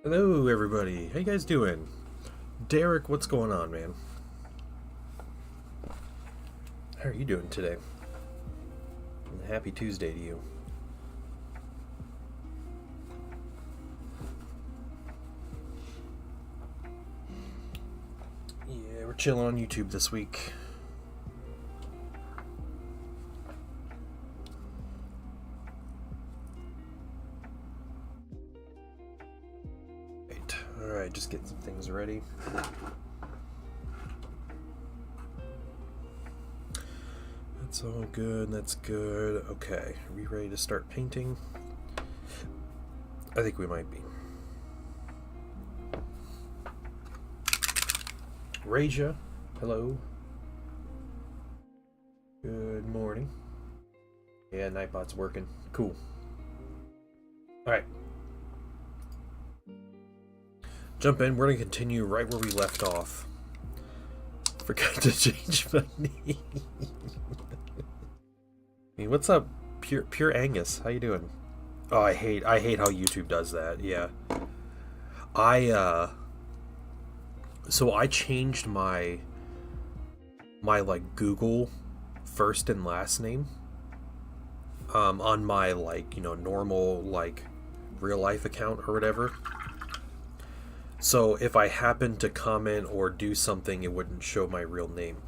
Hello, everybody. How you guys doing? Derek, what's going on, man? How are you doing today? And happy Tuesday to you. Yeah, we're chilling on YouTube this week. Right. Alright, just getting some things ready. That's all good. That's good. Okay, are we ready to start painting? I think we might be. Raja, hello. Good morning. Yeah, Nightbot's working. Cool. Alright. Jump in. We're going to continue right where we left off. Forgot to change my name. I mean, what's up, Pure Angus? How you doing? Oh, I hate how YouTube does that. Yeah. I so I changed my like Google first and last name on my like, normal like real life account or whatever. So if I happened to comment or do something, it wouldn't show my real name.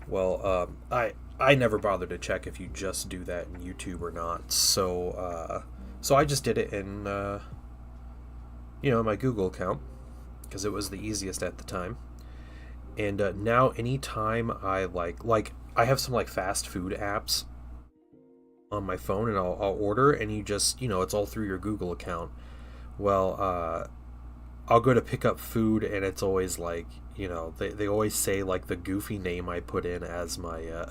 Well, I never bothered to check if you just do that in YouTube or not. So I just did it in my Google account because it was the easiest at the time. And now anytime I like I have some like fast food apps on my phone, and I'll order, and you just it's all through your Google account. Well, I'll go to pick up food, and it's always like, they always say like the goofy name I put in as my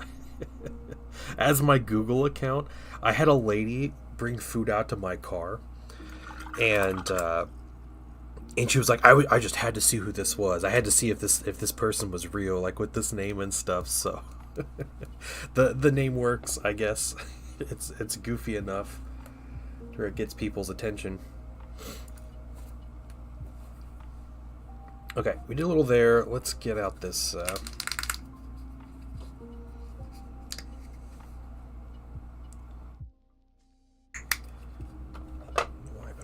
as my Google account. I had a lady bring food out to my car, and she was like, I just had to see who this was. I had to see if this person was real, like with this name and stuff. So the name works, I guess. It's goofy enough where it gets people's attention. Okay, we did a little there. Let's get out this. Wipe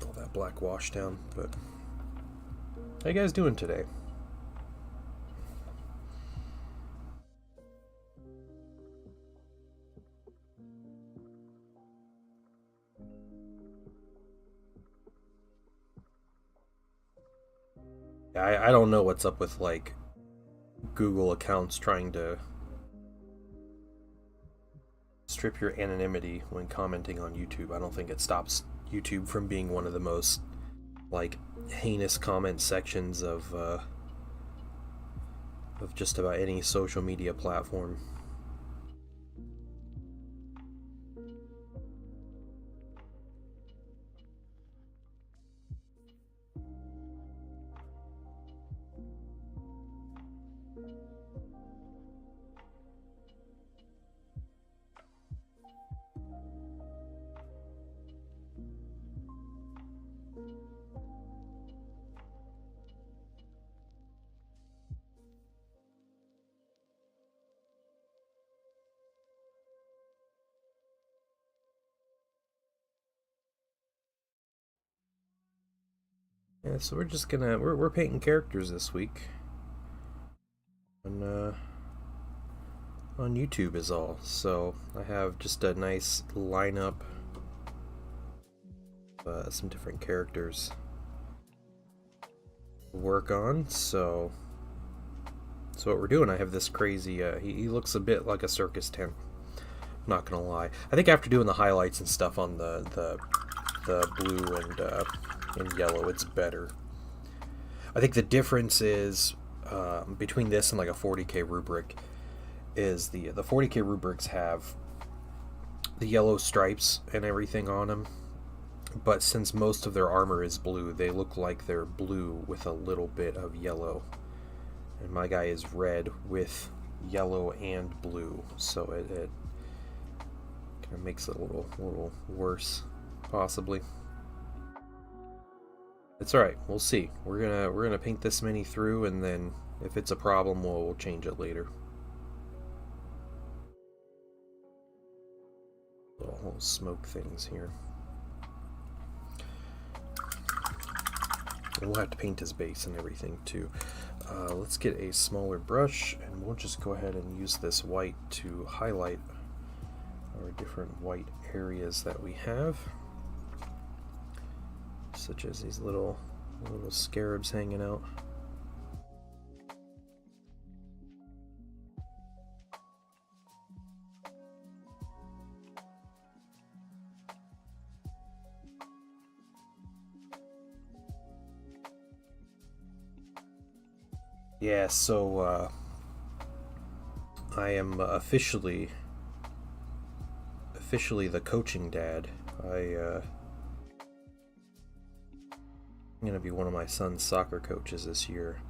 all that black wash down. But how you guys doing today? I don't know what's up with like Google accounts trying to strip your anonymity when commenting on YouTube. I don't think it stops YouTube from being one of the most like heinous comment sections of just about any social media platform. Yeah, so we're just gonna we're painting characters this week on YouTube is all. So I have just a nice lineup of some different characters to work on. So what we're doing, I have this crazy. He looks a bit like a circus tent. I'm not gonna lie. I think after doing the highlights and stuff on the blue and yellow, it's better. I think the difference is between this and like a 40k rubric is the 40k rubrics have the yellow stripes and everything on them, but since most of their armor is blue, they look like they're blue with a little bit of yellow. And my guy is red with yellow and blue, so it kind of makes it a little worse, possibly. It's all right. We'll see. We're gonna paint this mini through, and then if it's a problem, we'll change it later. Little smoke things here. And we'll have to paint his base and everything too. Let's get a smaller brush, and we'll just go ahead and use this white to highlight our different white areas that we have, such as these little scarabs hanging out. Yeah, so I am officially the coaching dad. I'm gonna be one of my son's soccer coaches this year.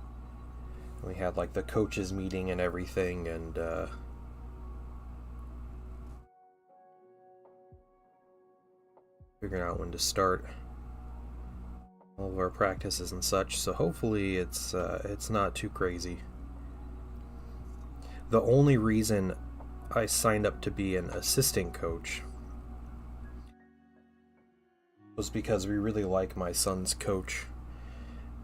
We had like the coaches meeting and everything, and figuring out when to start all of our practices and such. So hopefully it's not too crazy. The only reason I signed up to be an assistant coach was because we really like my son's coach,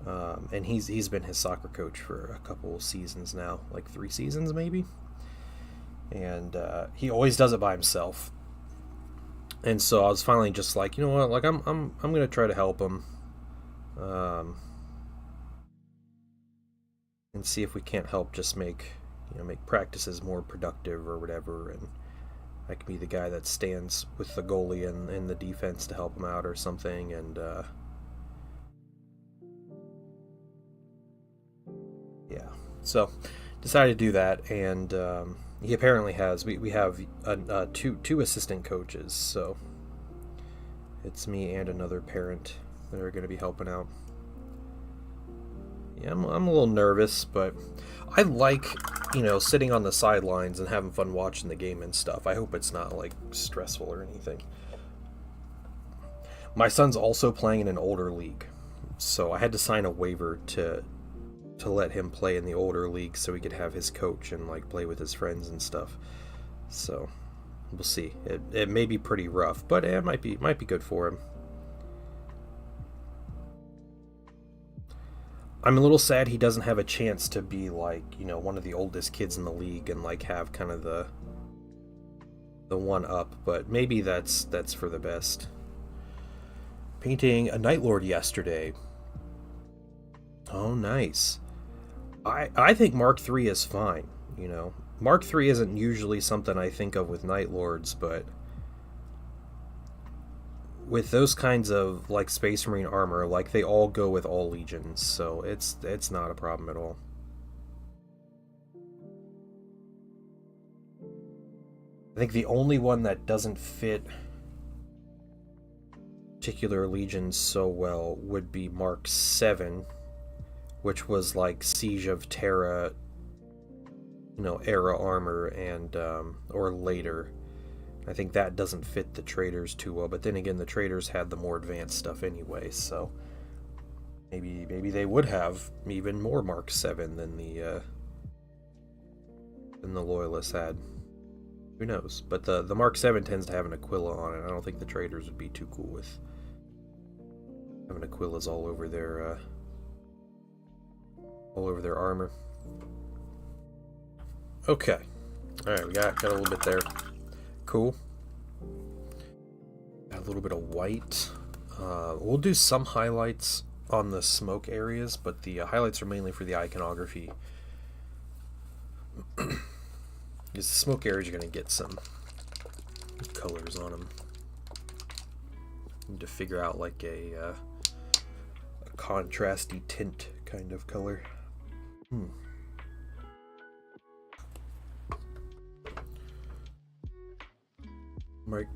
and he's been his soccer coach for a couple seasons now, like 3 seasons maybe, and he always does it by himself. And so I was finally just like, you know what, like I'm gonna try to help him, and see if we can't help just make practices more productive or whatever, and I can be the guy that stands with the goalie and the defense to help him out or something. And yeah, so decided to do that. And he apparently has, we have two assistant coaches, so it's me and another parent that are going to be helping out. Yeah, I'm a little nervous, but I like, sitting on the sidelines and having fun watching the game and stuff. I hope it's not, like, stressful or anything. My son's also playing in an older league, so I had to sign a waiver to let him play in the older league so he could have his coach and, like, play with his friends and stuff. So, we'll see. It may be pretty rough, but it might be good for him. I'm a little sad he doesn't have a chance to be like, one of the oldest kids in the league and like have kind of the one up, but maybe that's for the best. Painting a Night Lord yesterday. Oh, nice. I think Mark III is fine, Mark III isn't usually something I think of with Night Lords, but with those kinds of like Space Marine armor, like they all go with all legions, so it's not a problem at all. I think the only one that doesn't fit particular legions so well would be Mark VII, which was like Siege of Terra, era armor, and or later. I think that doesn't fit the traders too well, but then again, the traders had the more advanced stuff anyway, so maybe they would have even more Mark VII than the Loyalists had. Who knows? But the Mark VII tends to have an Aquila on it. I don't think the traders would be too cool with having Aquilas all over their armor. Okay, all right, we got a little bit there. Cool. Got a little bit of white. We'll do some highlights on the smoke areas, but the highlights are mainly for the iconography. Because the smoke areas are going to get some colors on them. Need to figure out like a contrasty tint kind of color.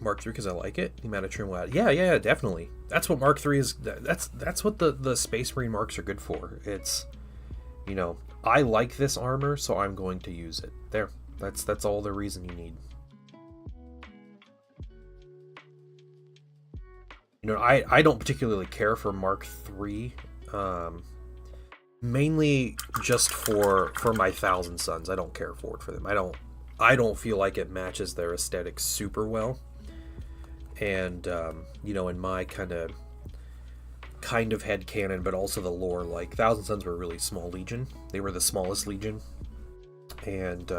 Mark III because I like it. The amount of trim will add. Yeah, definitely. That's what Mark III is. That's what the Space Marine marks are good for. It's, I like this armor, so I'm going to use it. There. That's all the reason you need. I don't particularly care for Mark III, um, mainly just for my Thousand Suns. I don't care for it for them. I don't feel like it matches their aesthetic super well. And in my kind of head canon, but also the lore, like Thousand Suns were a really small legion. They were the smallest legion, and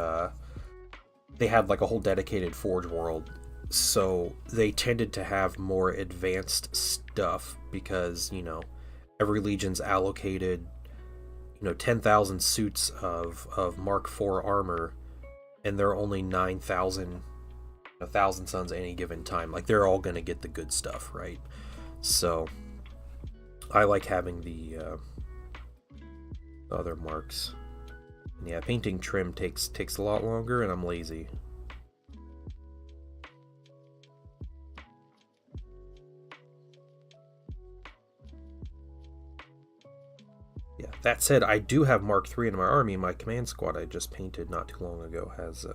they had like a whole dedicated Forge world. So they tended to have more advanced stuff because every legion's allocated 10,000 suits of Mark IV armor, and there are only 9,000 1,000 suns at any given time. Like they're all gonna get the good stuff, right? So I like having the other marks. And yeah, painting trim takes a lot longer, and I'm lazy. Yeah. That said, I do have Mark III in my army. My command squad I just painted not too long ago has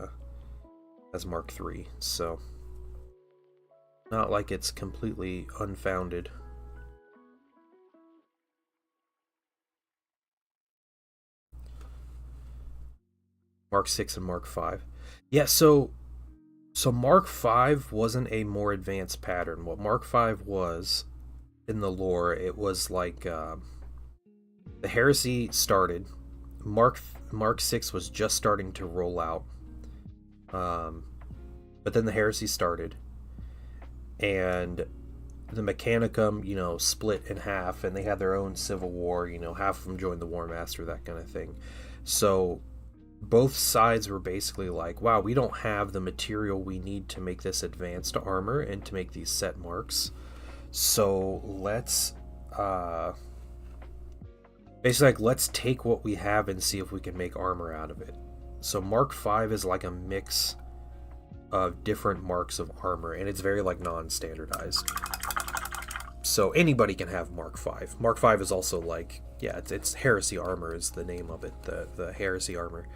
Mark III, so not like it's completely unfounded. Mark 6 and Mark 5. Yeah, so Mark 5 wasn't a more advanced pattern. What Mark 5 was in the lore, it was like the heresy started. Mark 6 was just starting to roll out. But then the heresy started, and the Mechanicum, split in half, and they had their own civil war. Half of them joined the War Master, that kind of thing. So both sides were basically like, wow, we don't have the material we need to make this advanced armor and to make these set marks. So let's basically like, let's take what we have and see if we can make armor out of it. So Mark 5 is like a mix of different marks of armor, and it's very like non-standardized. So anybody can have Mark 5. Mark 5 is also like, yeah, it's Heresy Armor is the name of it, the Heresy Armor.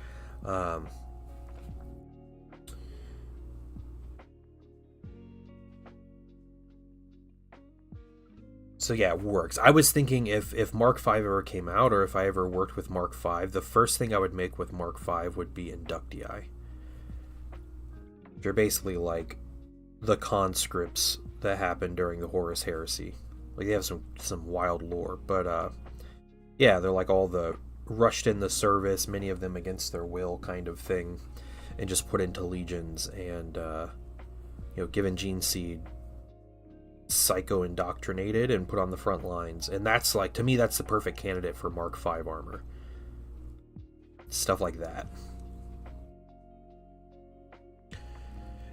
So yeah, it works. I was thinking if Mark 5 ever came out, or if I ever worked with Mark 5, the first thing I would make with Mark 5 would be Inductii. They're basically like the conscripts that happened during the Horus Heresy. Like they have some wild lore, but yeah, they're like all the rushed in the service, many of them against their will kind of thing, and just put into legions and given gene seed, psycho indoctrinated and put on the front lines. And that's like, to me, that's the perfect candidate for Mark 5 armor. Stuff like that.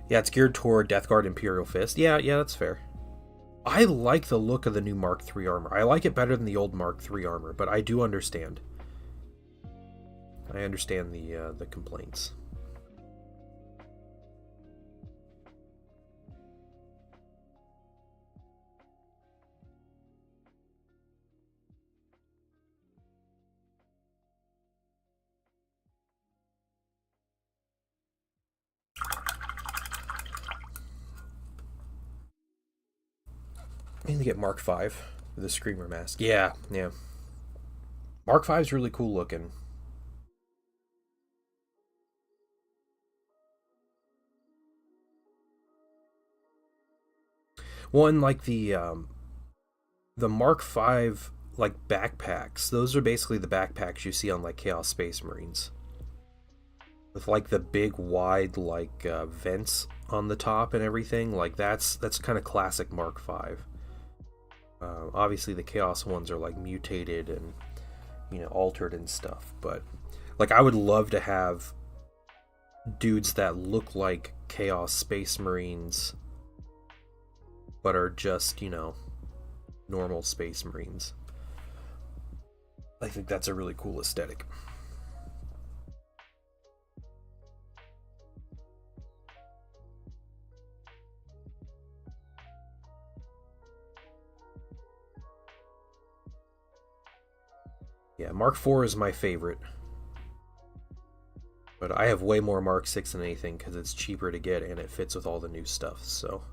Yeah, it's geared toward Death Guard Imperial Fist. Yeah, that's fair. I like the look of the new Mark III armor. I like it better than the old Mark III armor, but I do understand. I understand the complaints. I need to get Mark 5 with the Screamer mask. Yeah. Mark 5 is really cool looking. One like the Mark 5 like backpacks. Those are basically the backpacks you see on like Chaos Space Marines, with like the big wide like vents on the top and everything. Like that's kind of classic Mark 5. Obviously the Chaos ones are like mutated and altered and stuff, but like I would love to have dudes that look like Chaos Space Marines but are just normal Space Marines. I think that's a really cool aesthetic. Yeah, Mark 4 is my favorite. But I have way more Mark 6 than anything because it's cheaper to get and it fits with all the new stuff, so.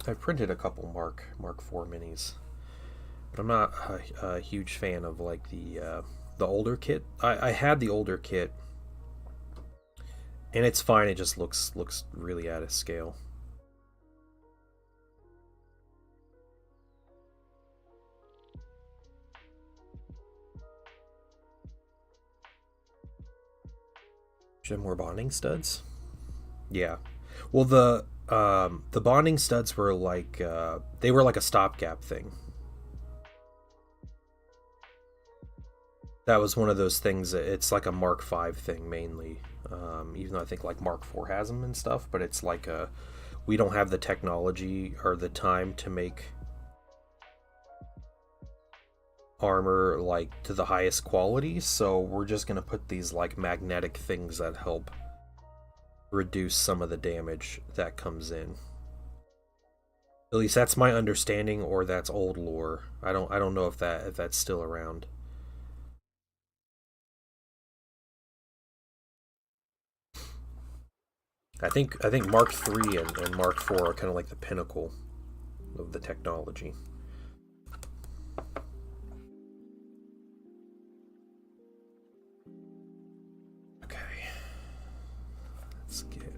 I've printed a couple Mark IV minis, but I'm not a huge fan of like the older kit. I had the older kit, and it's fine. It just looks really out of scale. Should have more bonding studs. Yeah. Well, the bonding studs were like they were like a stopgap thing. That was one of those things. It's like a Mark V thing mainly. Even though I think like Mark IV has them and stuff, but it's like a we don't have the technology or the time to make armor like to the highest quality, so we're just gonna put these like magnetic things that help reduce some of the damage that comes in. At least that's my understanding, or that's old lore. I don't know if that's still around. I think Mark III and Mark IV are kind of like the pinnacle of the technology. Okay, let's get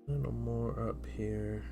a little more up here.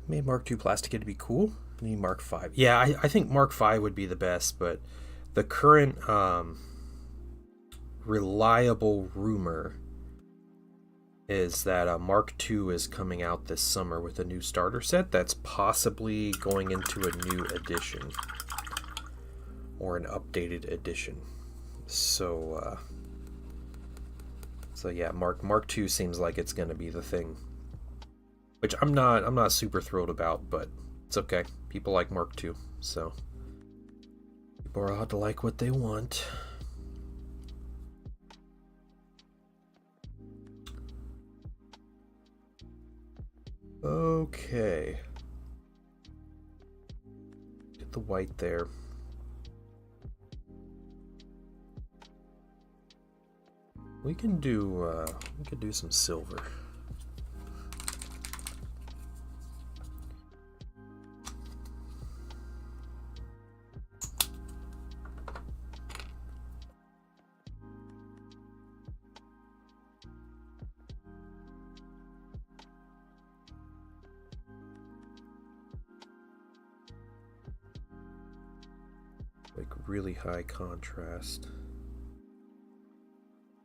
Made Mark II plastic to be cool. Need Mark V. Yeah, I think Mark V would be the best, but the current reliable rumor is that Mark II is coming out this summer with a new starter set that's possibly going into a new edition or an updated edition. So yeah, Mark II seems like it's going to be the thing, which I'm not super thrilled about, but it's okay. People like Mark II, so people are allowed to like what they want. Okay. Get the white there. We can do some silver. Like really high contrast.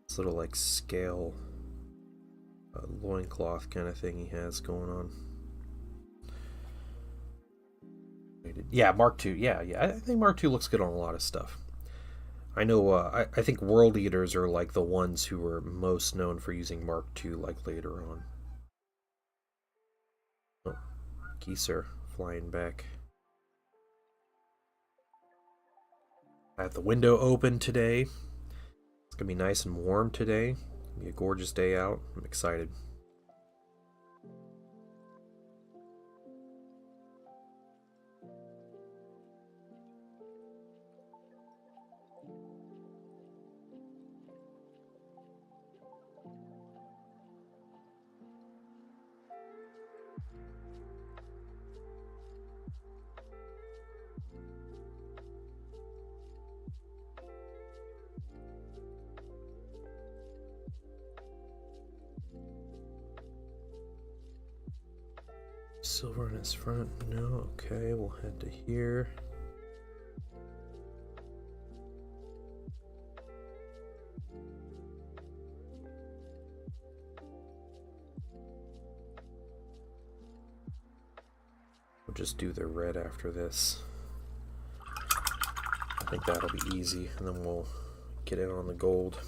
This little like scale loincloth kind of thing he has going on. Yeah, Mark II. Yeah. I think Mark II looks good on a lot of stuff. I know. I think World Eaters are like the ones who are most known for using Mark II, like later on. Oh, geese are flying back. I have the window open today. It's gonna be nice and warm today. It's gonna be a gorgeous day out. I'm excited. Silver in his front. No. Okay, we'll head to here. We'll just do the red after this. I think that'll be easy, and then we'll get in on the gold.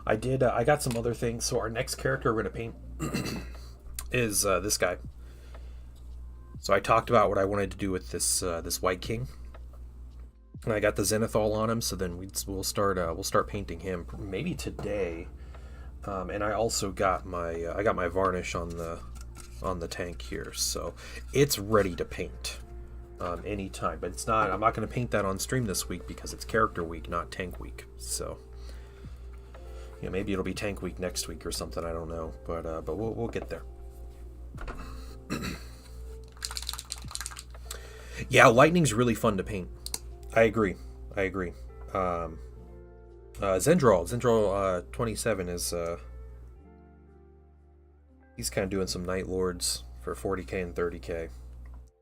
I got some other things. So our next character we're gonna paint is this guy. So I talked about what I wanted to do with this White King, and I got the Zenithal on him. So then we'll start painting him maybe today. And I also got my varnish on the tank here, so it's ready to paint anytime. But I'm not going to paint that on stream this week because it's character week, not tank week. So maybe it'll be tank week next week or something. I don't know, but we'll get there. Yeah, lightning's really fun to paint. I agree. Zendral 27 is he's kind of doing some Night Lords for 40k and 30k,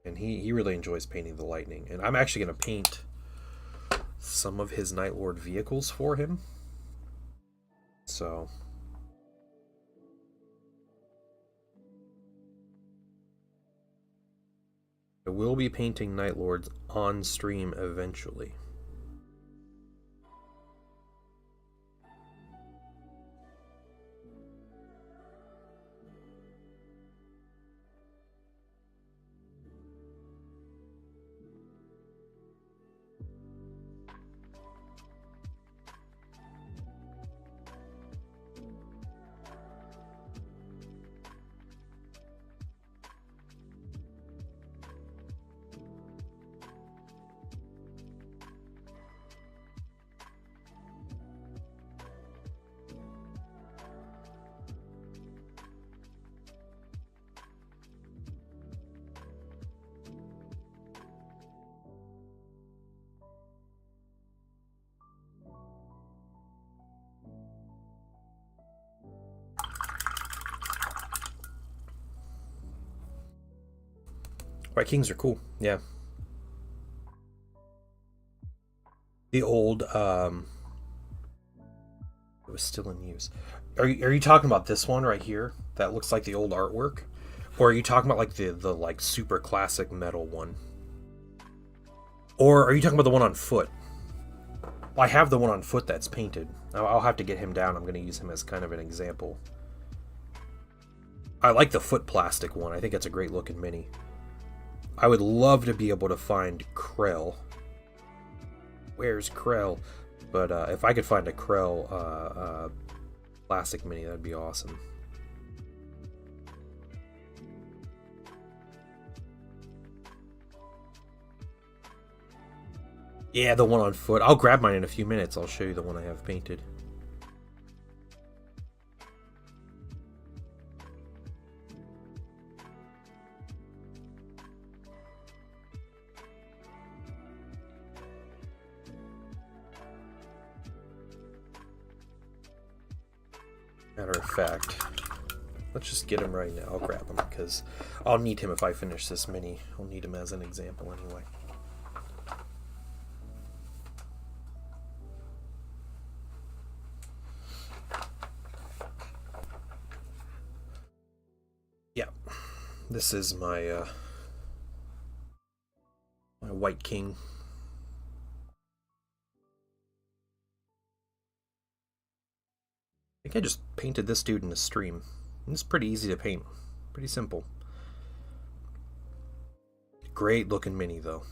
and he really enjoys painting the lightning. And I'm actually going to paint some of his Night Lord vehicles for him. So I will be painting Night Lords on stream eventually. White Kings are cool, yeah. The old, it was still in use. Are you talking about this one right here? That looks like the old artwork? Or are you talking about like the like super classic metal one? Or are you talking about the one on foot? Well, I have the one on foot that's painted. I'll have to get him down. I'm going to use him as kind of an example. I like the foot plastic one. I think it's a great looking mini. I would love to be able to find Krell. Where's Krell? But if I could find a Krell plastic mini, that'd be awesome. Yeah, the one on foot. I'll grab mine in a few minutes. I'll show you the one I have painted. Matter of fact, let's just get him right now. I'll grab him because I'll need him if I finish this mini. I'll need him as an example anyway. Yeah, this is my my White King. I think I just painted this dude in a stream. It's pretty easy to paint. Pretty simple. Great looking mini though.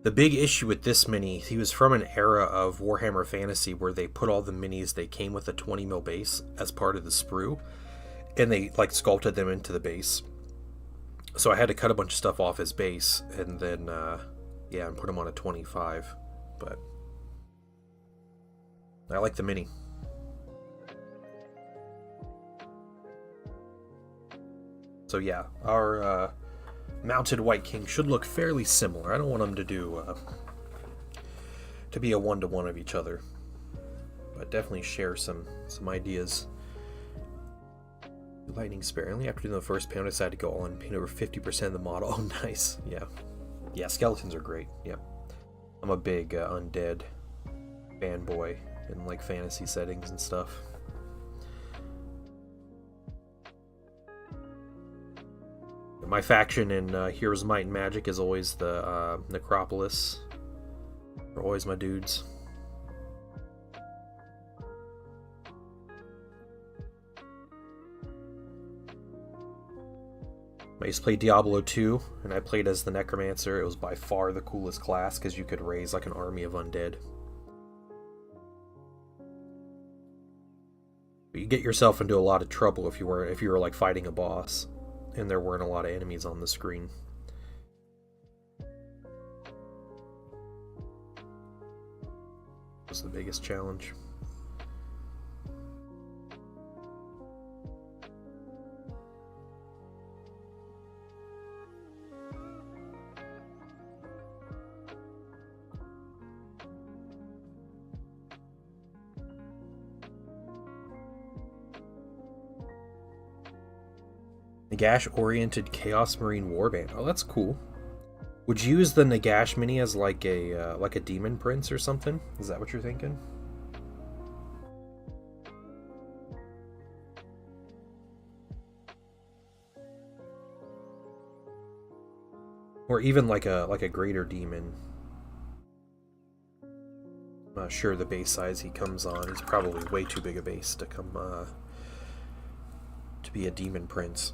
The big issue with this mini, he was from an era of Warhammer Fantasy where they put all the minis, they came with a 20 mil base as part of the sprue, and they like sculpted them into the base. So I had to cut a bunch of stuff off his base and then yeah, and put him on a 25. But I like the mini. So yeah, our mounted White King should look fairly similar. I don't want them to do to be a one-to-one of each other, but definitely share some ideas. Lightning sparingly. After doing the first paint, I decided to go all in and paint over 50% of the model. Oh, nice. Yeah. Yeah, skeletons are great. Yeah. I'm a big undead fanboy in like fantasy settings and stuff. My faction in Heroes of Might and Magic is always the Necropolis. They're always my dudes. I used to play Diablo 2, and I played as the Necromancer. It was by far the coolest class, because you could raise like an army of undead. But you get yourself into a lot of trouble if you were like fighting a boss, and there weren't a lot of enemies on the screen. That was the biggest challenge. Nagash-oriented Chaos Marine Warband. Oh, that's cool. Would you use the Nagash mini as like a demon prince or something? Is that what you're thinking? Or even like a greater demon. I'm not sure the base size he comes on. He's probably way too big a base to come to be a demon prince.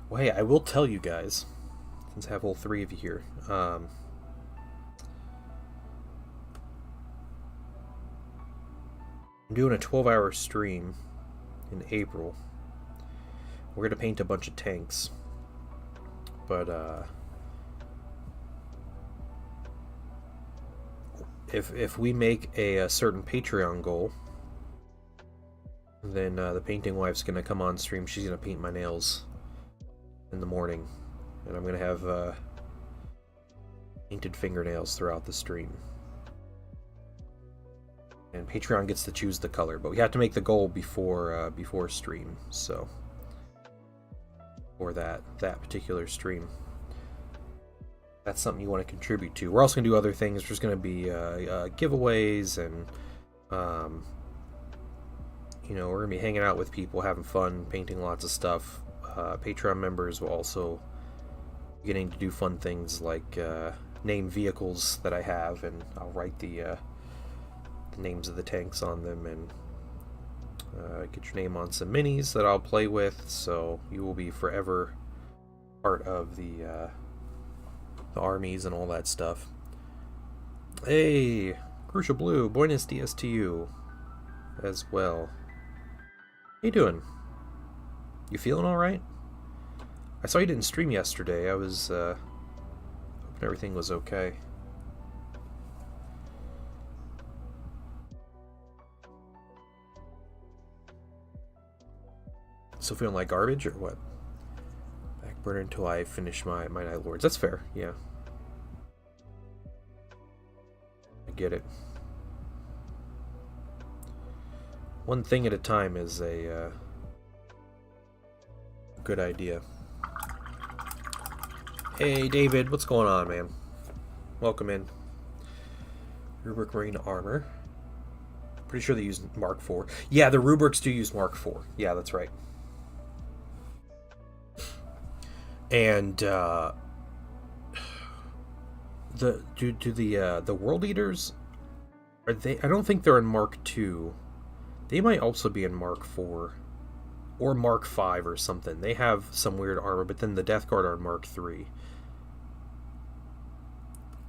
Well, hey, I will tell you guys, since I have all three of you here, I'm doing a 12-hour stream in April. We're going to paint a bunch of tanks. But, if we make a certain Patreon goal, then the painting wife's going to come on stream. She's going to paint my nails in the morning. And I'm going to have painted fingernails throughout the stream. And Patreon gets to choose the color, but we have to make the goal before stream, so for that particular stream. That's something you want to contribute to. We're also going to do other things. There's going to be giveaways, and you know, we're going to be hanging out with people, having fun, painting lots of stuff. Patreon members will also be getting to do fun things like name vehicles that I have, and I'll write the names of the tanks on them, and get your name on some minis that I'll play with, so you will be forever part of the armies and all that stuff. Hey, Crucial Blue, Buenos Dias to you as well. How you doing? You feeling alright? I saw you didn't stream yesterday. I was hoping everything was okay. Still feeling like garbage, or what? Back burner until I finish my Night Lords. That's fair, yeah. I get it. One thing at a time is a good idea. Hey, David, what's going on, man? Welcome in. Rubric Marine Armor. Pretty sure they use Mark IV. Yeah, the rubrics do use Mark IV. Yeah, that's right. And the World Eaters, are they? I don't think they're in Mark II. They might also be in Mark IV or Mark V or something. They have some weird armor, but then the Death Guard are in Mark III.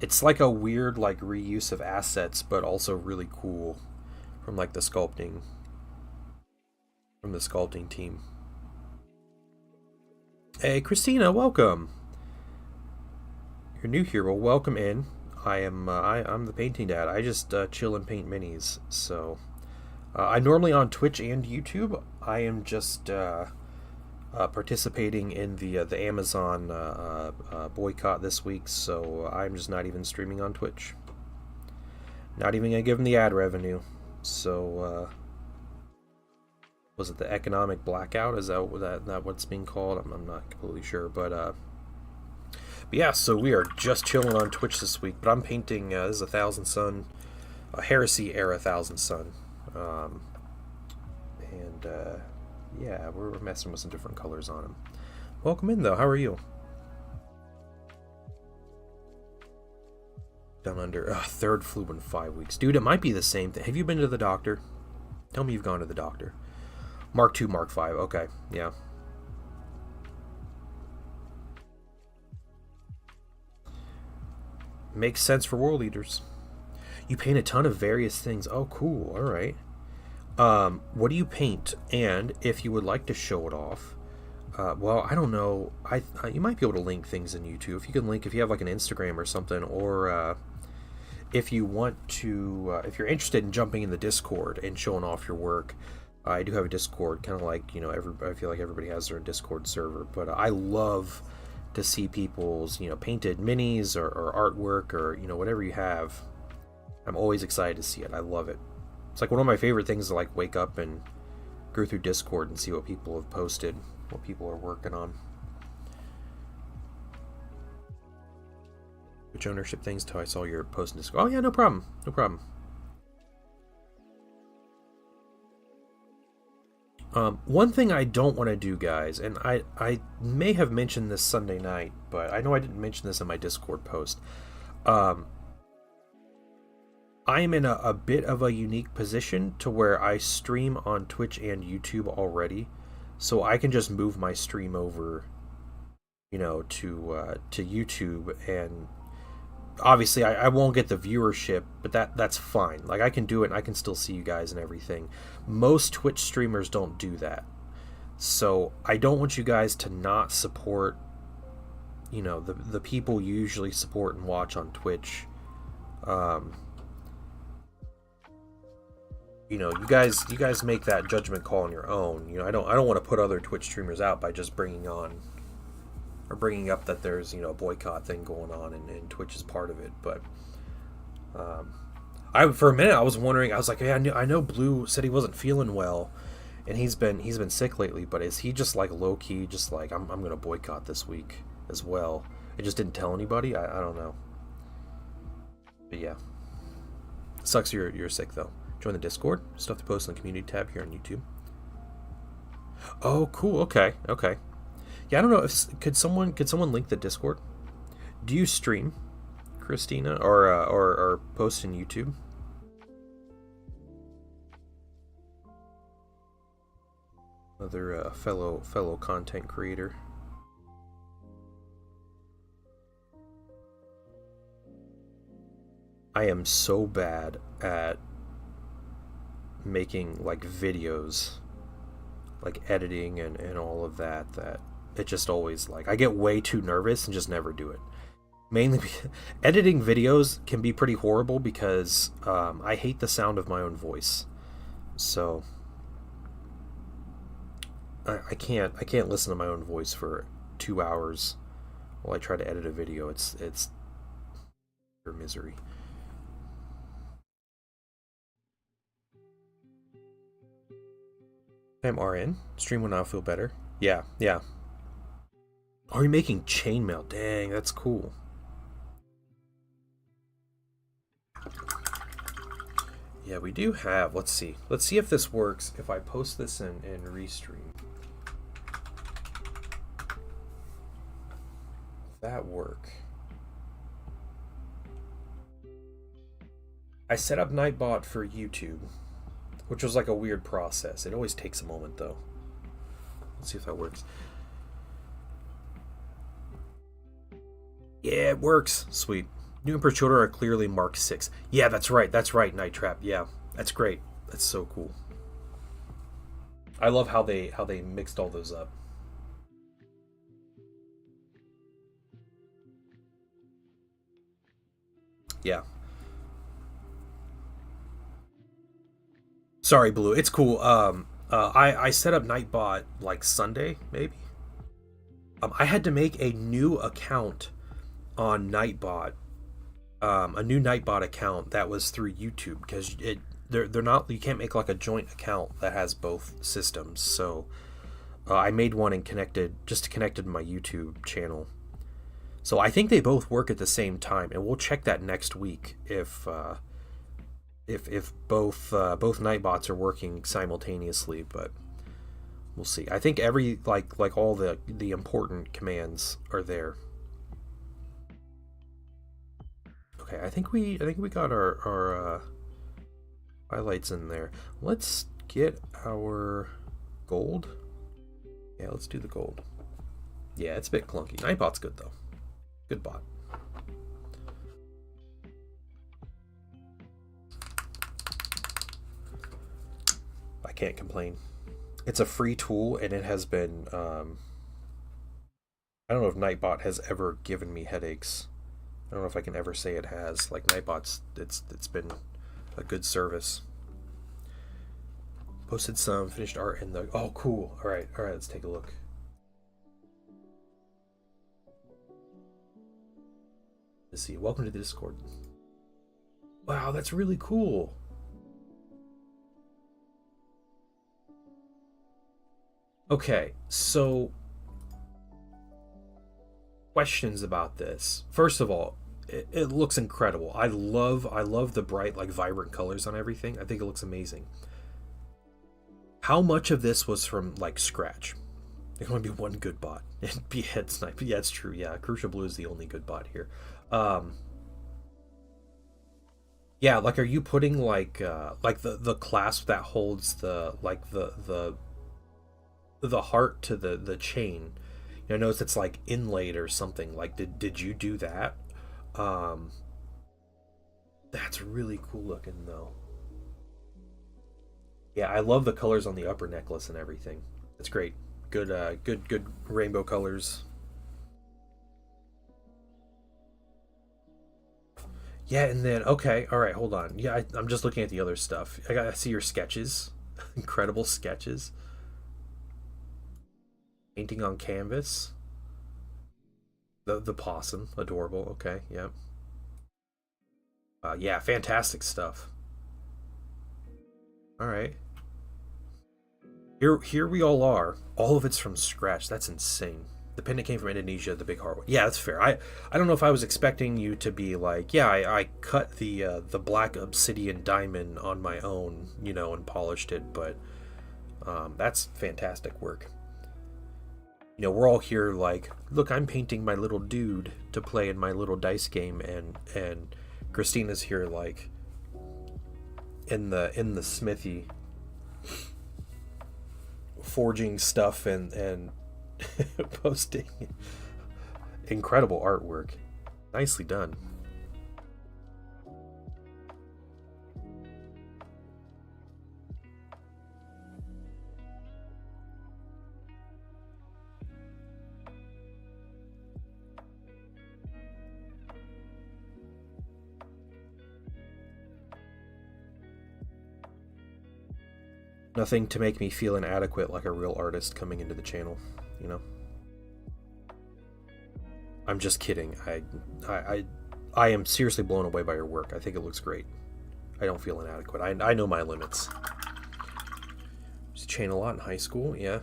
It's like a weird like reuse of assets, but also really cool from like the sculpting team. Hey, Christina, welcome. You're new here. Well, welcome in. I'm the painting dad. I just chill and paint minis. So I'm normally on Twitch and YouTube. I am just participating in the Amazon boycott this week, so I'm just not even streaming on Twitch. Not even gonna give them the ad revenue. So was it the economic blackout? Is that what's being called? I'm not completely sure, but yeah. So we are just chilling on Twitch this week. But I'm painting. This is a Thousand Sun, a Heresy era Thousand Sun, and yeah, we're messing with some different colors on him. Welcome in, though. How are you? Down under. Third flu in 5 weeks. Dude, it might be the same thing. Have you been to the doctor? Tell me you've gone to the doctor. Mark II, Mark V. Okay, yeah. Makes sense for world leaders. You paint a ton of various things. Oh, cool. All right. What do you paint? And if you would like to show it off, well, I don't know. You might be able to link things in YouTube. If you can link, if you have like an Instagram or something, or if you want to, if you're interested in jumping in the Discord and showing off your work, I do have a Discord, kind of like, you know, I feel like everybody has their Discord server, but I love to see people's, you know, painted minis or artwork or, you know, whatever you have. I'm always excited to see it. I love it. It's like one of my favorite things to like wake up and go through Discord and see what people have posted, what people are working on. Which ownership things till I saw your post in Discord. Oh yeah, no problem. No problem. One thing I don't want to do, guys, and I may have mentioned this Sunday night, but I know I didn't mention this in my Discord post. I'm in a bit of a unique position to where I stream on Twitch and YouTube already, so I can just move my stream over, you know, to YouTube, and obviously I won't get the viewership, but that's fine. Like, I can do it and I can still see you guys and everything. Most Twitch streamers don't do that. So I don't want you guys to not support, you know, the people you usually support and watch on Twitch. You know, you guys make that judgment call on your own. You know, I don't want to put other Twitch streamers out by just bringing up that there's, you know, a boycott thing going on and Twitch is part of it. But for a minute I was wondering. I was like, yeah, I know Blue said he wasn't feeling well, and he's been sick lately. But is he just like low key, just like I'm gonna boycott this week as well? It just didn't tell anybody. I don't know. But yeah, sucks you're sick though. Join the Discord. Stuff to post in the community tab here on YouTube. Oh, cool. Okay. Yeah, I don't know if could someone link the Discord. Do you stream, Christina, or post in YouTube? Another fellow content creator. I am so bad at making like videos, like editing and all of that it just always, like, I get way too nervous and just never do it. Mainly editing videos can be pretty horrible because I hate the sound of my own voice. So I can't listen to my own voice for 2 hours while I try to edit a video. It's pure misery. I'm RN. Stream will now feel better. Yeah. Are you making chainmail? Dang, that's cool. Yeah, we do have. Let's see if this works. If I post this in Restream, that work? I set up Nightbot for YouTube, which was like a weird process. It always takes a moment though. Let's see if that works. Yeah, it works. Sweet. New Emperor children are clearly Mark 6. Yeah, that's right, Night Trap. Yeah, that's great. That's so cool. I love how they mixed all those up. Yeah. Sorry, Blue. It's cool. I set up Nightbot like Sunday, maybe. I had to make a new account on Nightbot, a new Nightbot account that was through YouTube because they're not, you can't make like a joint account that has both systems. So I made one and connected to my YouTube channel. So I think they both work at the same time, and we'll check that next week if both Nightbots are working simultaneously, but we'll see. I think every like all the important commands are there. Okay, I think we got our highlights in there. Let's get our gold. Yeah, let's do the gold. Yeah, it's a bit clunky. Nightbot's good though. Good bot. I can't complain. It's a free tool, and it has been. I don't know if Nightbot has ever given me headaches. I don't know if I can ever say it has. Like Nightbot's, it's been a good service. Posted some finished art in the. Oh, cool. All right. Let's take a look. Let's see. Welcome to the Discord. Wow, that's really cool. Okay, so questions about this. First of all, it looks incredible. I love the bright, like vibrant colors on everything. I think it looks amazing. How much of this was from like scratch? There's going to be one good bot. It'd be Head Snipe. Yeah, it's true. Yeah, Crucial Blue is the only good bot here. Yeah, like, are you putting like the clasp that holds the like the heart to the chain? You know, notice it's like inlaid or something. Like, did you do that? That's really cool looking though. Yeah, I love the colors on the upper necklace and everything. It's great. Good rainbow colors. Yeah, and then okay, all right, hold on. Yeah, I'm just looking at the other stuff. I see your sketches, incredible sketches. Painting on canvas. The possum, adorable. Okay, yeah. Yeah, fantastic stuff. All right. Here we all are. All of it's from scratch. That's insane. The pendant came from Indonesia, the big heart one. Yeah, that's fair. I don't know if I was expecting you to be like, yeah, I cut the black obsidian diamond on my own, you know, and polished it, but that's fantastic work. You know, we're all here like, look, I'm painting my little dude to play in my little dice game, and Christina's here like in the smithy forging stuff and posting incredible artwork. Nicely done. Nothing to make me feel inadequate like a real artist coming into the channel, you know? I'm just kidding. I am seriously blown away by your work. I think it looks great. I don't feel inadequate. I know my limits. Used to chain a lot in high school, yeah.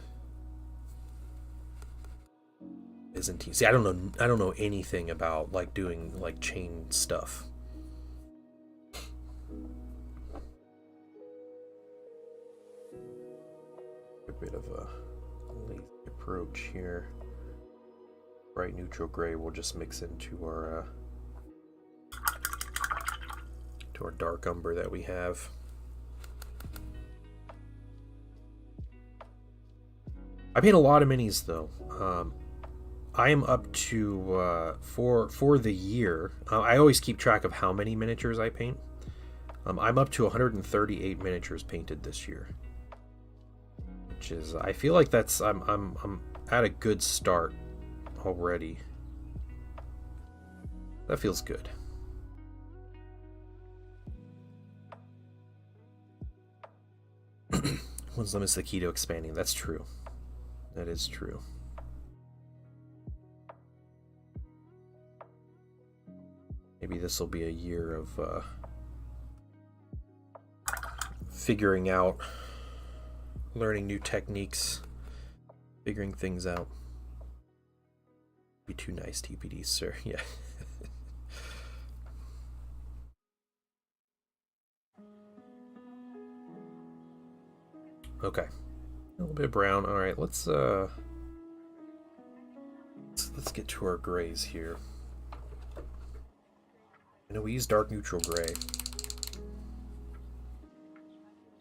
Byzantine. See, I don't know anything about like doing like chain stuff. A bit of a lazy approach here. Bright neutral gray will just mix into our dark umber that we have. I paint a lot of minis though. I am up to for the year. I always keep track of how many miniatures I paint. I'm up to 138 miniatures painted this year, which is, I feel like that's I'm at a good start already. That feels good. One's limits the key to expanding. That's true. That is true. Maybe this will be a year of figuring out, learning new techniques, figuring things out. Be too nice, TPD, sir. Yeah. Okay. A little bit brown. All right, let's get to our grays here. I know we use dark neutral gray.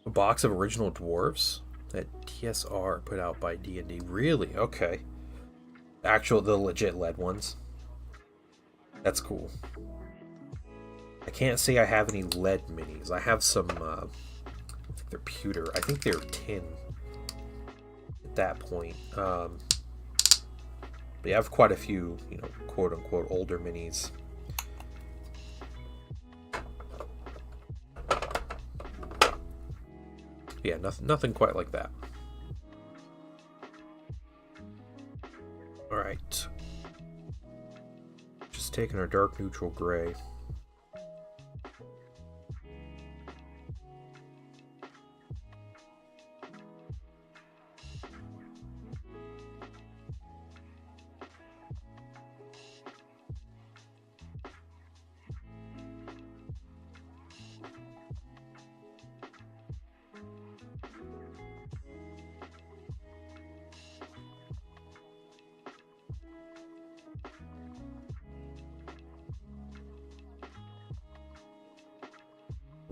A box of original dwarves that TSR put out by D&D. Really? Okay. The legit lead ones. That's cool. I can't say I have any lead minis. I have some, I think they're pewter. I think they're tin at that point. But yeah, I have quite a few, quote unquote, older minis. Yeah, nothing quite like that. Alright. Just taking our dark neutral gray.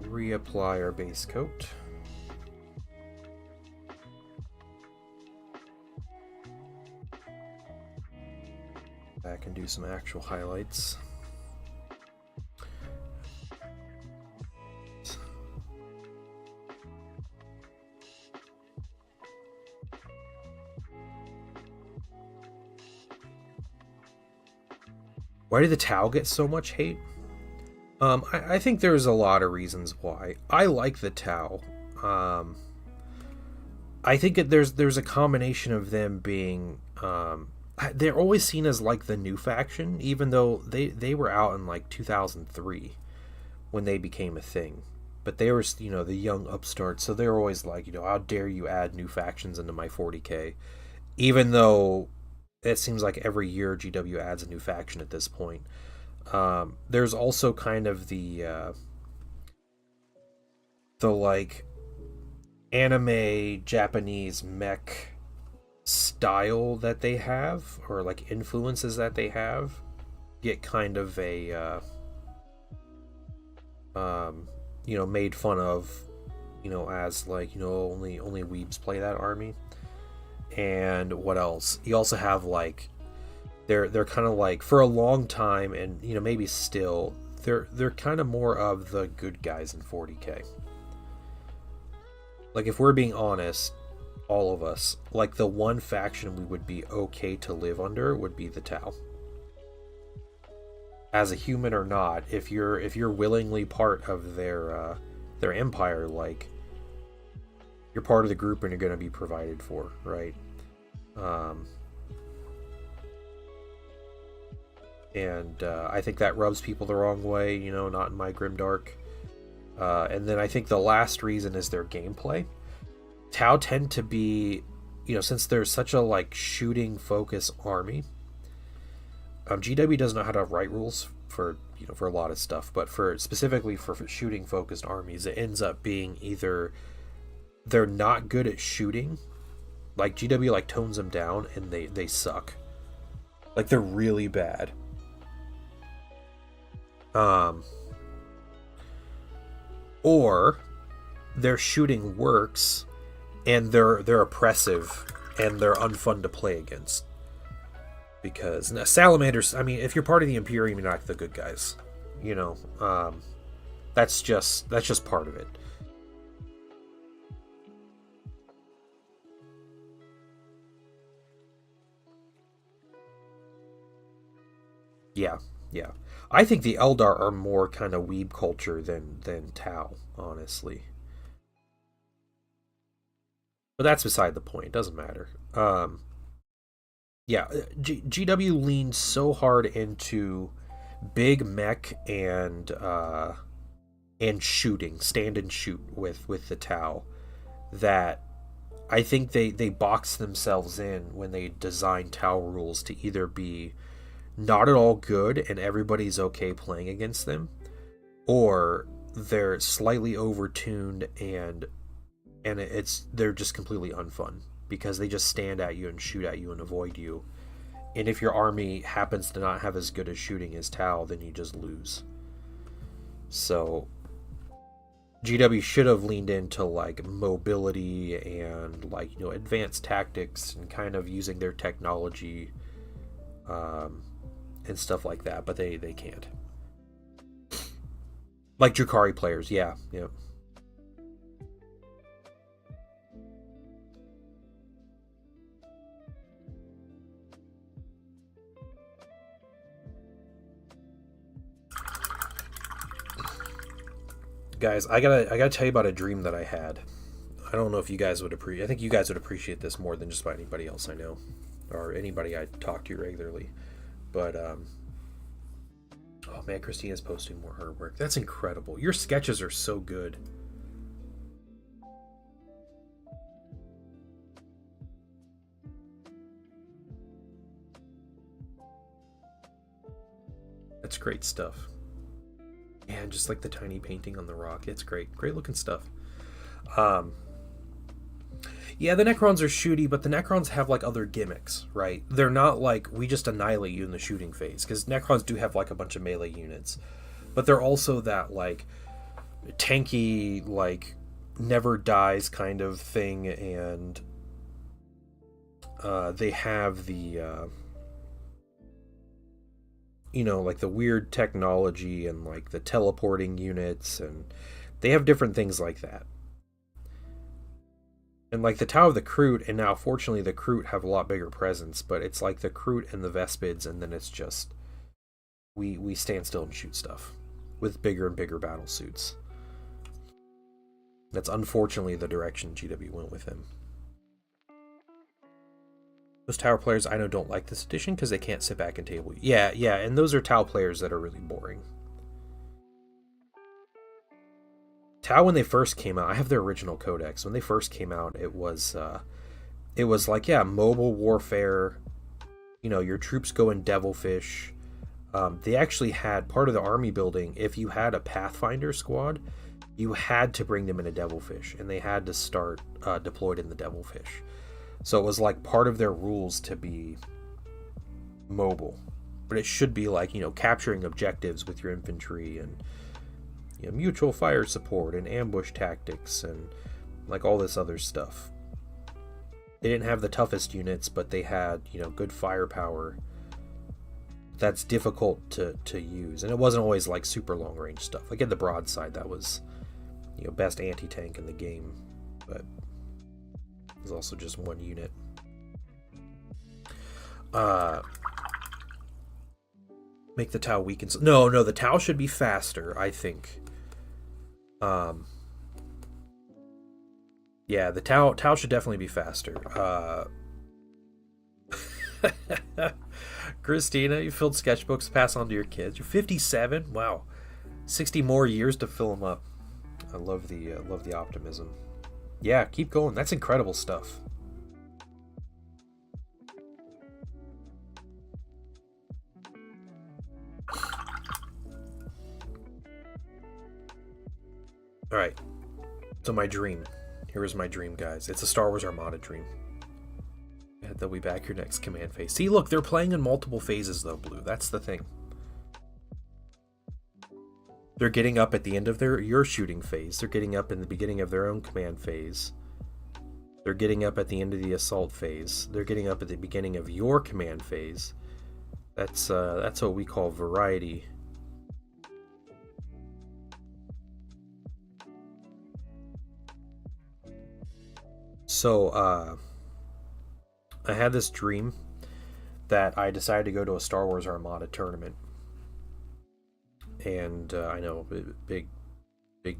Reapply our base coat. Back and do some actual highlights. Why did the Tau get so much hate? I think there's a lot of reasons why. I like the Tau. I think there's a combination of them being... they're always seen as like the new faction, even though they were out in like 2003 when they became a thing. But they were, the young upstarts, so they were always like, how dare you add new factions into my 40k? Even though it seems like every year GW adds a new faction at this point. There's also kind of the like anime Japanese mech style that they have, or like influences that they have, get kind of a made fun of, as like, only weebs play that army. And what else? You also have like they're kind of like, for a long time, and maybe still, they're kind of more of the good guys in 40k. Like, if we're being honest, all of us, like, the one faction we would be okay to live under would be the Tau. As a human or not, if you're willingly part of their empire, like, you're part of the group and you're going to be provided for, right? And I think that rubs people the wrong way, not in my Grimdark. And then I think the last reason is their gameplay. Tau tend to be, since there's such a like shooting focus army, GW doesn't know how to write rules for for a lot of stuff, but specifically for shooting focused armies, it ends up being either they're not good at shooting, like GW like tones them down and they suck, like they're really bad. Or their shooting works and they're oppressive and they're unfun to play against. Because salamanders, I mean, if you're part of the Imperium, you're not the good guys. That's just part of it. Yeah. I think the Eldar are more kind of weeb culture than Tau, honestly. But that's beside the point. It doesn't matter. Yeah, GW leans so hard into big mech and shooting, stand and shoot with the Tau, that I think they box themselves in when they design Tau rules to either be not at all good and everybody's okay playing against them, or they're slightly overtuned and they're just completely unfun because they just stand at you and shoot at you and avoid you. And if your army happens to not have as good as shooting as Tau, then you just lose. So GW should have leaned into like mobility and like, you know, advanced tactics and kind of using their technology and stuff like that, but they can't. Like Drukhari players, yeah. Guys, I gotta tell you about a dream that I had. I don't know if you guys would appreciate. I think you guys would appreciate this more than just about anybody else I know, or anybody I talk to regularly. But oh man, Christina's posting more artwork. That's incredible. Your sketches are so good. That's great stuff. And just like the tiny painting on the rock, it's great. Great looking stuff. Yeah, the Necrons are shooty, but the Necrons have like other gimmicks, right? They're not like we just annihilate you in the shooting phase, because Necrons do have like a bunch of melee units, but they're also that like tanky, like never dies kind of thing, and they have the you know, like the weird technology and like the teleporting units, and they have different things like that. And like the Tau of the Kroot, and now fortunately the Kroot have a lot bigger presence, but it's like the Kroot and the Vespids, and then it's just we stand still and shoot stuff with bigger and bigger battle suits. That's unfortunately the direction GW went with him. Those Tau players I know don't like this edition because they can't sit back and table. Yeah, and those are Tau players that are really boring. Tau, when they first came out, I have their original codex. When they first came out, it was like, yeah, mobile warfare. You know, your troops go in Devilfish. They actually had part of the army building. If you had a Pathfinder squad, you had to bring them in a Devilfish, and they had to start deployed in the Devilfish. So it was like part of their rules to be mobile, but it should be like, you know, capturing objectives with your infantry and, you know, mutual fire support and ambush tactics and like all this other stuff. They didn't have the toughest units, but they had, you know, good firepower. That's difficult to use, and it wasn't always like super long range stuff. Like in the broadside, that was, you know, best anti-tank in the game, but it was also just one unit. Make the Tau weaken. No, the Tau should be faster, I think. Yeah, the Tau should definitely be faster. Christina, you filled sketchbooks to pass on to your kids. You're 57. Wow, 60 more years to fill them up. I love the optimism. Yeah, keep going. That's incredible stuff. All right. So my dream. Here is my dream, guys. It's a Star Wars Armada dream. Yeah, they'll be back your next command phase. See, look, they're playing in multiple phases, though, Blue. That's the thing. They're getting up at the end of your shooting phase. They're getting up in the beginning of their own command phase. They're getting up at the end of the assault phase. They're getting up at the beginning of your command phase. That's what we call variety. So, I had this dream that I decided to go to a Star Wars Armada tournament. And I know, big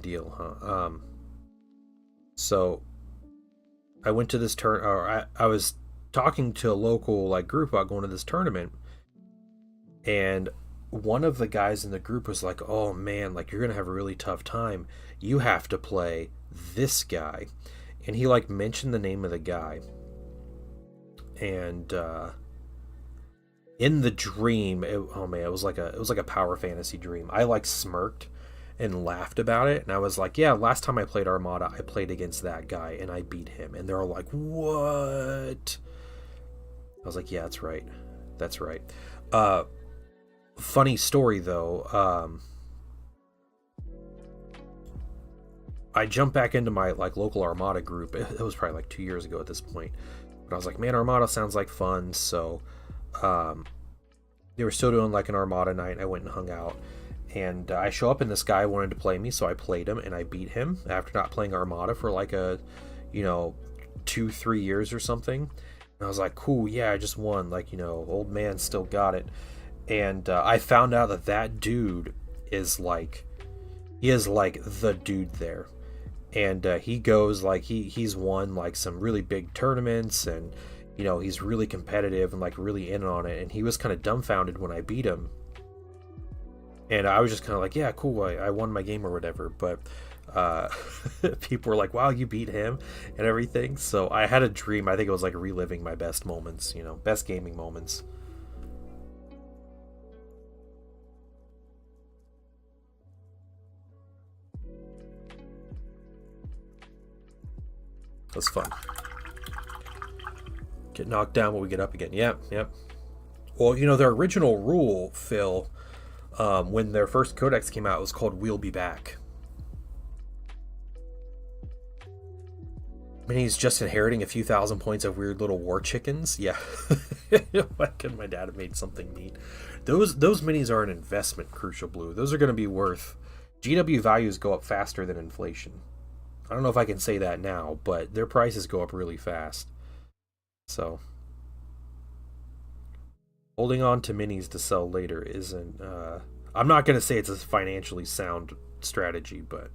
deal, huh? So I went to this turn, or I was talking to a local like group about going to this tournament, and one of the guys in the group was like, "Oh man, like you're gonna have a really tough time. You have to play this guy," and he like mentioned the name of the guy, and in the dream, oh man, it was like a power fantasy dream. I like smirked and laughed about it, and I was like, "Yeah, last time I played Armada, I played against that guy and I beat him." And they're all like, "What?" I was like, "Yeah, that's right, that's right." Uh, Funny story though. I jumped back into my like local Armada group. It was probably like 2 years ago at this point, but I was like, "Man, Armada sounds like fun." So, um, they were still doing like an Armada night. I went and hung out, and I show up and this guy wanted to play me, so I played him and I beat him after not playing Armada for like a, you know, 2 3 years or something. And I was like, cool, yeah, I just won. Like, old man still got it. And I found out that that dude is like, he is like the dude there. And he goes like he's won like some really big tournaments, and he's really competitive and like really in on it. And he was kind of dumbfounded when I beat him, and I was just kind of like, yeah, cool, I won my game or whatever. But uh, people were like, wow, you beat him and everything. So I had a dream. I think it was like reliving my best moments, best gaming moments. It was fun. Get knocked down when we get up again. Yep, yep. Well, their original rule, Phil, when their first codex came out, it was called "We'll Be Back." And he's just inheriting a few thousand points of weird little war chickens. Yeah. Why couldn't my dad have made something neat? Those minis are an investment, Crucial Blue. Those are going to be worth. GW values go up faster than inflation. I don't know if I can say that now, but their prices go up really fast. So holding on to minis to sell later isn't. I'm not going to say it's a financially sound strategy, but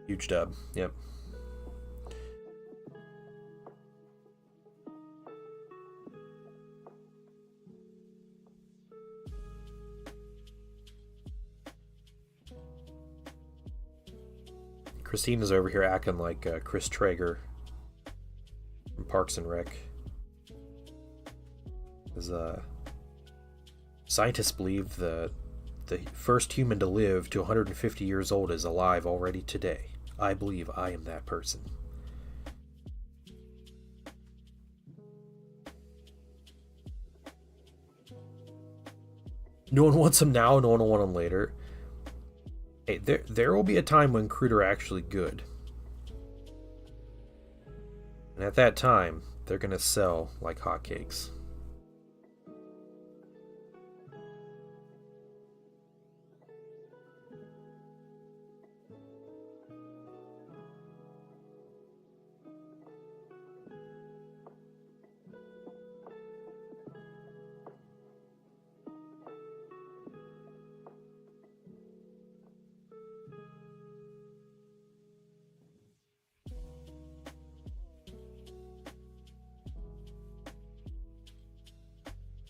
huge dub. Yep. Christina's over here acting like Chris Traeger from Parks and Rec. Because scientists believe the first human to live to 150 years old is alive already today. I believe I am that person. No one wants them now, no one will want them later. Hey, there will be a time when crude are actually good. And at that time, they're going to sell like hotcakes.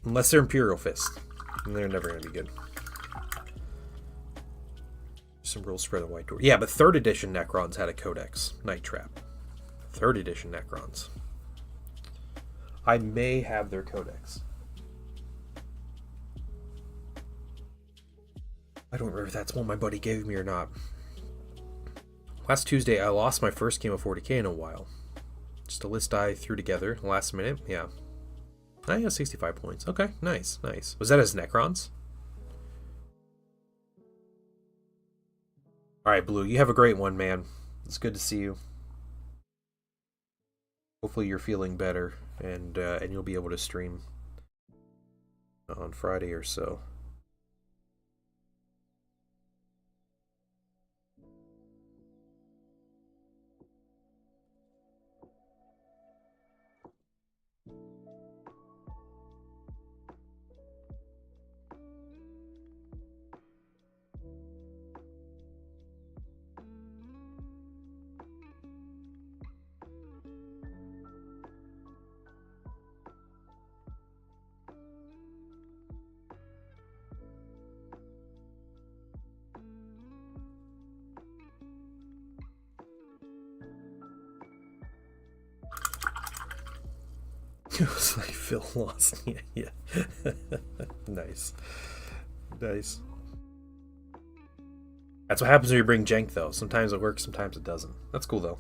Unless they're Imperial Fist. And they're never going to be good. Some rules spread the white door. Yeah, but 3rd edition Necrons had a codex. Night Trap. 3rd edition Necrons. I may have their codex. I don't remember if that's one my buddy gave me or not. Last Tuesday, I lost my first game of 40k in a while. Just a list I threw together last minute. Yeah. I got 65 points. Okay, nice, nice. Was that as Necrons? Alright, Blue, you have a great one, man. It's good to see you. Hopefully you're feeling better, and you'll be able to stream on Friday or so. It was like Phil lost. Yeah, yeah. Nice. Nice. That's what happens when you bring Jenk, though. Sometimes it works, sometimes it doesn't. That's cool, though.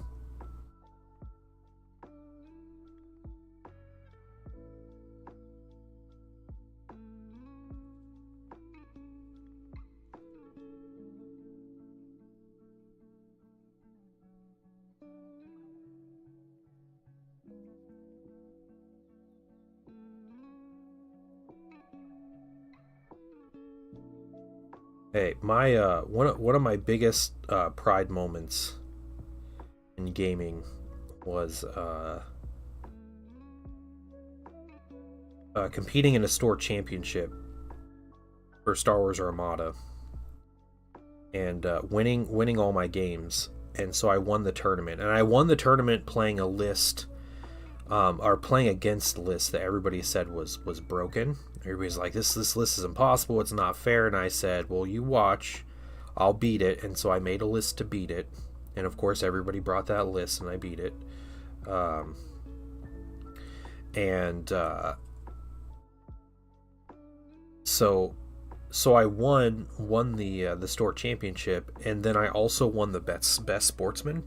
Hey, my one of my biggest pride moments in gaming was competing in a store championship for Star Wars Armada and winning all my games. And so I won the tournament, and I won the tournament playing a list, or playing against lists that everybody said was broken. Everybody's like, this list is impossible, it's not fair. And I said, well, you watch, I'll beat it. And so I made a list to beat it, and of course everybody brought that list, and I beat it. And so I won the store championship, and then I also won the best sportsman.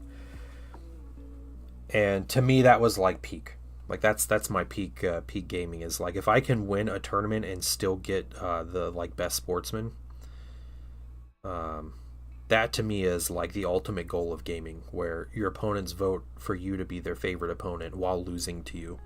And to me, that was like peak. Like that's my peak gaming, is like if I can win a tournament and still get the like best sportsman. That to me is like the ultimate goal of gaming, where your opponents vote for you to be their favorite opponent while losing to you.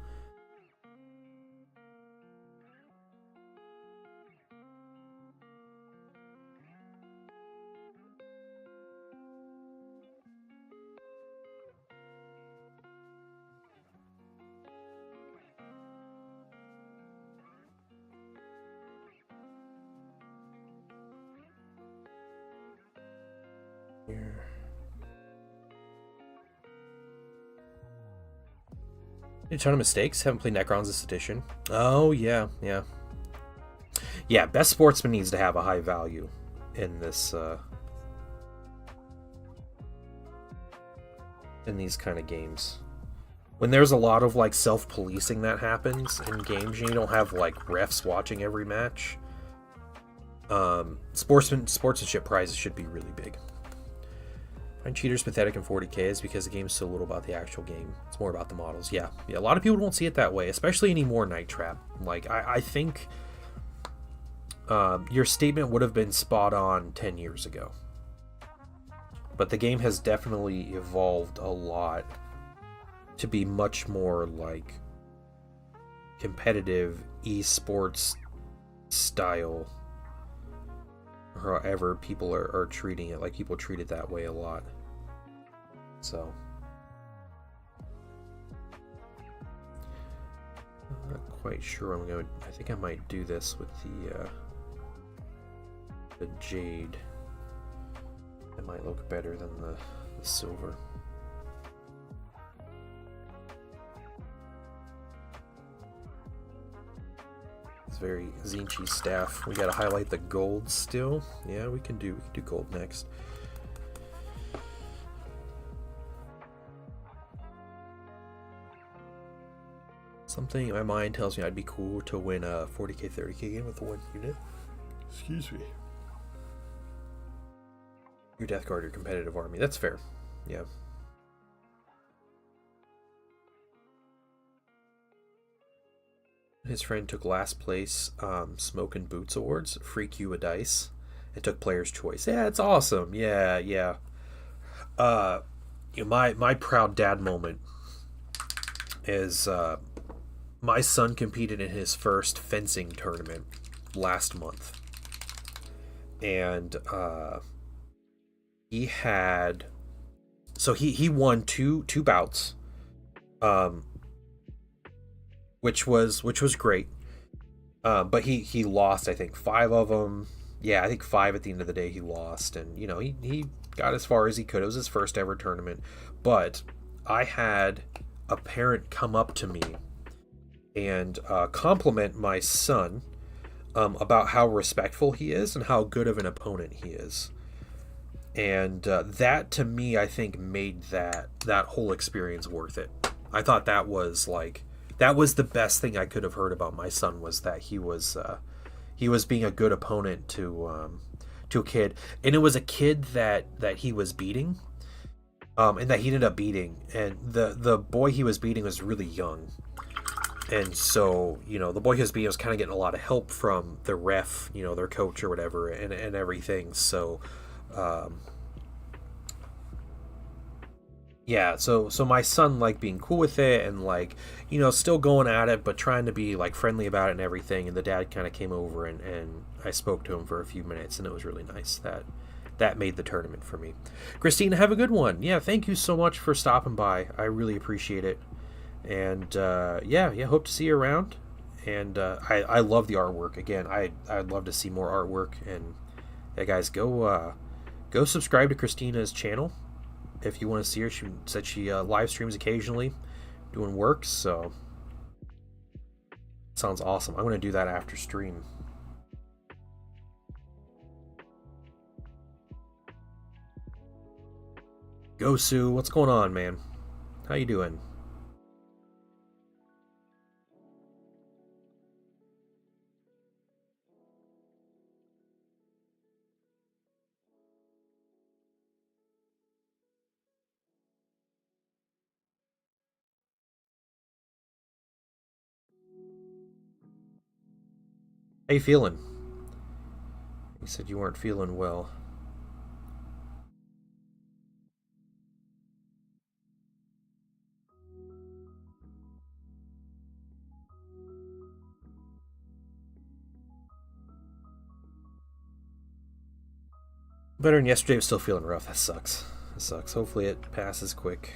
Here. A ton of mistakes. Haven't played Necrons this edition. Oh yeah, yeah, yeah. Best sportsman needs to have a high value in this in these kind of games. When there's a lot of like self-policing that happens in games, and you don't have like refs watching every match. Sportsmanship prizes should be really big. Find cheaters pathetic in 40k is because the game's so little about the actual game. It's more about the models. Yeah. A lot of people don't see it that way, especially anymore. Night Trap. Like I think your statement would have been spot on 10 years ago, but the game has definitely evolved a lot to be much more like competitive esports style, or however people are treating it. Like people treat it that way a lot. So I'm not quite sure I'm going to... I think I might do this with the jade. It might look better than the silver. It's very Zinchi staff. We gotta highlight the gold still. Yeah, we can do gold next. Something in my mind tells me I'd be cool to win a 40k 30k game with one unit. Excuse me. Your Death Guard, your competitive army. That's fair. Yeah. His friend took last place, Smoke and Boots Awards. Freak you a dice. It took player's choice. Yeah, it's awesome. Yeah, yeah. My proud dad moment is my son competed in his first fencing tournament last month, and he had, so he won two bouts, which was great, but he lost, I think, 5 of them. Yeah, I think 5 at the end of the day he lost, and he got as far as he could. It was his first ever tournament, but I had a parent come up to me and compliment my son about how respectful he is and how good of an opponent he is. And that, to me, I think made that whole experience worth it. I thought that was like That was the best thing I could have heard about my son, was that he was being a good opponent to a kid, and it was a kid that he was beating, and that he ended up beating, and the boy he was beating was really young, and so the boy he was beating was kind of getting a lot of help from the ref, their coach or whatever, and everything. So um, yeah, so my son like being cool with it, and like still going at it, but trying to be like friendly about it and everything. And the dad kind of came over, and I spoke to him for a few minutes, and it was really nice. That made the tournament for me. Christina, have a good one. Yeah, thank you so much for stopping by. I really appreciate it. And yeah, hope to see you around. And I love the artwork. Again, I'd love to see more artwork. And yeah, guys, go subscribe to Christina's channel if you want to see her. She said she live streams occasionally, doing work. So sounds awesome. I'm going to do that after stream. Go Sue, what's going on, man? How you doing? How you feeling? You said you weren't feeling well. Better than yesterday. I'm still feeling rough. That sucks. That sucks. Hopefully it passes quick.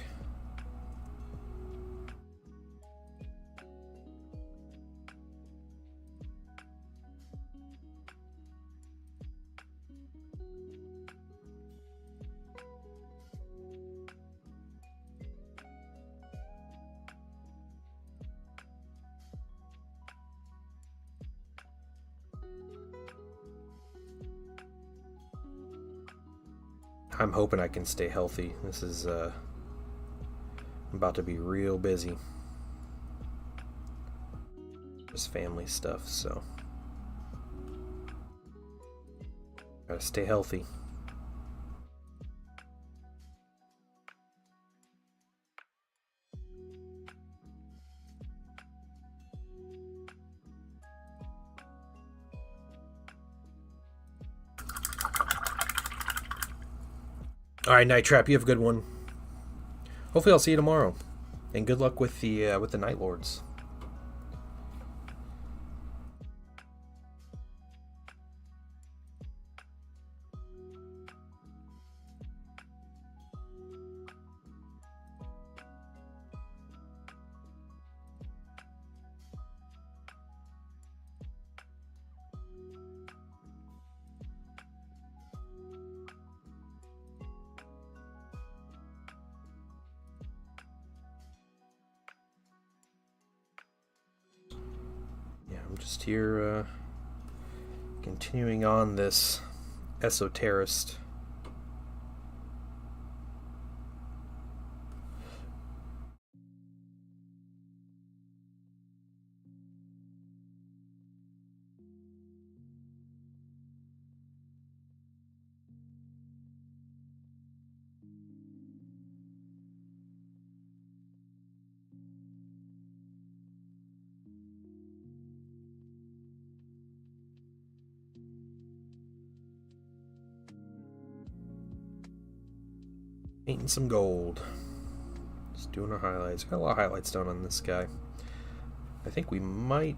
I'm hoping I can stay healthy. This is I'm about to be real busy. Just family stuff, so gotta stay healthy. All right, Night Trap, you have a good one. Hopefully, I'll see you tomorrow, and good luck with the Night Lords. Yeah, I'm just here, continuing on this esoterist. Painting some gold. Just doing our highlights. Got a lot of highlights done on this guy. I think we might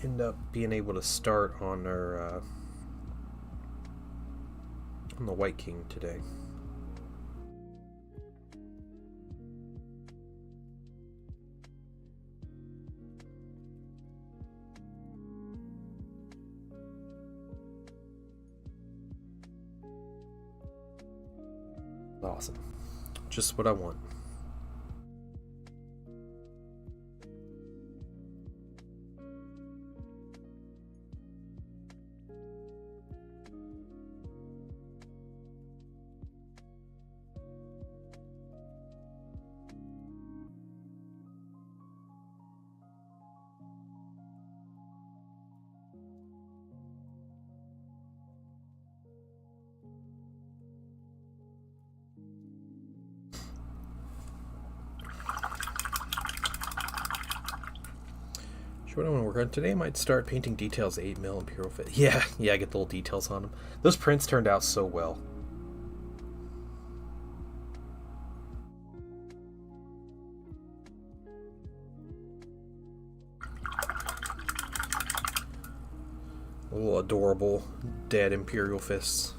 end up being able to start on our on the White King today. Awesome. Just what I want. What I want to work on today, I might start painting details 8mm Imperial Fit. Yeah, I get the little details on them. Those prints turned out so well. Little adorable dead Imperial fists.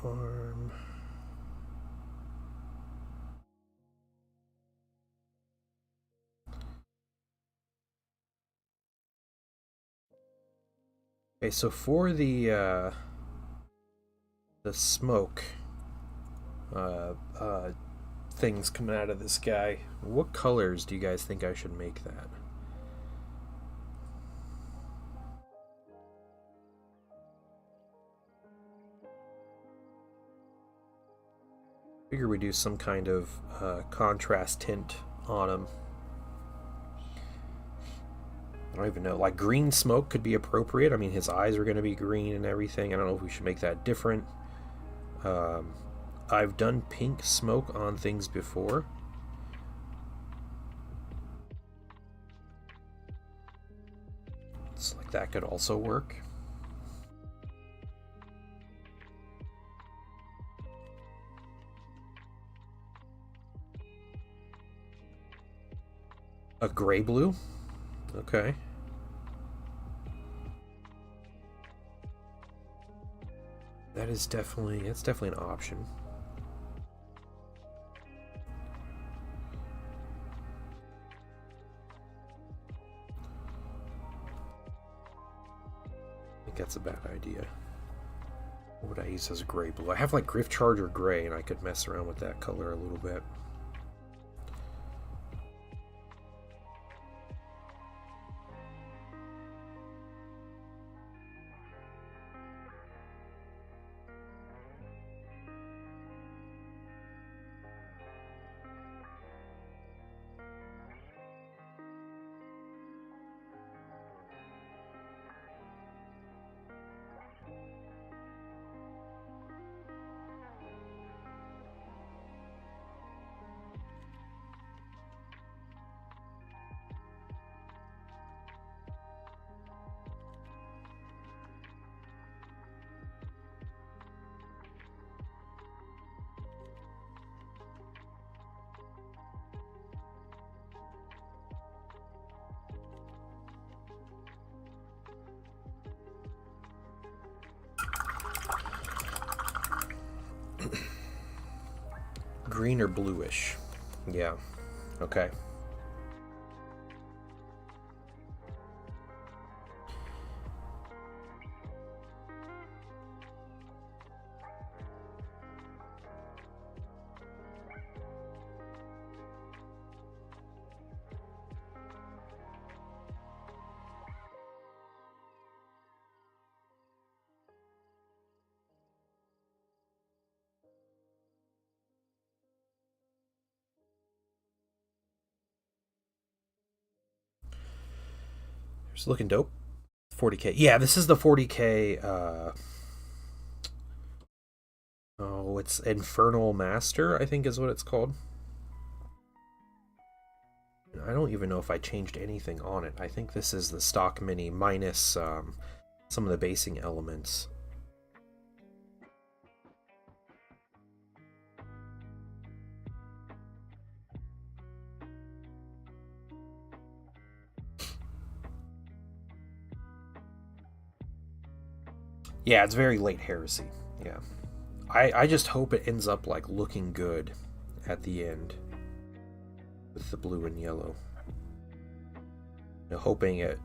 Arm. Okay, so for the smoke things coming out of this guy, what colors do you guys think I should make that? Figure we do some kind of contrast tint on him. I don't even know. Like green smoke could be appropriate. I mean, his eyes are going to be green and everything. I don't know if we should make that different. I've done pink smoke on things before. It's like that could also work. A gray blue? Okay. That's definitely an option. I think that's a bad idea. What would I use as a gray blue? I have like Gryph-Charger gray, and I could mess around with that color a little bit. Green or bluish? Yeah. Okay. It's looking dope. 40K. Yeah, this is the 40K. Oh, it's Infernal Master, I think is what it's called. I don't even know if I changed anything on it. I think this is the stock mini minus some of the basing elements. Yeah, it's very late heresy. Yeah. I just hope it ends up like looking good at the end with the blue and yellow. Hoping it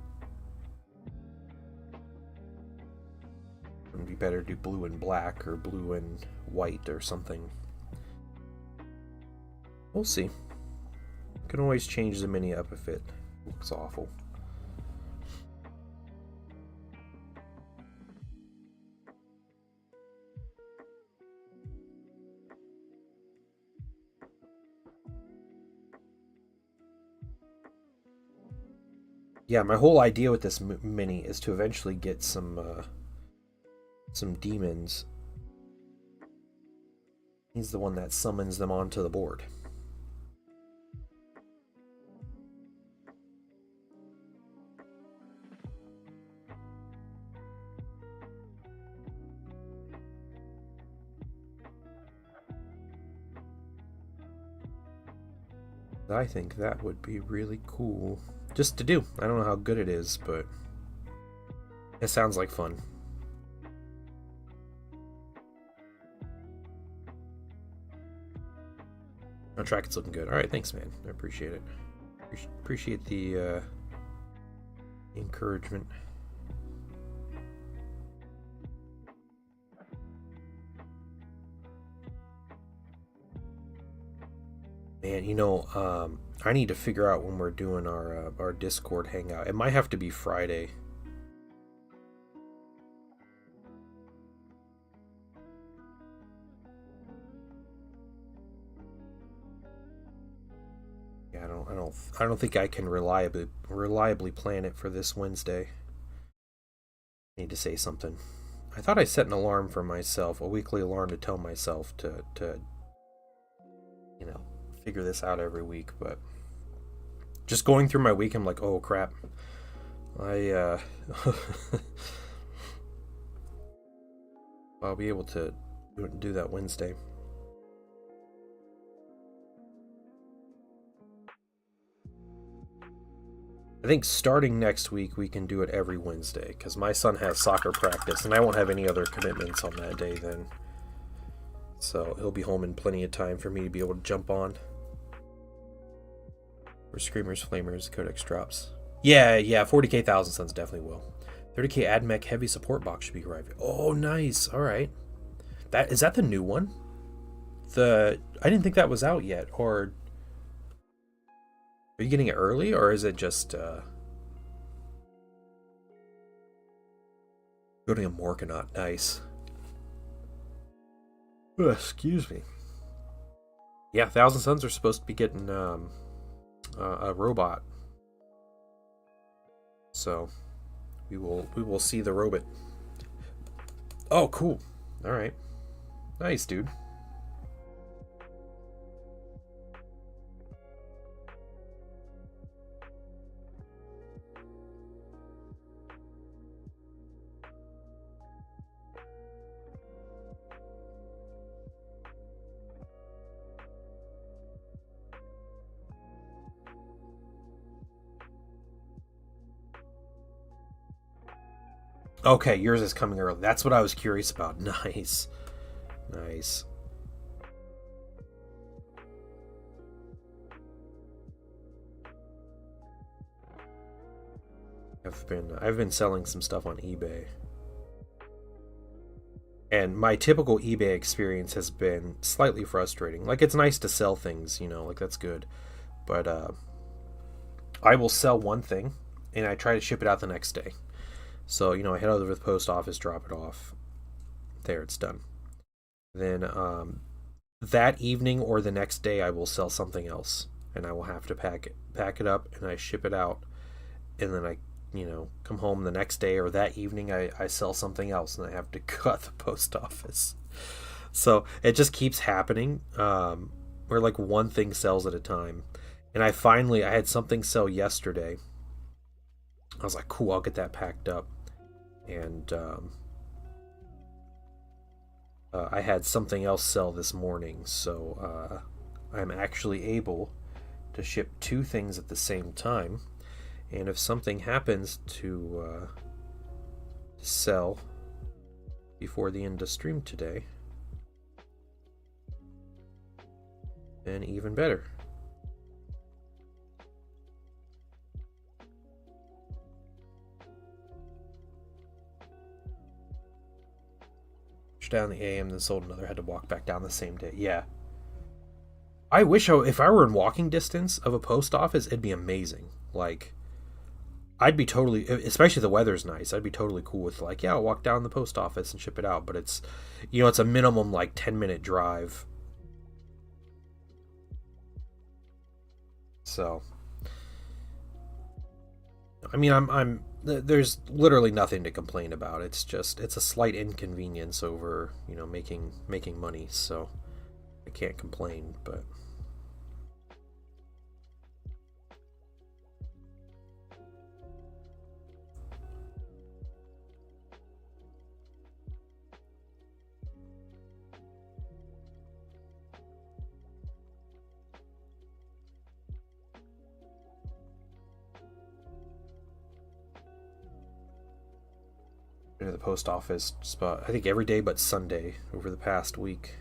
would be better to do blue and black or blue and white or something. We'll see. Can always change the mini up if it looks awful. Yeah, my whole idea with this mini is to eventually get some demons. He's the one that summons them onto the board. I think that would be really cool. Just to do. I don't know how good it is, but it sounds like fun. Our track is looking good. Alright, thanks, man. I appreciate it. Appreciate the encouragement. Man, you know, I need to figure out when we're doing our Discord hangout. It might have to be Friday. Yeah, I don't think I can reliably plan it for this Wednesday. I need to say something. I thought I set an alarm for myself, a weekly alarm to tell myself to you know, figure this out every week, but just going through my week, I'm like, oh crap. I'll be able to do that Wednesday. I think starting next week we can do it every Wednesday, because my son has soccer practice and I won't have any other commitments on that day then. So he'll be home in plenty of time for me to be able to jump on. For Screamers, Flamers, Codex drops. Yeah, 40k Thousand Suns definitely will. 30k AdMech Heavy Support Box should be arriving. Oh, nice. Alright. Is that the new one? I didn't think that was out yet, or... Are you getting it early, or is it just, Building a Morkanaut, nice. Ugh, excuse me. Yeah, Thousand Suns are supposed to be getting, a robot. So, we will see the robot. Oh, cool. Alright. Nice, dude. Okay, yours is coming early. That's what I was curious about. Nice. Nice. I've been selling some stuff on eBay. And my typical eBay experience has been slightly frustrating. Like, it's nice to sell things, you know, like that's good. But I will sell one thing and I try to ship it out the next day. So, you know, I head over to the post office, drop it off. There, it's done. Then that evening or the next day, I will sell something else, and I will have to pack it up, and I ship it out. And then I, you know, come home the next day or that evening, I sell something else, and I have to cut the post office. So it just keeps happening, where like one thing sells at a time. And I had something sell yesterday. I was like, cool, I'll get that packed up. And I had something else sell this morning, so I'm actually able to ship two things at the same time. And if something happens to sell before the end of stream today, then even better. Down the AM, then sold another, had to walk back down the same day. Yeah. I wish if I were in walking distance of a post office, it'd be amazing. Like, I'd be totally, especially if the weather's nice, I'd be totally cool with, like, yeah, I'll walk down the post office and ship it out. But it's, it's a minimum, like, 10-minute drive. So, I mean, there's literally nothing to complain about. It's a slight inconvenience over, making money. So I can't complain, but been to the post office spot, I think every day but Sunday over the past week.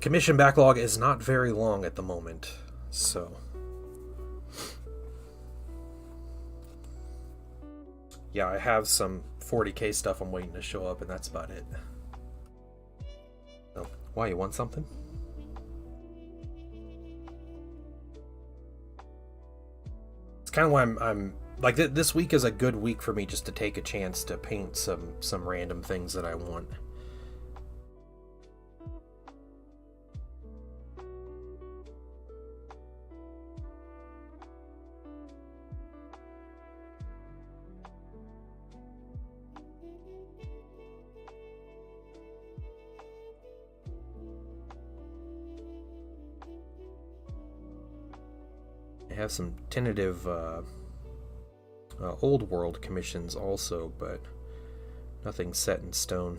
Commission backlog is not very long at the moment, so yeah, I have some 40K stuff I'm waiting to show up, and that's about it. So, why, you want something? It's kind of why I'm like, this week is a good week for me just to take a chance to paint some random things that I want. I have some tentative old world commissions also, but nothing set in stone.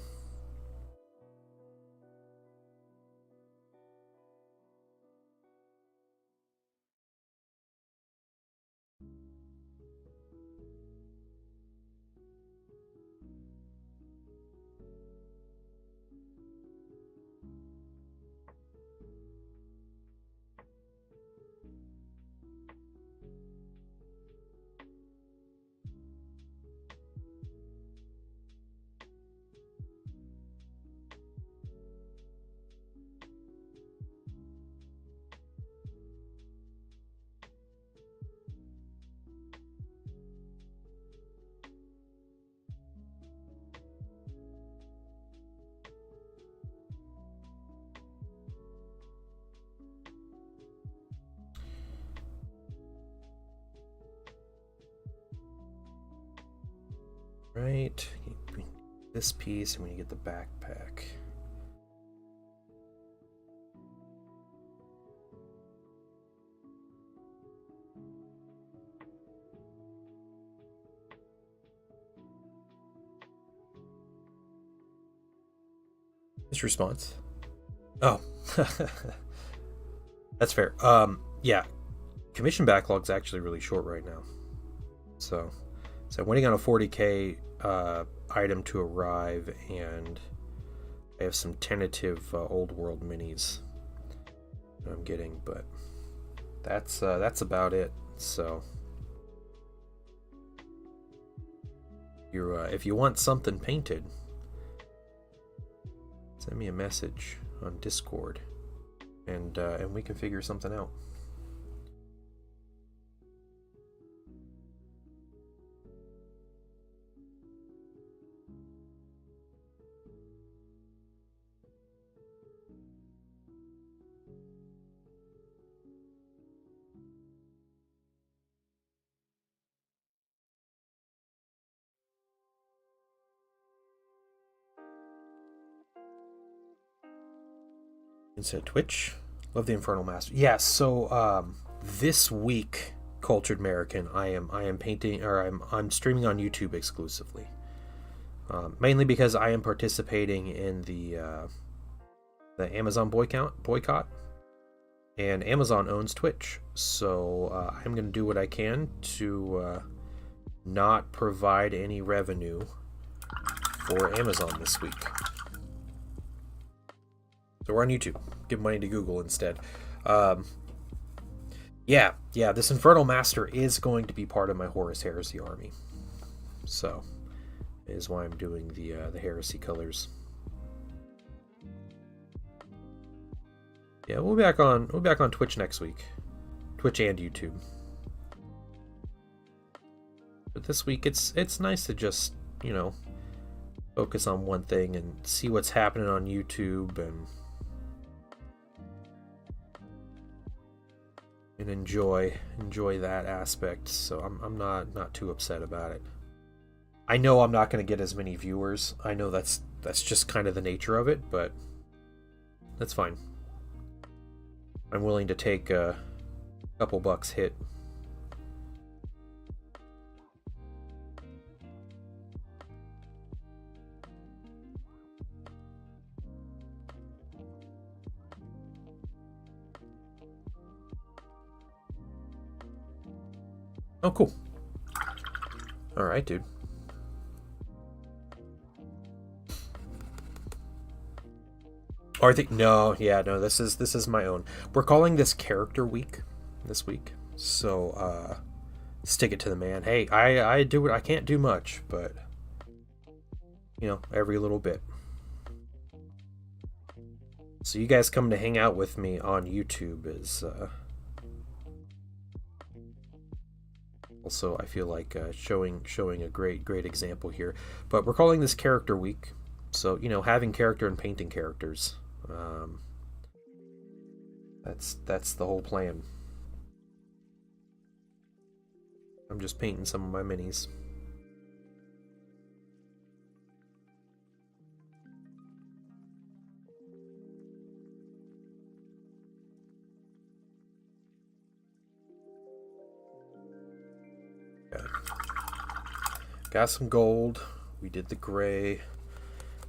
Right, this piece, and we get the backpack. This response. Oh, that's fair. Yeah, commission backlog's actually really short right now. So I'm waiting on a 40k item to arrive, and I have some tentative old world minis that I'm getting, but that's about it. So if you want something painted, send me a message on Discord, and we can figure something out. Said Twitch, love the Infernal Master. Yeah, so this week, Cultured American, I am painting, or I'm streaming on YouTube exclusively, mainly because I am participating in the Amazon boycott, and Amazon owns Twitch, so I'm going to do what I can to not provide any revenue for Amazon this week. So we're on YouTube. Give money to Google instead. Yeah, this Infernal Master is going to be part of my Horus Heresy army. So, is why I'm doing the Heresy colors. Yeah, we'll be back on Twitch next week. Twitch and YouTube. But this week it's nice to just, focus on one thing and see what's happening on YouTube and enjoy that aspect. So I'm not too upset about it. I know I'm not going to get as many viewers. I know that's just kind of the nature of it, but that's fine. I'm willing to take a couple bucks hit. Oh, cool. All right, dude. Oh, I think no. This is my own. We're calling this Character Week this week. So stick it to the man. Hey, I do it. I can't do much, but every little bit. So you guys come to hang out with me on YouTube is also, I feel like showing a great example here. But we're calling this Character Week, so having character and painting characters. That's the whole plan. I'm just painting some of my minis. Got some gold. We did the gray.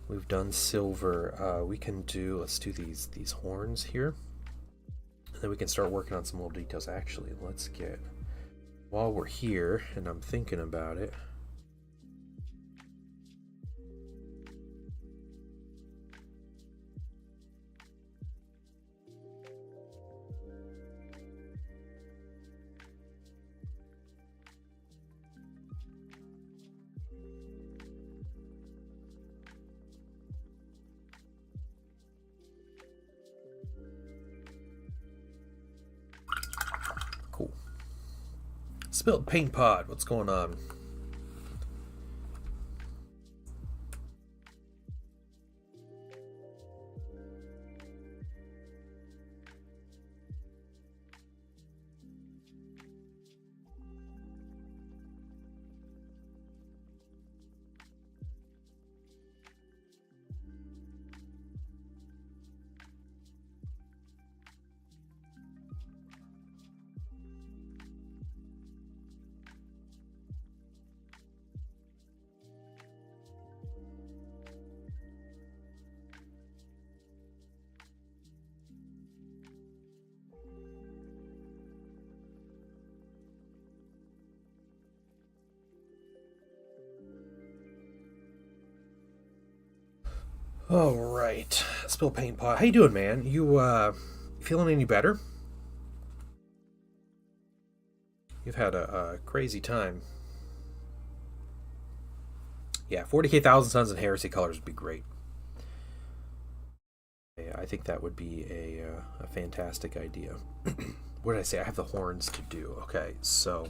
We've done silver. We can do. Let's do these horns here, and then we can start working on some little details. Actually, let's get, while we're here, and I'm thinking about it. Cool. Spilled paint pod. What's going on? All right, Spill Paint Pot. How you doing, man? You feeling any better? You've had a crazy time. Yeah, 40K Thousand Suns and Heresy colors would be great. Yeah, I think that would be a fantastic idea. What did I say? I have the horns to do. Okay, so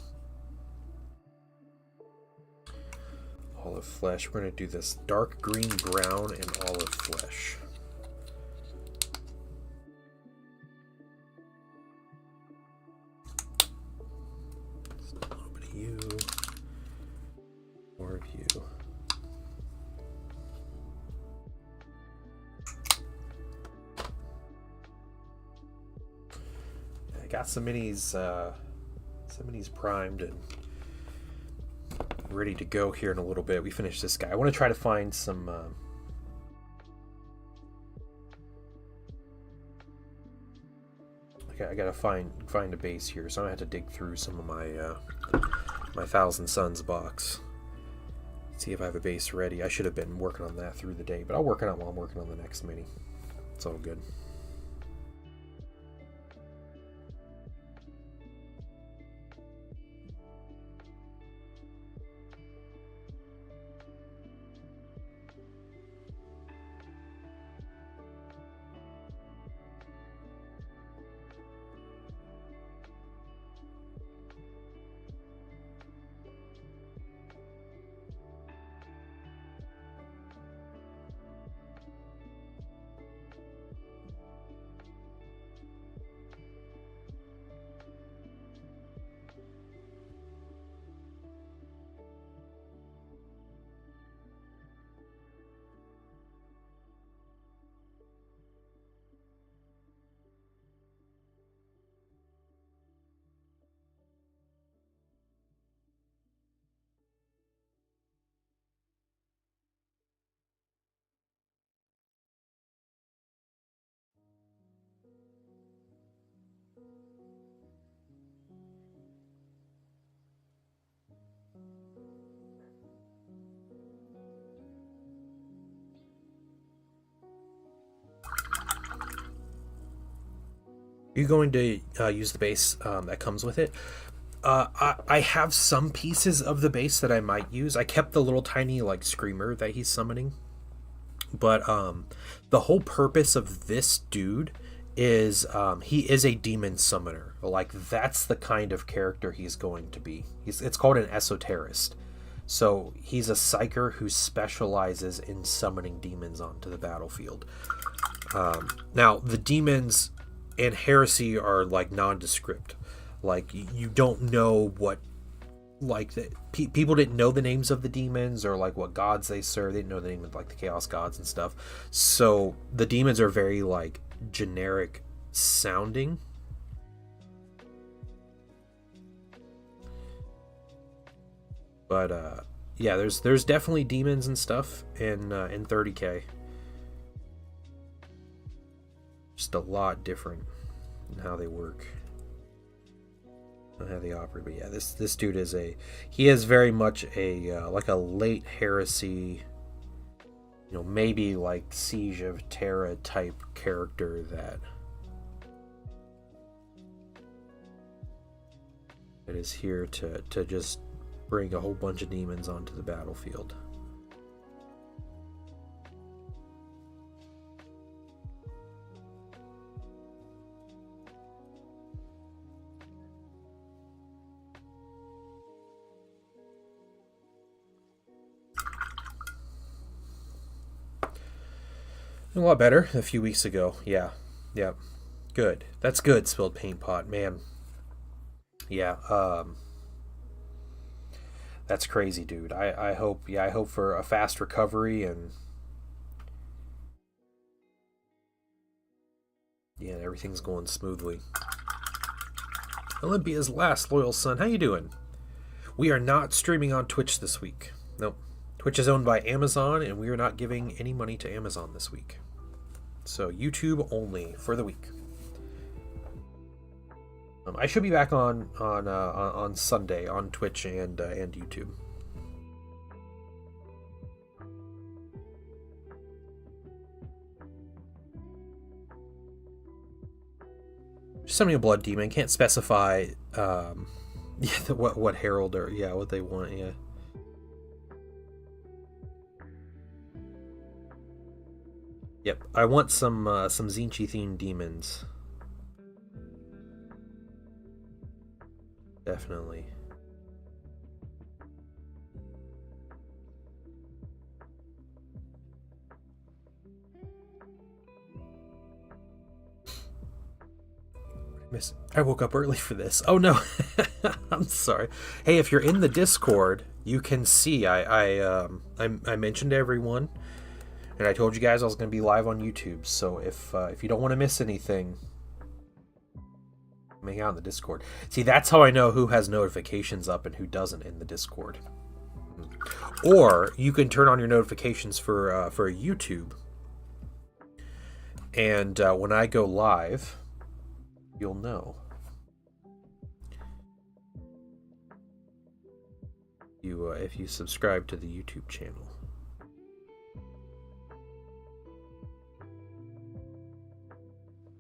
olive flesh. We're gonna do this dark green, brown, and olive flesh. Just a little bit of you, more of you. I got some minis primed and ready to go here in a little bit. We finish this guy. I want to try to find some. Okay, I gotta find a base here, so I have to dig through some of my Thousand Suns box. See if I have a base ready. I should have been working on that through the day, but I'll work on it while I'm working on the next mini. It's all good. Are you going to use the base that comes with it? I have some pieces of the base that I might use. I kept the little tiny like screamer that he's summoning, but the whole purpose of this dude is he is a demon summoner. Like that's the kind of character he's going to be. It's called an esoterist. So he's a psyker who specializes in summoning demons onto the battlefield. Now the demons and heresy are like nondescript. Like you don't know what, like people didn't know the names of the demons or like what gods they serve. They didn't know the name of like the chaos gods and stuff. So the demons are very like generic sounding. But yeah, there's definitely demons and stuff in 30K. Just a lot different in how they work, not how they operate. But yeah, this dude is he is very much a like a late heresy, maybe like Siege of Terra type character that is here to just bring a whole bunch of demons onto the battlefield. A lot better a few weeks ago. Yeah. Good. That's good, Spilled Paint Pot, man. Yeah. That's crazy, dude. I hope for a fast recovery and yeah, everything's going smoothly. Olympia's last loyal son. How you doing? We are not streaming on Twitch this week. Nope. Twitch is owned by Amazon, and we are not giving any money to Amazon this week. So YouTube only for the week. I should be back on Sunday on Twitch and YouTube. Just send me a blood demon. Can't specify yeah, what herald or yeah, what they want, yeah. Yep, I want some Zinchi themed demons. Definitely. I woke up early for this. Oh no, I'm sorry. Hey, if you're in the Discord, you can see I mentioned to everyone, and I told you guys I was going to be live on YouTube. So if you don't want to miss anything, hang out in the Discord. See, that's how I know who has notifications up and who doesn't in the Discord. Or you can turn on your notifications for YouTube, and when I go live, you'll know. If you subscribe to the YouTube channel.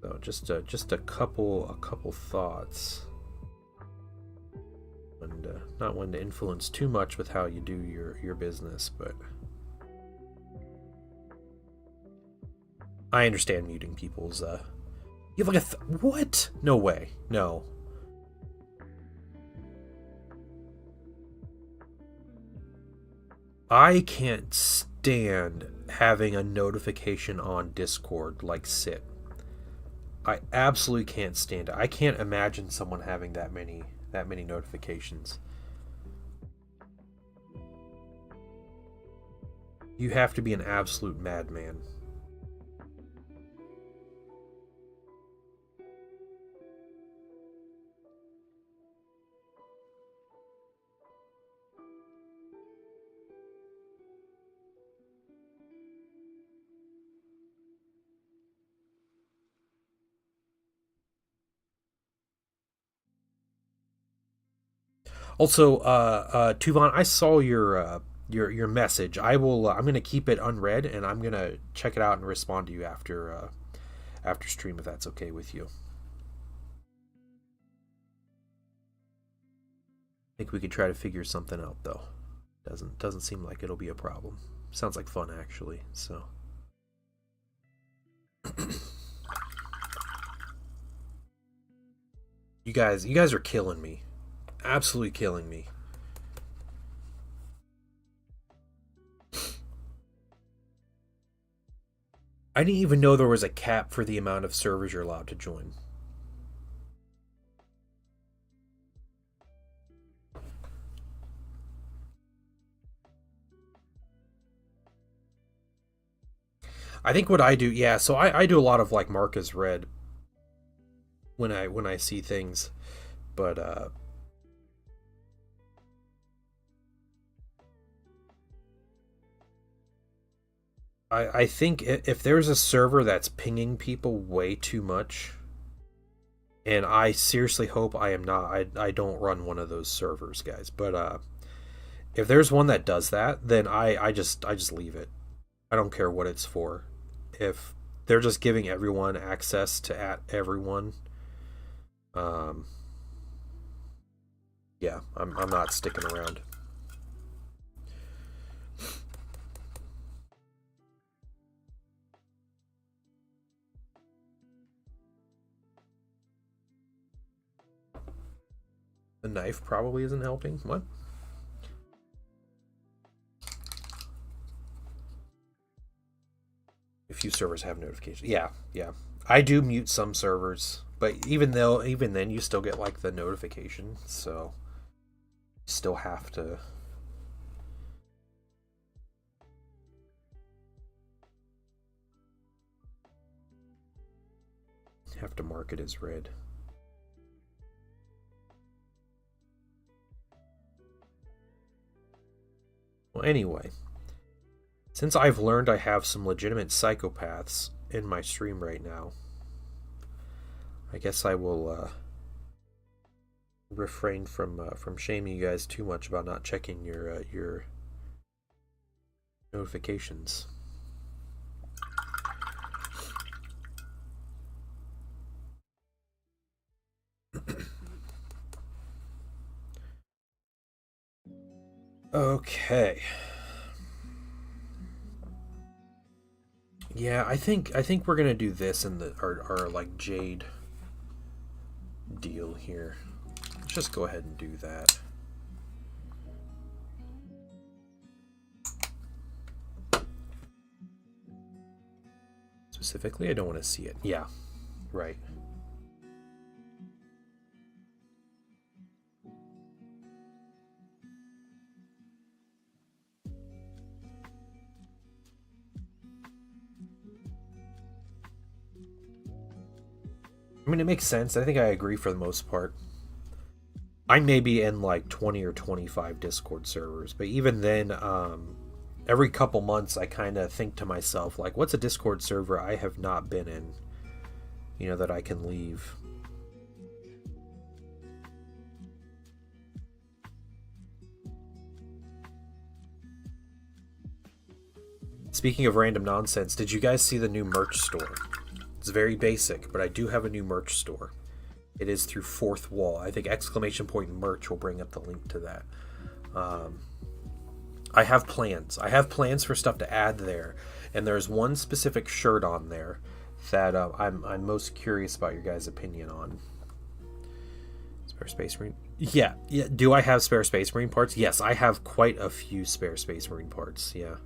So just a couple thoughts, and not one to influence too much with how you do your business, but I understand muting people's. You have like a what? No way. No. I can't stand having a notification on Discord like Sit. I absolutely can't stand it. I can't imagine someone having that many notifications. You have to be an absolute madman. Also, Tuvan, I saw your message. I will. I'm gonna keep it unread, and I'm gonna check it out and respond to you after stream if that's okay with you. I think we could try to figure something out though. Doesn't seem like it'll be a problem. Sounds like fun actually. So. You guys are killing me. Absolutely killing me. I didn't even know there was a cap for the amount of servers you're allowed to join. I think what I do, yeah, so I do a lot of like mark as read when I see things, but I think if there's a server that's pinging people way too much, and I seriously hope I am not, I don't run one of those servers, guys. But if there's one that does that, then I just leave it. I don't care what it's for. If they're just giving everyone access to at everyone, um, yeah, I'm not sticking around. The knife probably isn't helping. What? A few servers have notifications. Yeah, yeah. I do mute some servers, but even then you still get like the notification, so you still have to mark it as read. Well, anyway, since I've learned I have some legitimate psychopaths in my stream right now, I guess I will refrain from shaming you guys too much about not checking your notifications. Okay. Yeah, I think we're gonna do this in the our like jade deal here. Let's just go ahead and do that. Specifically, I don't want to see it. Yeah, right. I mean, it makes sense. I think I agree for the most part. I may be in like 20 or 25 Discord servers, but even then, every couple months I kind of think to myself, like, what's a Discord server I have not been in, that I can leave? Speaking of random nonsense, did you guys see the new merch store? It's very basic, but I do have a new merch store. It is through Fourth Wall. I think exclamation point merch will bring up the link to that. I have plans. I have plans for stuff to add there, and there's one specific shirt on there that I'm most curious about your guys' opinion on. Spare Space Marine. Yeah. Do I have spare Space Marine parts? Yes, I have quite a few spare Space Marine parts. Yeah.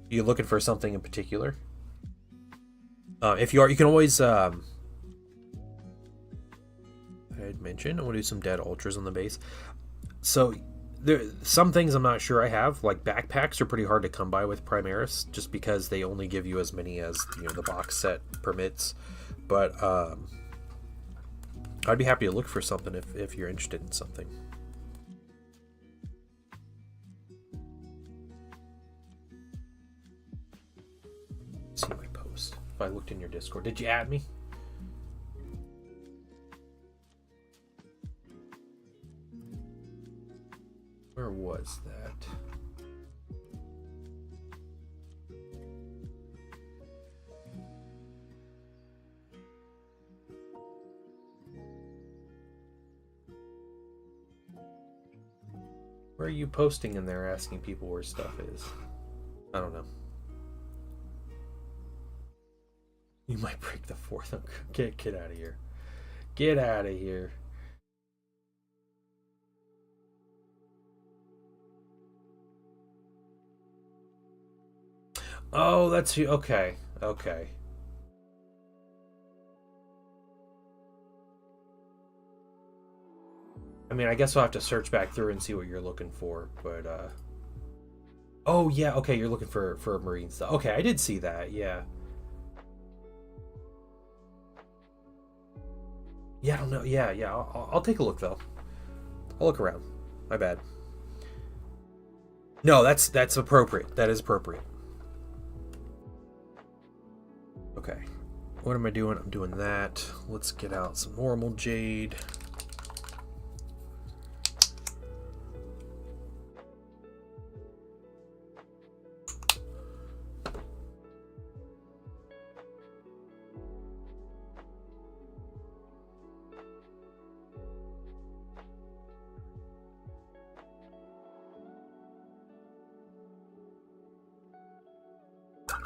You looking for something in particular? If you are, you can always. I'd mention I want to do some dead ultras on the base. So there, some things I'm not sure I have. Like backpacks are pretty hard to come by with Primaris, just because they only give you as many as the box set permits. But I'd be happy to look for something if you're interested in something. See my post. If I looked in your Discord, did you add me? Where was that? Where are you posting in there asking people where stuff is? I don't know. You might break the fourth. Get out of here. Get out of here. Oh, that's you. Okay. Okay. I mean, I guess I'll have to search back through and see what you're looking for, but oh yeah, okay, you're looking for marine stuff. Okay, I did see that. Yeah. Yeah, I don't know. Yeah, yeah. I'll take a look though. I'll look around. My bad. No, that's appropriate. That is appropriate. Okay. What am I doing? I'm doing that. Let's get out some normal jade.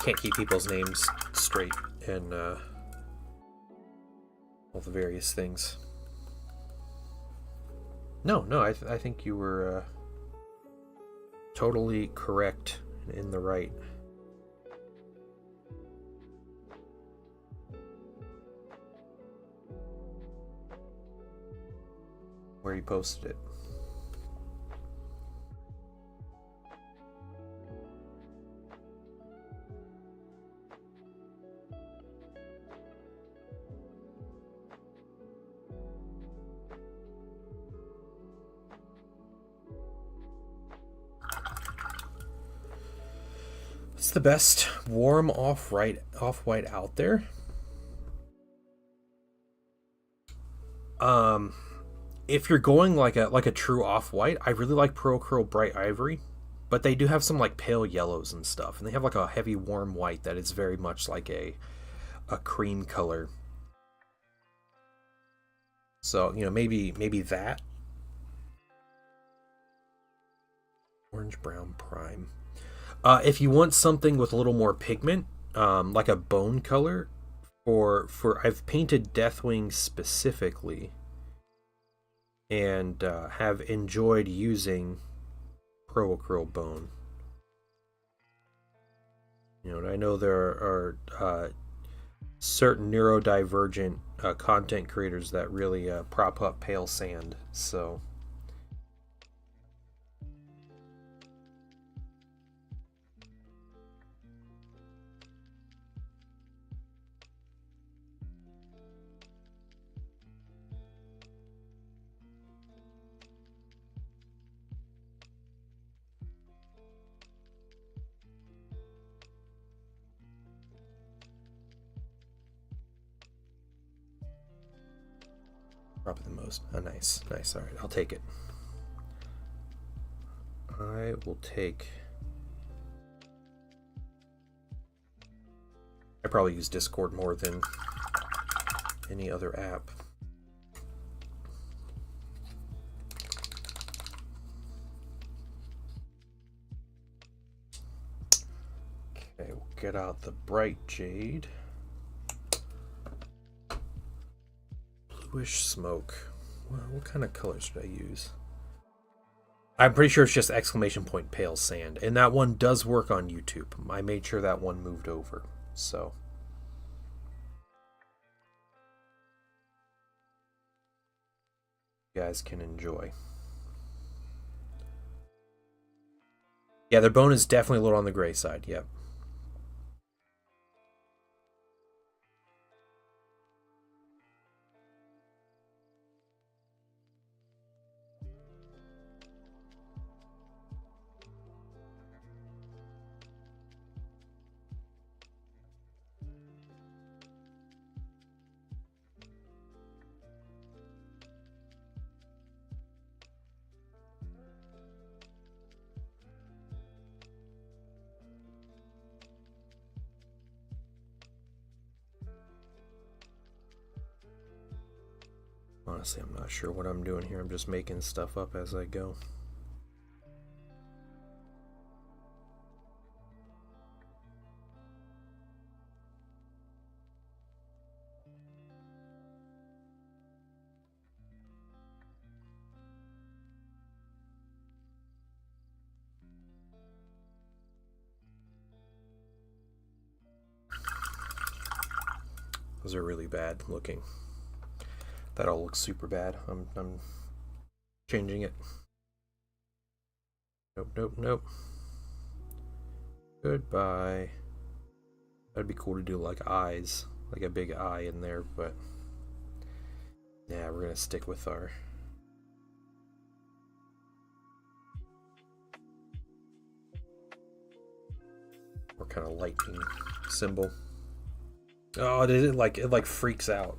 Can't keep people's names straight and all the various things. No, I think you were totally correct and in the right. Where you posted it. What's the best warm off-white out there? If you're going like a true off-white, I really like Pearl Curl Bright Ivory, but they do have some like pale yellows and stuff, and they have like a heavy warm white that is very much like a cream color. So, maybe that. Orange brown prime. If you want something with a little more pigment, like a bone color, for I've painted Deathwing specifically, and have enjoyed using Pro-Acryl bone. And I know there are certain neurodivergent content creators that really prop up pale sand. So probably the most. Oh, nice. All right, I'll take it. I will take. I probably use Discord more than any other app. Okay, we'll get out the bright jade. Bluish smoke. Well, what kind of colors should I use? I'm pretty sure it's just exclamation point pale sand. And that one does work on YouTube. I made sure that one moved over. So you guys can enjoy. Yeah, their bone is definitely a little on the gray side. Yep. Honestly, I'm not sure what I'm doing here. I'm just making stuff up as I go. Those are really bad looking. That all looks super bad. I'm changing it. Nope. Goodbye. That'd be cool to do like eyes, like a big eye in there, but yeah, we're gonna stick with our kind of lightning symbol. Oh, it like freaks out.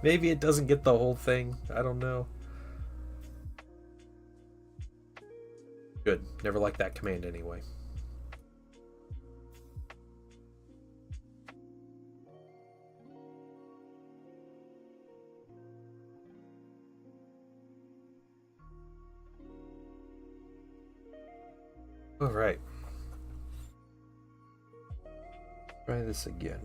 Maybe it doesn't get the whole thing. I don't know. Good. Never liked that command anyway. All right. Try this again.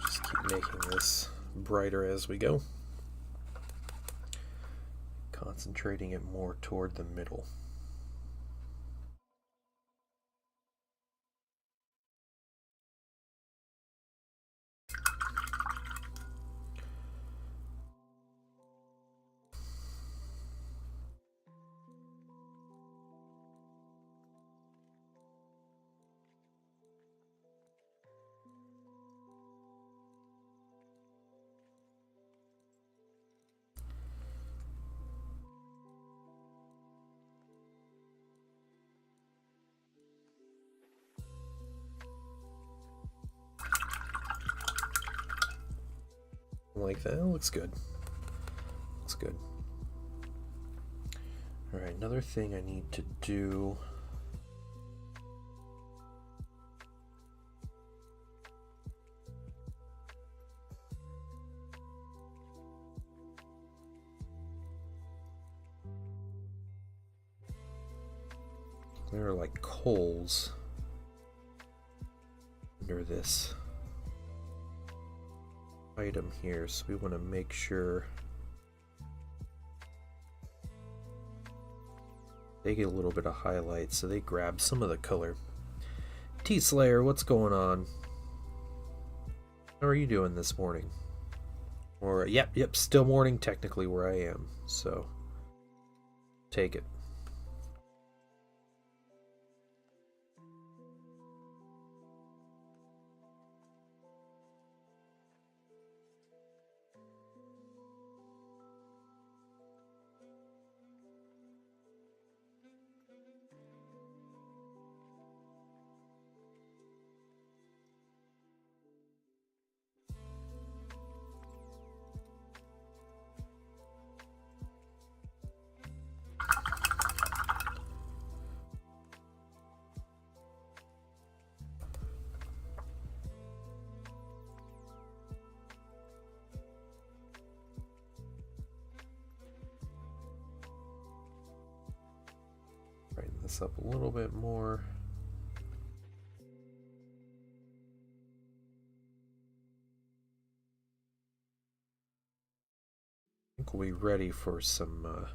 Just keep making this brighter as we go. Concentrating it more toward the middle. Like that. Looks good. Looks good. Alright, another thing I need to do. There are like coals under this item here, so we want to make sure they get a little bit of highlight so they grab some of the color. T-Slayer, what's going on? How are you doing this morning? Or yep, still morning technically where I am, so take it. Brighten this up a little bit more. I think we'll be ready for some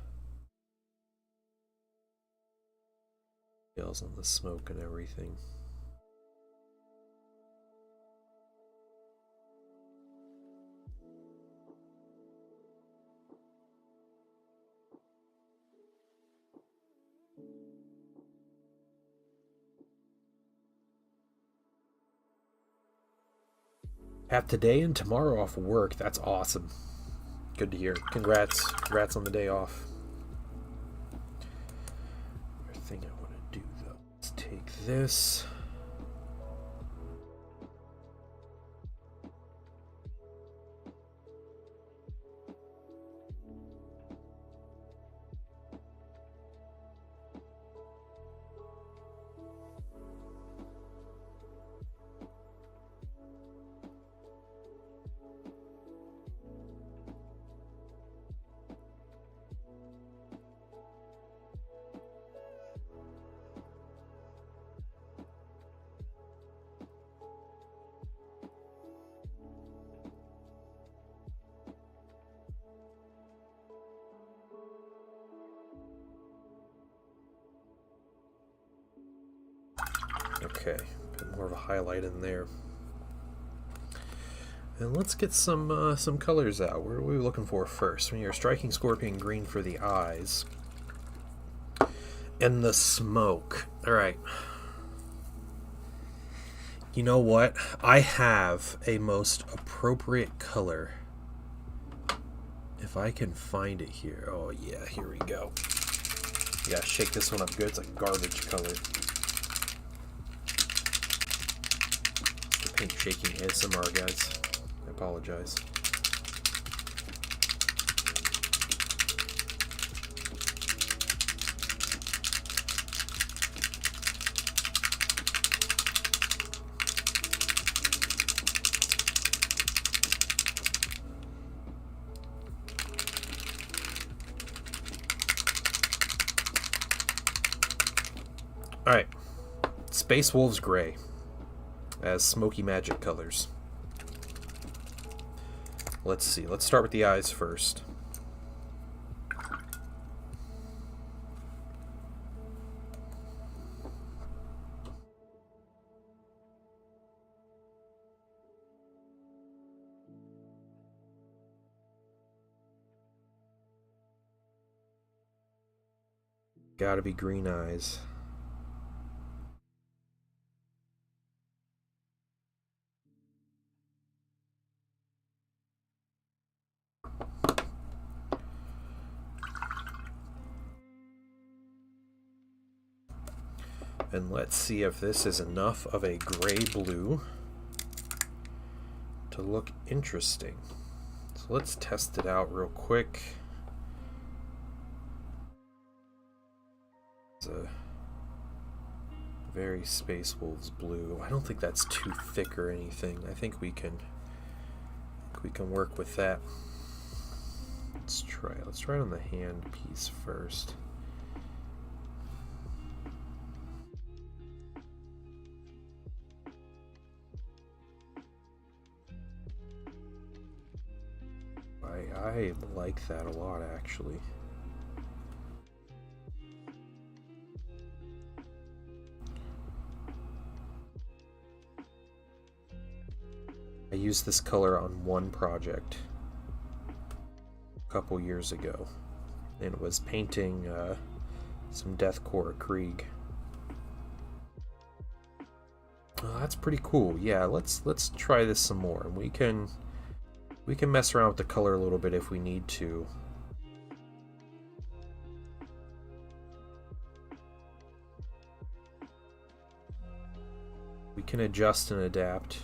details on the smoke and everything. Have today and tomorrow off work. That's awesome. Good to hear. Congrats on the day off. Other thing I want to do though, let's take this. Okay, put more of a highlight in there. And let's get some colors out. What are we looking for first? We are striking scorpion green for the eyes. And the smoke. Alright. You know what? I have a most appropriate color. If I can find it here. Oh yeah, here we go. Yeah, shake this one up good. It's like garbage color. The paint shaking ASMR, guys. I apologize. Alright, Space Wolves Gray as Smoky Magic colors. Let's see, let's start with the eyes first. Gotta be green eyes. And let's see if this is enough of a gray-blue to look interesting. So let's test it out real quick. It's a very Space Wolves blue. I don't think that's too thick or anything. I think we can work with that. Let's try it on the hand piece first. I like that a lot, actually. I used this color on one project a couple years ago, and it was painting some Deathcore Krieg. Oh, that's pretty cool. Yeah, let's try this some more, and we can mess around with the color a little bit if we need to. We can adjust and adapt.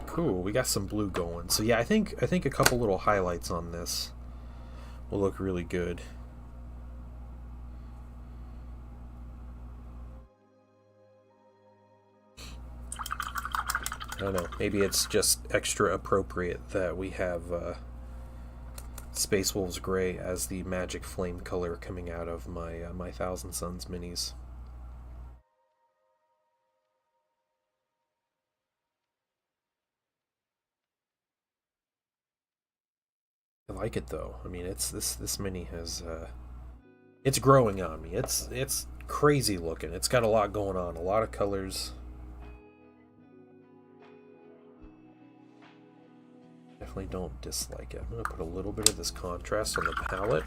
Cool, we got some blue going. So yeah, I think a couple little highlights on this will look really good. I don't know, maybe it's just extra appropriate that we have Space Wolves Gray as the magic flame color coming out of my my Thousand Suns minis. I like it though. I mean, it's this mini has it's growing on me. It's crazy looking. It's got a lot going on, a lot of colors. Definitely don't dislike it. I'm going to put a little bit of this contrast on the palette.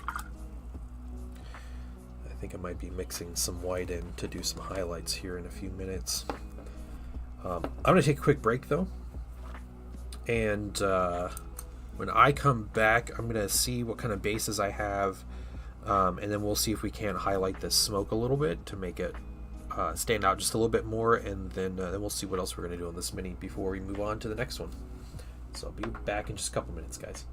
I think I might be mixing some white in to do some highlights here in a few minutes. I'm going to take a quick break though, and when I come back, I'm going to see what kind of bases I have, and then we'll see if we can't highlight this smoke a little bit to make it stand out just a little bit more, and then we'll see what else we're going to do on this mini before we move on to the next one. So I'll be back in just a couple minutes, guys.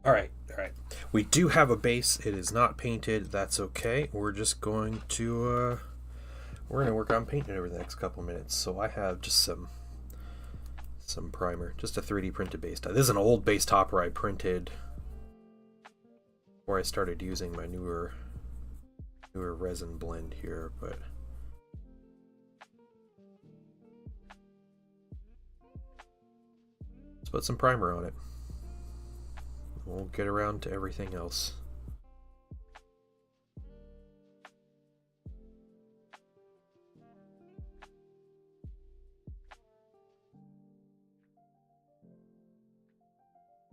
Alright, alright. We do have a base. It is not painted. That's okay. We're just going to, we're going to work on painting it over the next couple minutes. So I have just some primer. Just a 3D printed base top. This is an old base topper I printed before I started using my newer resin blend here, but let's put some primer on it. We'll get around to everything else.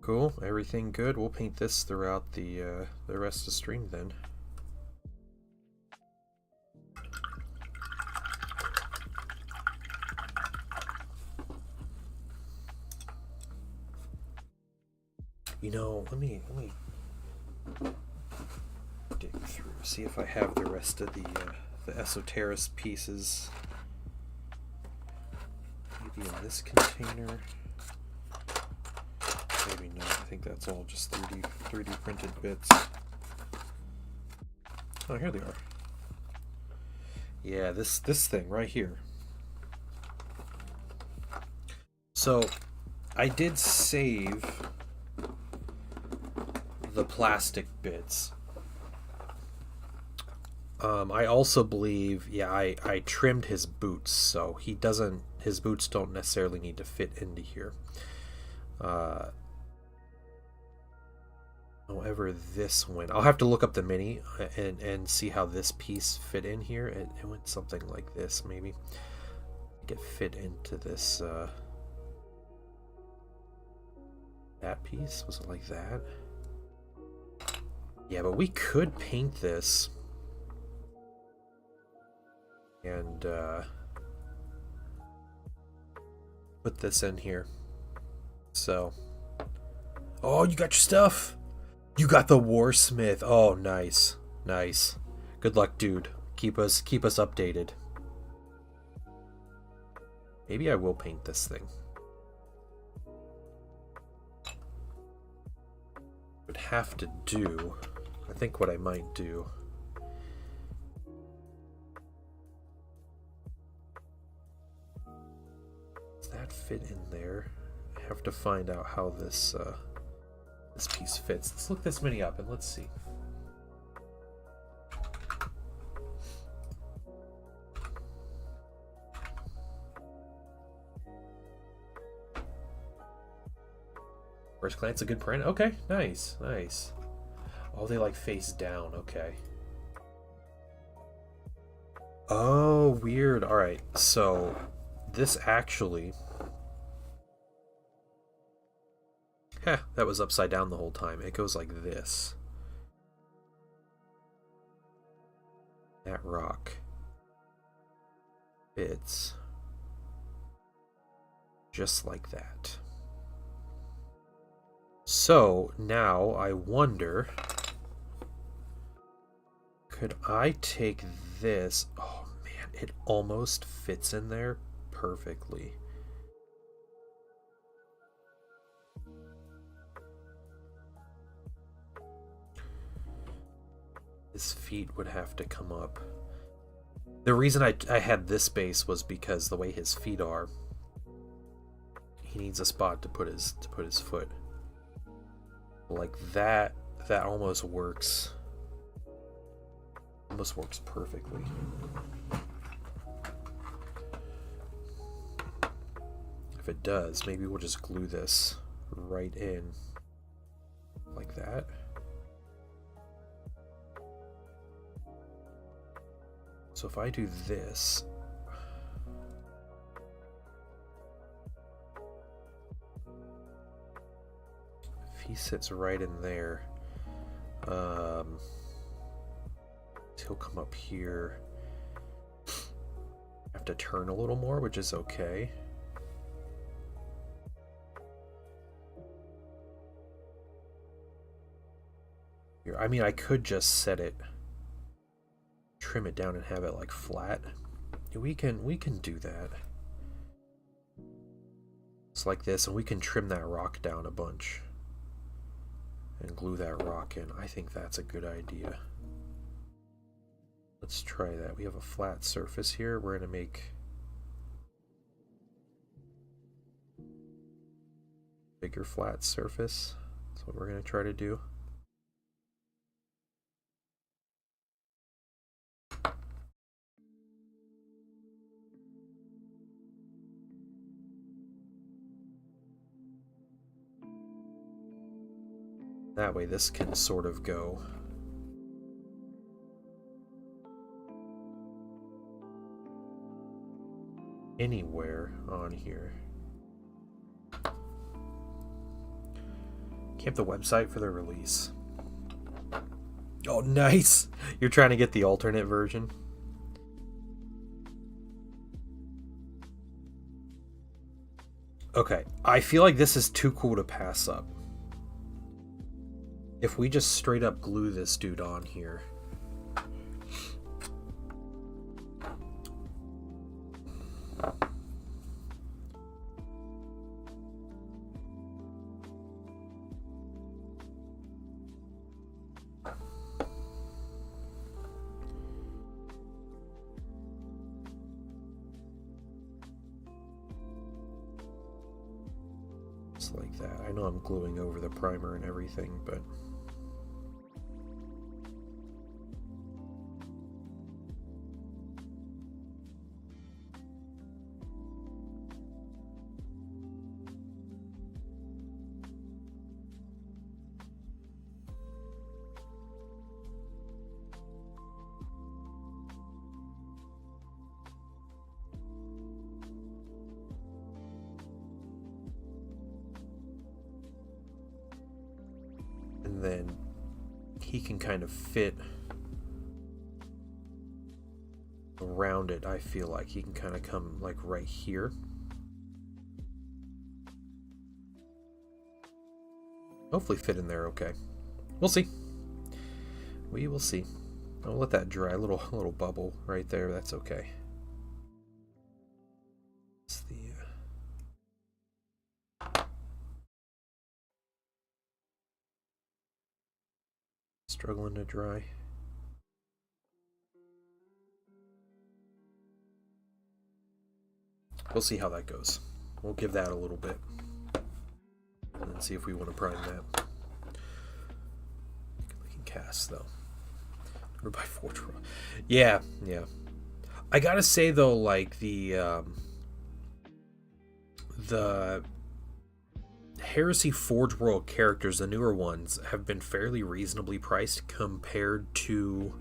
Cool, everything good. We'll paint this throughout the rest of the stream then. You know, let me dig through, see if I have the rest of the Esoterras pieces. Maybe in this container. Maybe not. I think that's all just 3D printed bits. Oh, here they are. Yeah, this thing right here. So, I did save the plastic bits. I also believe, yeah, I trimmed his boots, so his boots don't necessarily need to fit into here. However, this went, I'll have to look up the mini and see how this piece fit in here. It went something like this, maybe. I think it fit into this, that piece. Was it like that? Yeah, but we could paint this and put this in here. So, oh, you got your stuff. You got the Warsmith. Oh, nice, nice. Good luck, dude. Keep us updated. Maybe I will paint this thing. Would have to do. I think what I might do. Does that fit in there? I have to find out how this this piece fits. Let's look this mini up and let's see. First glance, a good print. Okay, nice, nice. Oh, they like face down. Okay. Oh, weird. All right, so this actually. Heh, that was upside down the whole time. It goes like this. That rock fits just like that. So now I wonder, could I take this? Oh man, it almost fits in there perfectly. His feet would have to come up. The reason I had this base was because the way his feet are, he needs a spot to put his foot. Like that almost works. Almost works perfectly. If it does, maybe we'll just glue this right in like that. So if I do this, if he sits right in there, he'll come up here. I have to turn a little more, which is okay. Here, I mean, I could just set it, trim it down and have it like flat. We can do that. It's like this, and we can trim that rock down a bunch and glue that rock in. I think that's a good idea. Let's try that. We have a flat surface here. We're going to make bigger flat surface. That's what we're going to try to do. That way this can sort of go anywhere on here. Camp the website for the release. Oh, nice! You're trying to get the alternate version? Okay, I feel like this is too cool to pass up. If we just straight up glue this dude on here. Just like that. I know I'm gluing over the primer and everything, but then he can kind of fit around it. I feel like he can kind of come like right here. Hopefully fit in there okay. We'll see. We will see. I'll let that dry. A little bubble right there. That's okay. It's the struggling to dry. We'll see how that goes. We'll give that a little bit and then see if we want to prime that. We can cast though. Or by Forge World. Yeah. I gotta say though, like the Heresy Forge World characters, the newer ones, have been fairly reasonably priced compared to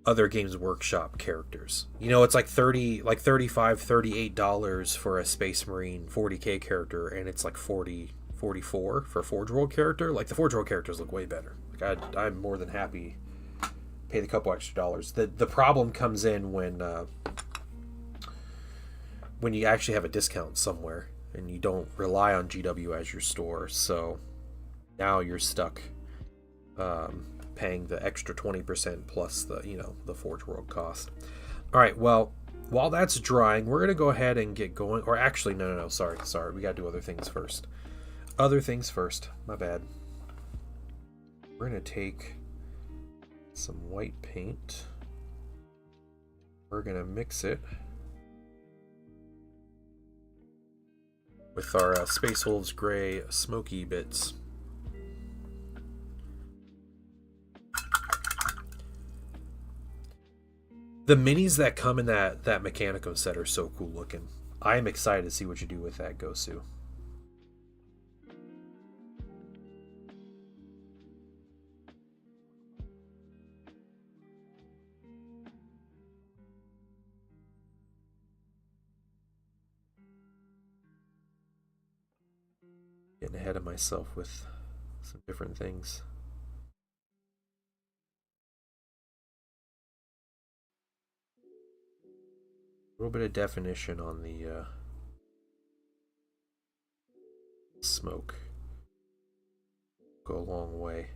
other Games Workshop characters. You know, it's like $35, $38 for a Space Marine 40k character, and it's like $40, $44 for a Forge World character. Like, the Forge World characters look way better. Like, I'm more than happy to pay the couple extra dollars. The problem comes in when you actually have a discount somewhere and you don't rely on GW as your store. So now you're stuck paying the extra 20% plus the Forge World cost. All right, well, while that's drying, we're going to go ahead and get going. Or actually, no, sorry. We got to do other things first. My bad. We're going to take some white paint. We're going to mix it with our Space Wolves Gray smoky bits. The minis that come in that Mechanicum set are so cool looking. I am excited to see what you do with that, Gosu. Getting ahead of myself with some different things. A little bit of definition on the smoke. Go a long way.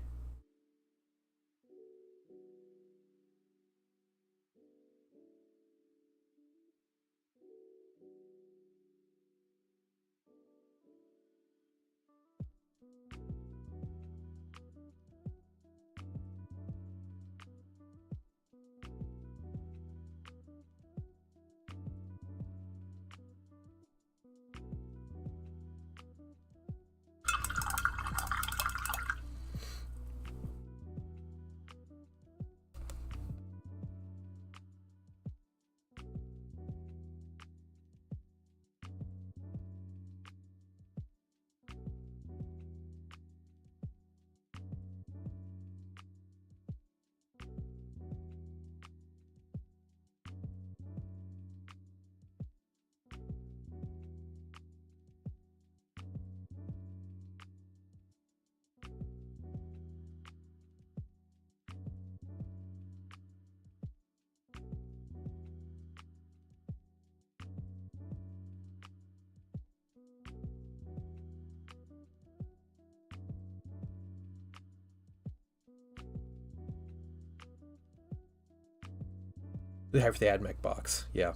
They have the AdMech box. Yeah.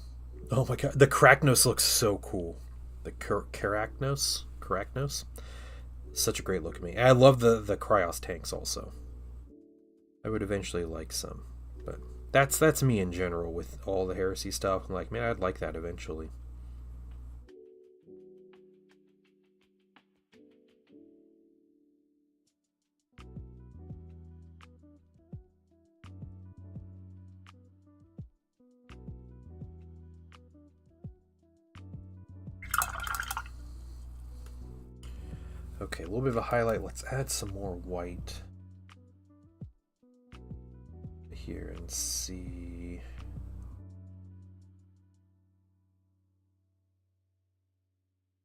Oh my god, the Krachnos looks so cool. The Krachnos, such a great look at me. I love the Cryos tanks also. I would eventually like some, but that's me in general with all the Heresy stuff. I'm like, man, I'd like that eventually. Okay, a little bit of a highlight. Let's add some more white here and see.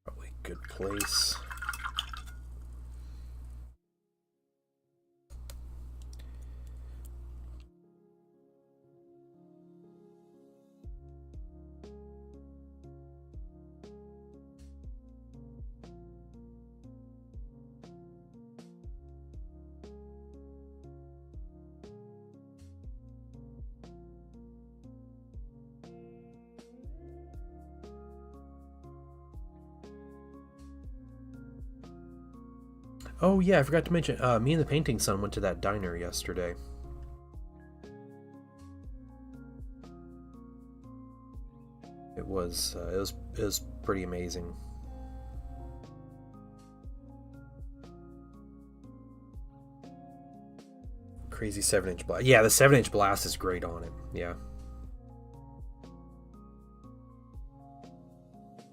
Probably a good place. Oh yeah, I forgot to mention. Me and the painting son went to that diner yesterday. It was pretty amazing. Crazy 7-inch blast. Yeah, the 7-inch blast is great on it. Yeah.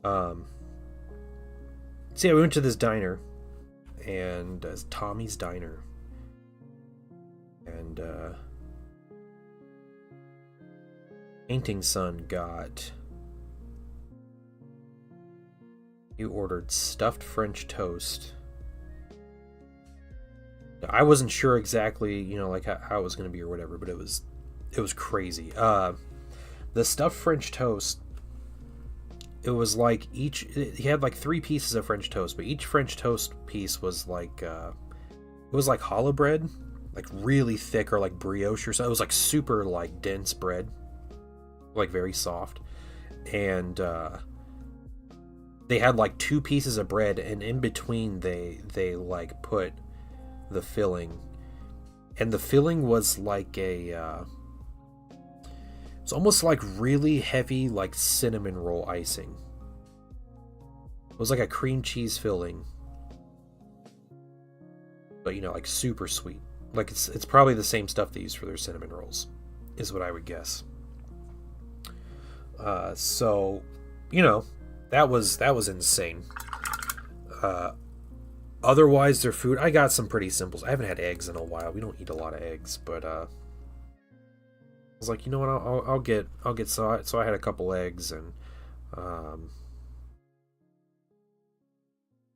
So yeah, we went to this diner, and Tommy's Diner, and painting son got. You ordered stuffed French toast. I wasn't sure exactly, like how it was going to be or whatever, but it was crazy. The stuffed French toast. It was like he had like 3 pieces of French toast, but each French toast piece was like it was like challah bread, like really thick, or like brioche or something. It was like super like dense bread, like very soft, and they had like 2 pieces of bread, and in between they like put the filling, and the filling was like it's almost like really heavy, like cinnamon roll icing. It was like a cream cheese filling, but like super sweet. Like it's probably the same stuff they use for their cinnamon rolls, is what I would guess. So, that was insane. Otherwise, their food, I got some pretty simples. I haven't had eggs in a while. We don't eat a lot of eggs, but I was like, you know what? I'll get so I had a couple eggs, and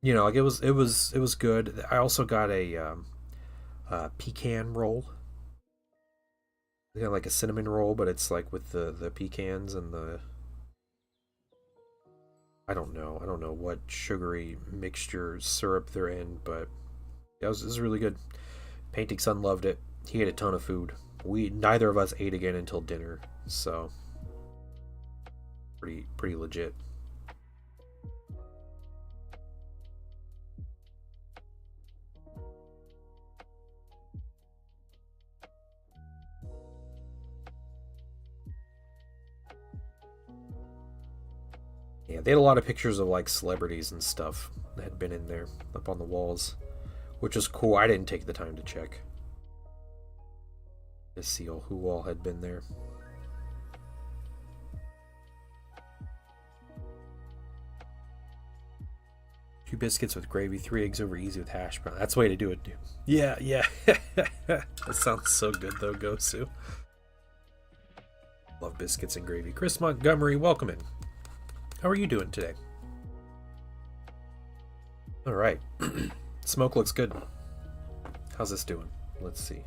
like it was good. I also got a pecan roll. Like a cinnamon roll, but it's like with the pecans and the I don't know what sugary mixture syrup they're in, but it was really good. Painting son loved it. He ate a ton of food. Neither of us ate again until dinner, so pretty legit. Yeah, they had a lot of pictures of like celebrities and stuff that had been in there up on the walls, which is cool. I didn't take the time to check to see who all had been there. 2 biscuits with gravy, 3 eggs over easy with hash brown. That's the way to do it, dude. Yeah, yeah. That sounds so good, though, Gosu. Love biscuits and gravy. Chris Montgomery, welcome in. How are you doing today? All right. Smoke looks good. How's this doing? Let's see.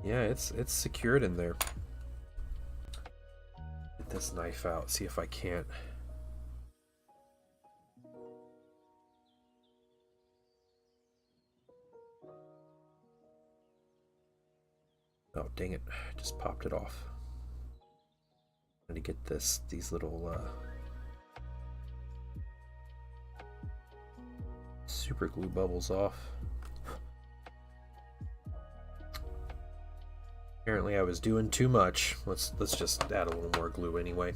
Yeah, it's secured in there. Get this knife out, see if I can't. Oh, dang it. I just popped it off. to get these little super glue bubbles off. Apparently I was doing too much. Let's just add a little more glue anyway.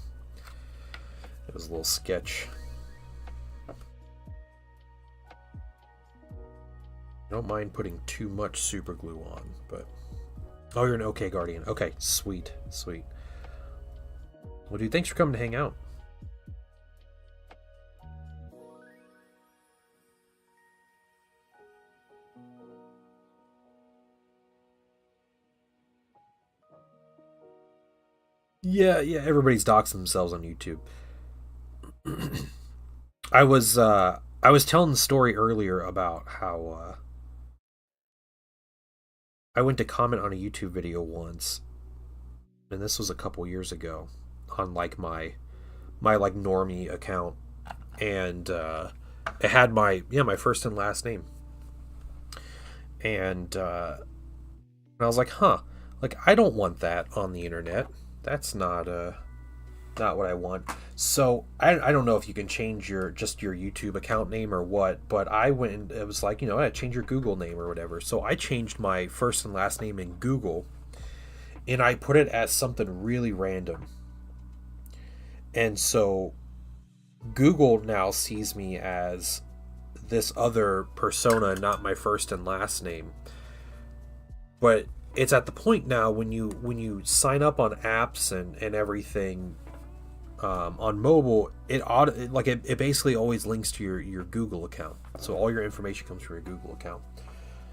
It was a little sketch. I don't mind putting too much super glue on, but... Oh, you're an OK Guardian. Okay, sweet, sweet. Well, dude, thanks for coming to hang out. Yeah, everybody's doxing themselves on YouTube. I was telling the story earlier about how I went to comment on a YouTube video once, and this was a couple years ago, on like my like normie account, and it had my first and last name, and I was like, huh, like I don't want that on the internet. That's not what I want. So I don't know if you can change your YouTube account name or what, but I went and it was like, I change your Google name or whatever. So I changed my first and last name in Google, and I put it as something really random. And so Google now sees me as this other persona, not my first and last name. But it's at the point now when you sign up on apps and everything on mobile, it basically always links to your Google account. So all your information comes from your Google account.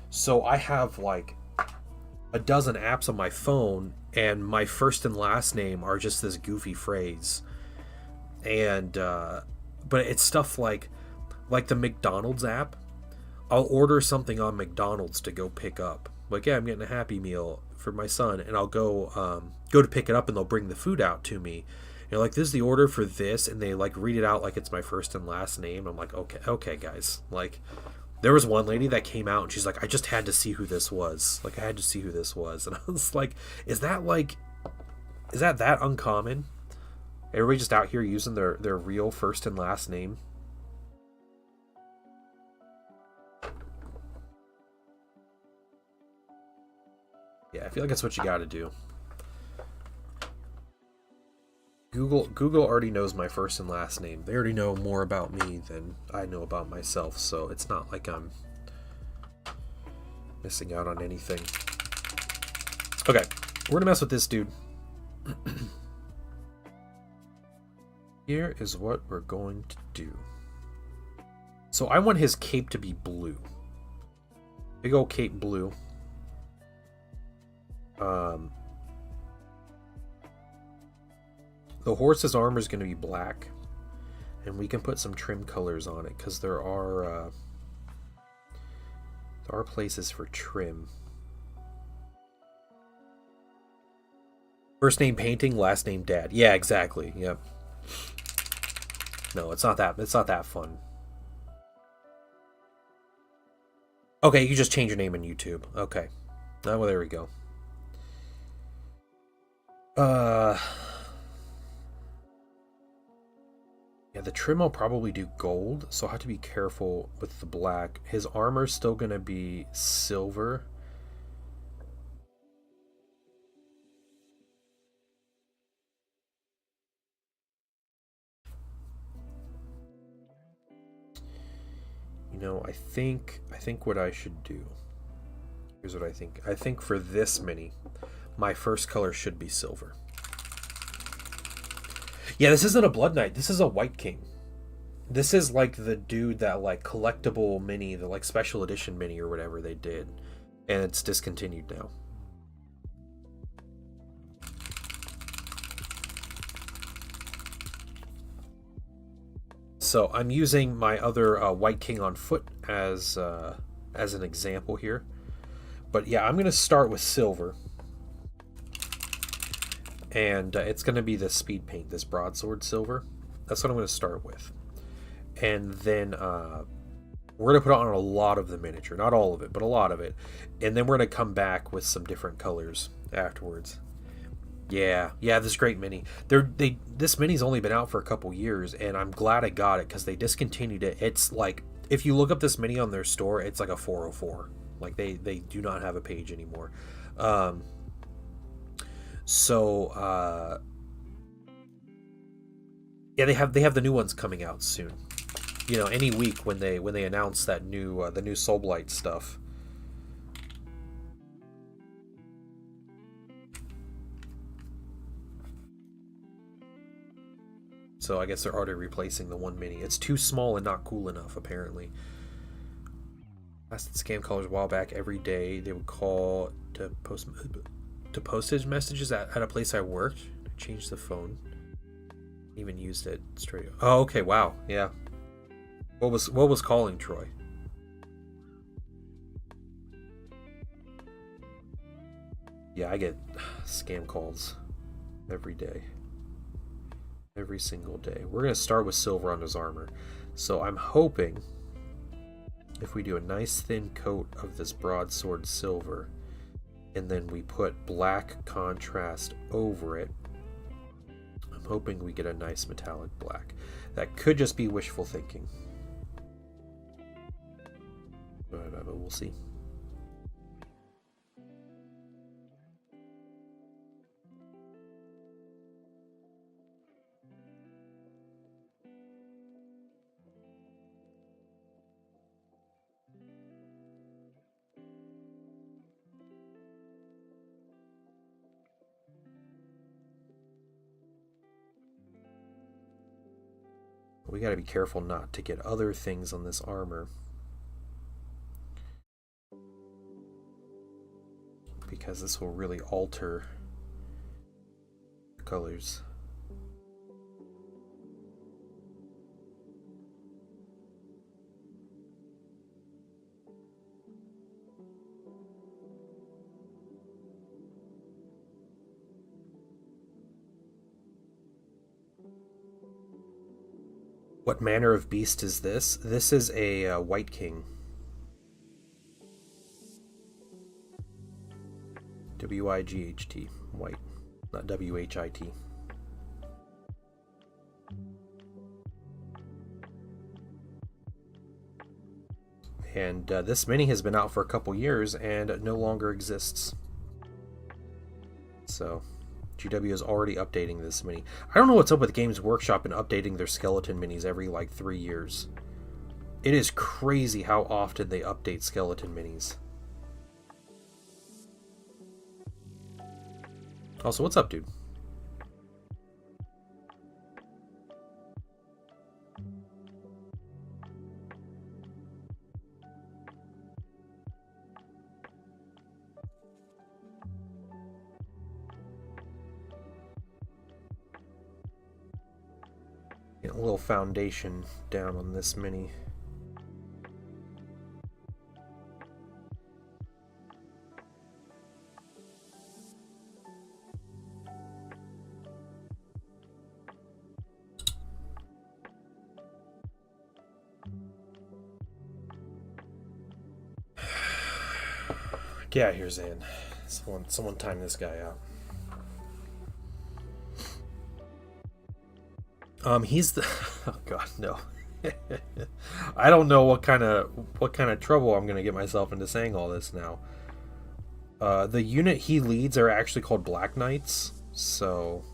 So I have like a dozen apps on my phone, and my first and last name are just this goofy phrase. And but it's stuff like the McDonald's app. I'll order something on McDonald's to go pick up. Like, yeah, I'm getting a Happy Meal for my son, and I'll go to pick it up, and they'll bring the food out to me. And like, this is the order for this, and they like read it out like it's my first and last name. I'm like, okay, guys. Like, there was one lady that came out, and she's like, I just had to see who this was. Like, I had to see who this was, and I was like, is that uncommon? Everybody just out here using their real first and last name. Yeah, I feel like that's what you got to do. Google already knows my first and last name. They already know more about me than I know about myself, so it's not like I'm missing out on anything. Okay, we're gonna mess with this dude. Here is what we're going to do. So I want his cape to be blue. Big old cape blue. The horse's armor is going to be black, and we can put some trim colors on it because there are places for trim. First name painting, last name dad. Yeah, exactly. Yep. No, it's not that fun. Okay, you just change your name in YouTube. Okay. Oh, well, there we go. Yeah, the trim I'll probably do gold, so I'll have to be careful with the black. His armor's still gonna be silver. I think what I should do. Here's what I think. I think for this mini, my first color should be silver. Yeah, this isn't a Blood Knight. This is a White King. This is like the dude that like collectible mini, the like special edition mini or whatever they did, and it's discontinued now. So I'm using my other White King on foot as an example here. But yeah, I'm going to start with silver. And it's going to be the speed paint, this broadsword silver. That's what I'm going to start with. And then we're going to put on a lot of the miniature. Not all of it, but a lot of it. And then we're going to come back with some different colors afterwards. Yeah, yeah, this great mini. This mini's only been out for a couple years, and I'm glad I got it because they discontinued it. It's like if you look up this mini on their store, it's like a 404. Like they do not have a page anymore. Um, so yeah, they have the new ones coming out soon. You know, any week when they announce that new the new Soul Blight stuff. So I guess they're already replacing the one mini. It's too small and not cool enough, apparently. Lasted scam callers a while back. Every day they would call to postage messages at a place I worked. I changed the phone. Even used it straight. Oh, okay. Wow. Yeah. What was calling Troy? Yeah, I get scam calls every day. Every single day. We're gonna start with silver on his armor. So I'm hoping if we do a nice thin coat of this broadsword silver, and then we put black contrast over it, I'm hoping we get a nice metallic black. That could just be wishful thinking, but we'll see. We got to be careful not to get other things on this armor, because this will really alter colors. What manner of beast is this? This is a White King. Whight. White. Not WHIT. And this mini has been out for a couple years and no longer exists. So GW is already updating this mini. I don't know what's up with Games Workshop and updating their skeleton minis every like 3 years. It is crazy how often they update skeleton minis. Also, what's up, dude? Get a little foundation down on this mini. Get out here, Zan. Someone time this guy out. He's the. Oh God, no. I don't know what kind of trouble I'm gonna get myself into saying all this now. The unit he leads are actually called Black Knights, so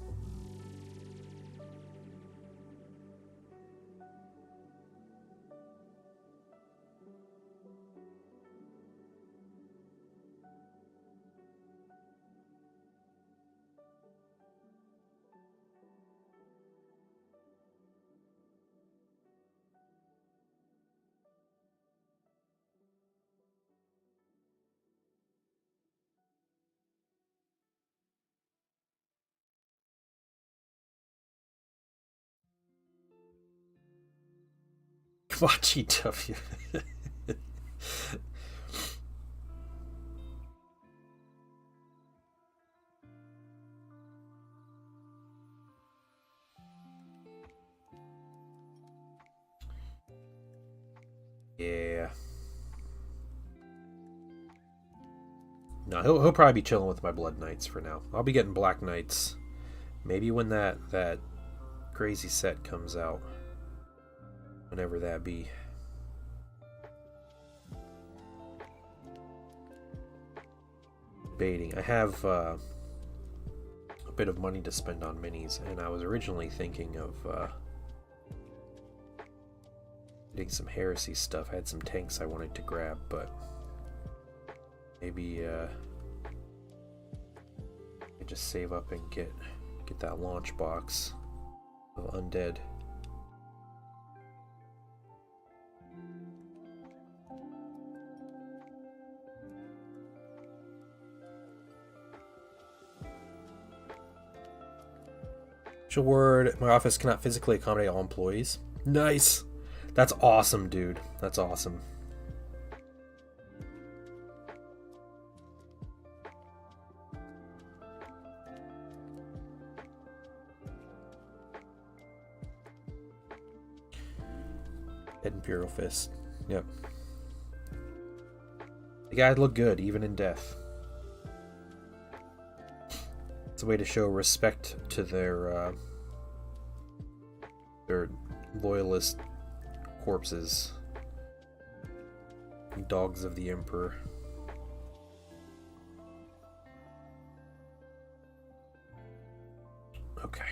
watch EW. Yeah. No, he'll probably be chilling with my Blood Knights for now. I'll be getting Black Knights maybe when that crazy set comes out. Whenever that be. Debating. I have a bit of money to spend on minis, and I was originally thinking of getting some Heresy stuff. I had some tanks I wanted to grab, but maybe I just save up and get that launch box of Undead. Word, my office cannot physically accommodate all employees. Nice. That's awesome, dude. That's awesome. Head Imperial Fist. Yep. The guys look good, even in death. It's a way to show respect to their loyalist corpses. Dogs of the Emperor. Okay.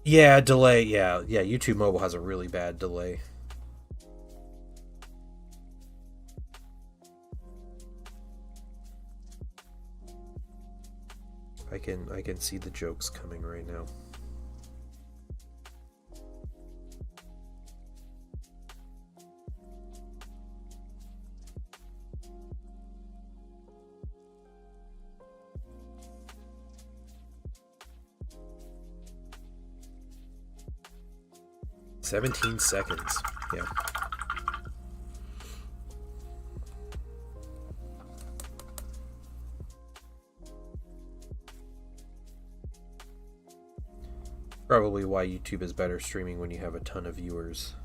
Yeah, delay. Yeah. YouTube mobile has a really bad delay. I can see the jokes coming right now. "17 seconds. Yeah. Probably why YouTube is better streaming when you have a ton of viewers.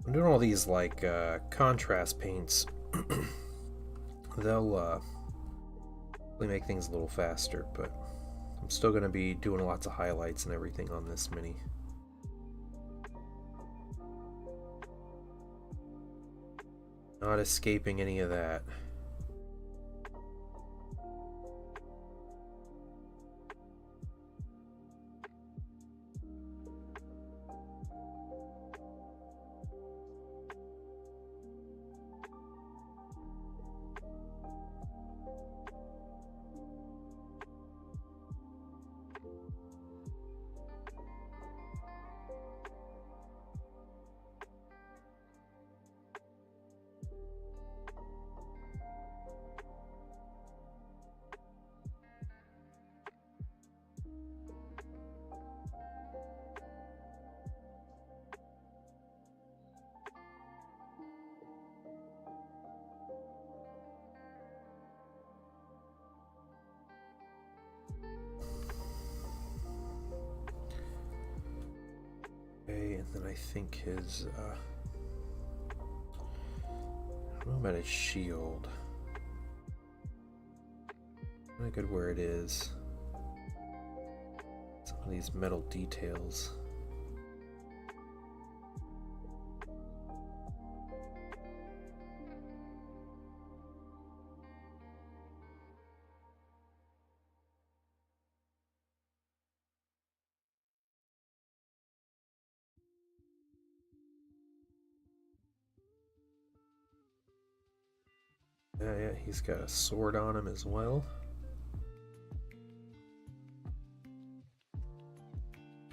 I'm doing all these like contrast paints. They'll really make things a little faster, but I'm still going to be doing lots of highlights and everything on this mini. Not escaping any of that. and then I think his, I don't know about his shield. Not good where it is. Some of these metal details. Yeah, he's got a sword on him as well.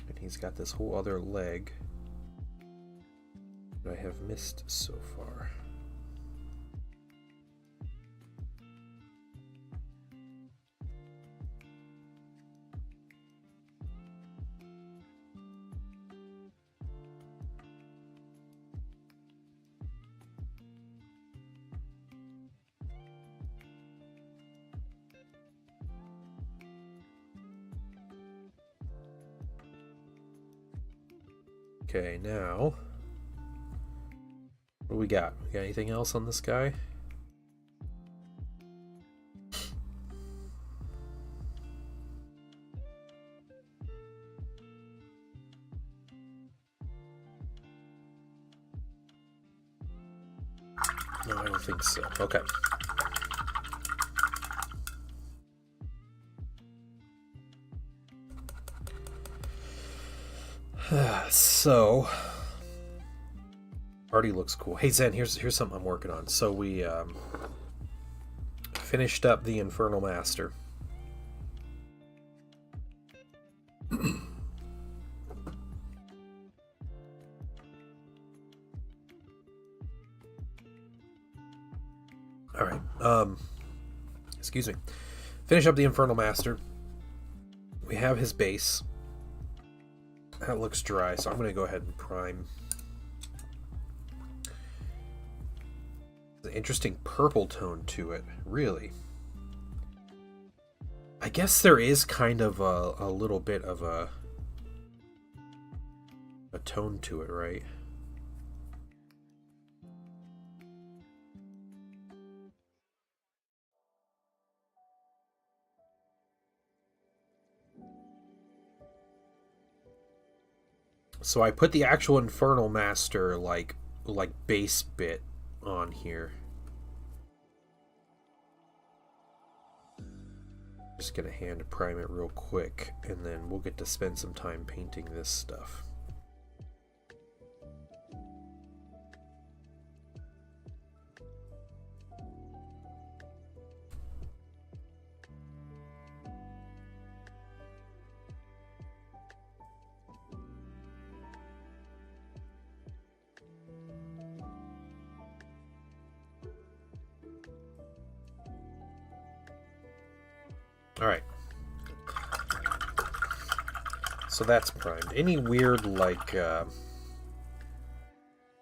And he's got this whole other leg that I have missed so far. Okay, now, what do we got? We got anything else on this guy? No, I don't think so. Okay. So, already looks cool. Hey Zen, here's something I'm working on. So we finished up the Infernal Master. All right. Excuse me. Finish up the Infernal Master. We have his base. That looks dry, so I'm going to go ahead and prime. There's an interesting purple tone to it, really. I guess there is kind of a little bit of a tone to it, right? So I put the actual Infernal Master like base bit on here. Just gonna hand prime it real quick, and then we'll get to spend some time painting this stuff. Alright. So that's primed. Any weird, like,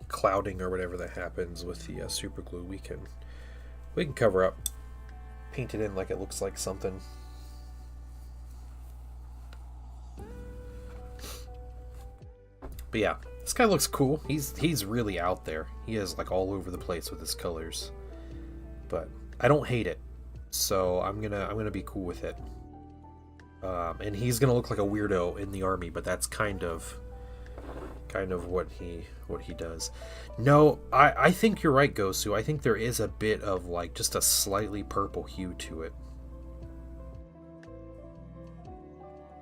clouding or whatever that happens with the super glue, we can cover up. Paint it in like it looks like something. But yeah, this guy looks cool. He's really out there. He is like all over the place with his colors. But I don't hate it. So I'm gonna be cool with it, and he's gonna look like a weirdo in the army, but that's kind of what he does. No, I think you're right, Gosu. I think there is a bit of like just a slightly purple hue to it.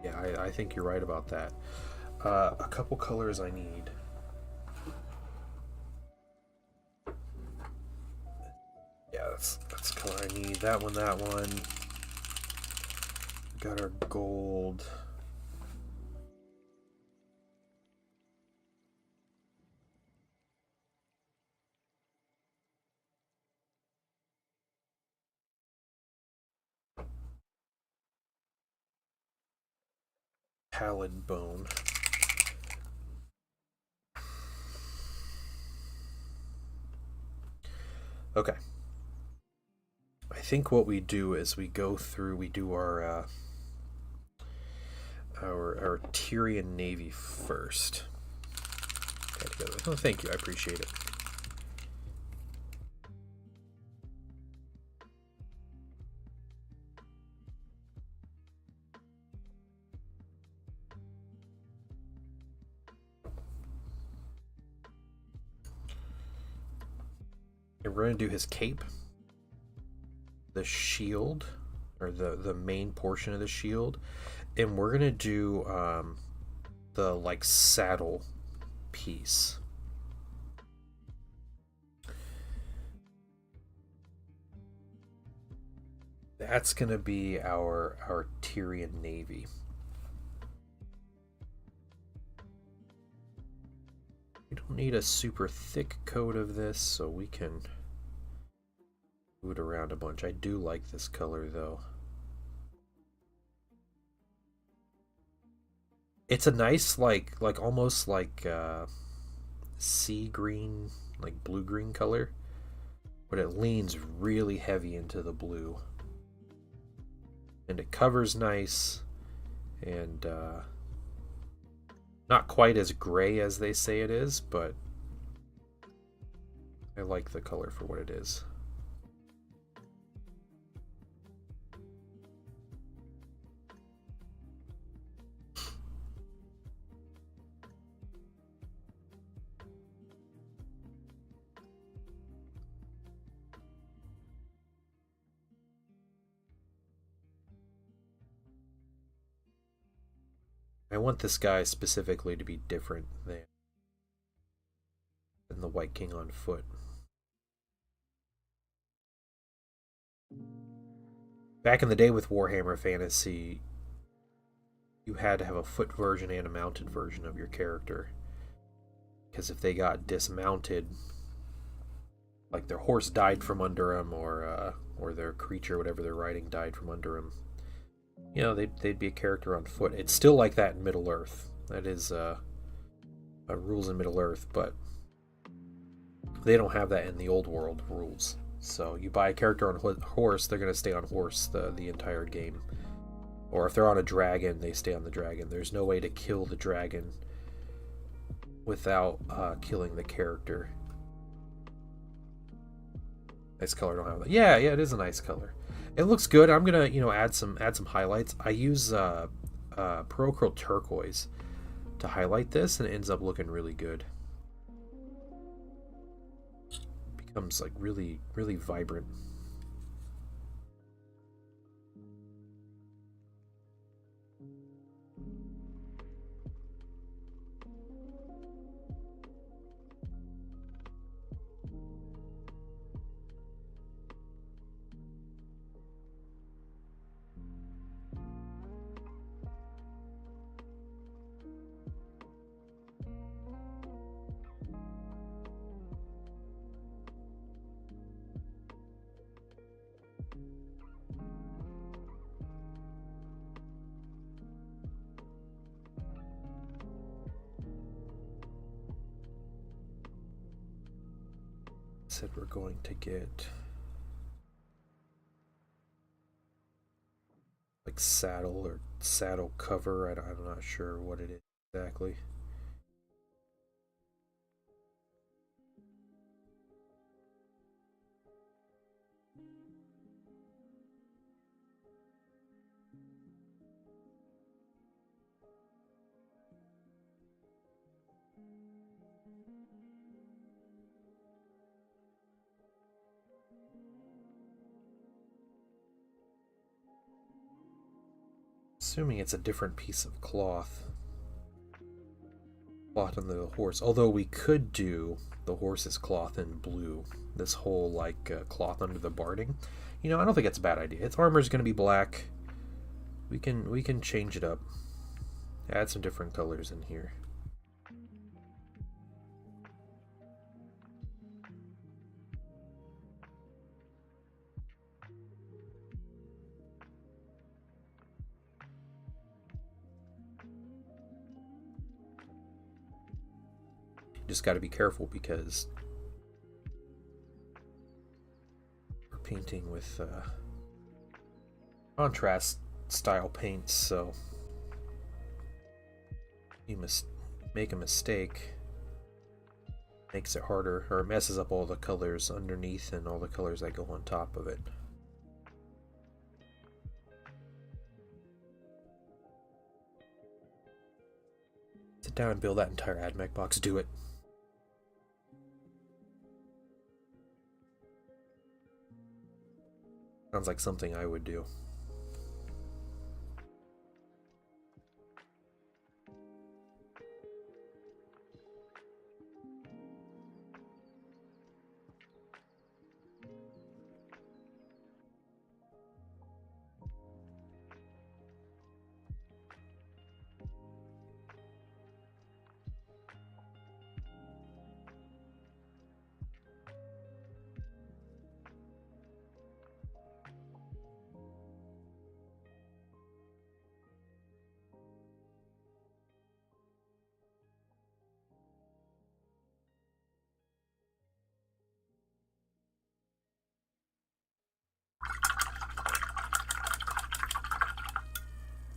Yeah, I think you're right about that. A couple colors I need. Yeah, that's the color I need. That one. Got our gold. Pallid bone. Okay. I think what we do is we go through, we do our Tyrian Navy first. together with. Oh, thank you. I appreciate it. And we're going to do his cape, the shield, or the main portion of the shield, and we're going to do the like saddle piece. That's going to be our Tyrian navy. We don't need a super thick coat of this, so we can move it around a bunch. I do like this color though. It's a nice like almost like sea green, like blue green color, but it leans really heavy into the blue. And it covers nice, and not quite as gray as they say it is, but I like the color for what it is. I want this guy specifically to be different than the White King on foot. Back in the day with Warhammer Fantasy, you had to have a foot version and a mounted version of your character. Because if they got dismounted, like their horse died from under them, or their creature, whatever they're riding, died from under them, you know, they'd be a character on foot. It's still like that in Middle Earth. That is rules in Middle Earth, but they don't have that in the Old World rules. So you buy a character on horse, they're going to stay on horse the entire game. Or if they're on a dragon, they stay on the dragon. There's no way to kill the dragon without killing the character. Nice color, don't have that. Yeah, it is a nice color. It looks good. I'm gonna, add some highlights. I use Pearl Turquoise to highlight this, and it ends up looking really good. Becomes like really, really vibrant. Said we're going to get like saddle or saddle cover. I'm not sure what it is exactly. Assuming it's a different piece of cloth. Cloth on the horse. Although we could do the horse's cloth in blue. This whole like cloth under the barding. I don't think it's a bad idea. Its armor is going to be black. We can change it up. Add some different colors in here. Just got to be careful because we're painting with contrast style paints, so you must make a mistake. Makes it harder, or it messes up all the colors underneath and all the colors that go on top of it. Sit down and build that entire AdMech box. Do it. Sounds like something I would do.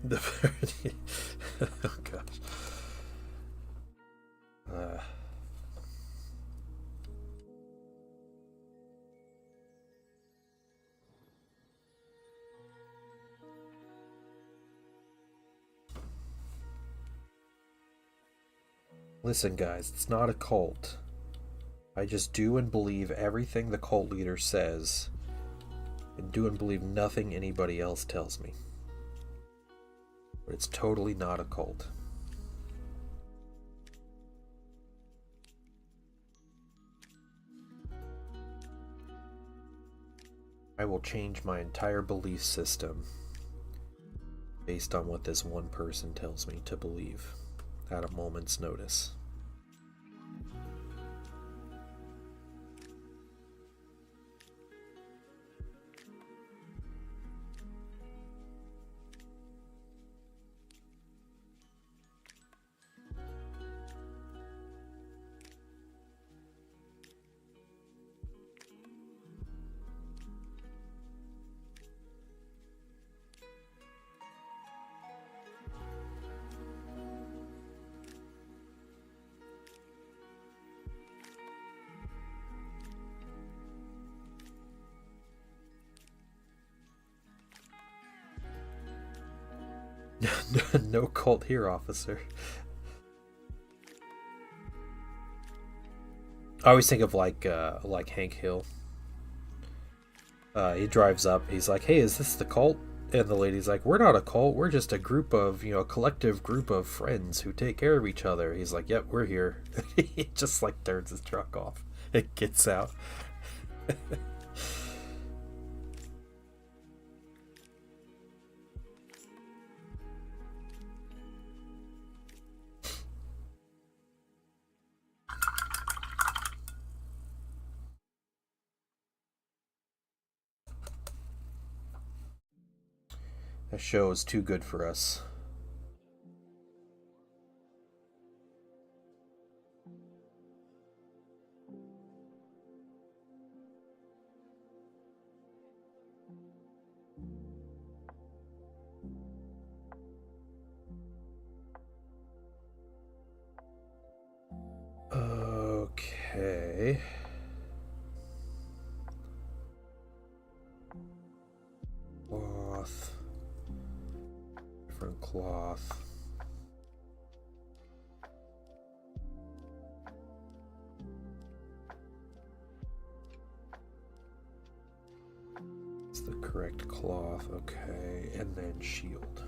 The oh gosh. Listen, guys, it's not a cult. I just do and believe everything the cult leader says, and do and believe nothing anybody else tells me. But it's totally not a cult. I will change my entire belief system based on what this one person tells me to believe at a moment's notice. No cult here, officer. I always think of like Hank Hill. He drives up. He's like, "Hey, is this the cult?" And the lady's like, "We're not a cult. We're just a group of, a collective group of friends who take care of each other." He's like, "Yep, we're here." He just like turns his truck off. It gets out. That show is too good for us. Okay. Cloth. Different cloth. It's the correct cloth. Okay. And then shield.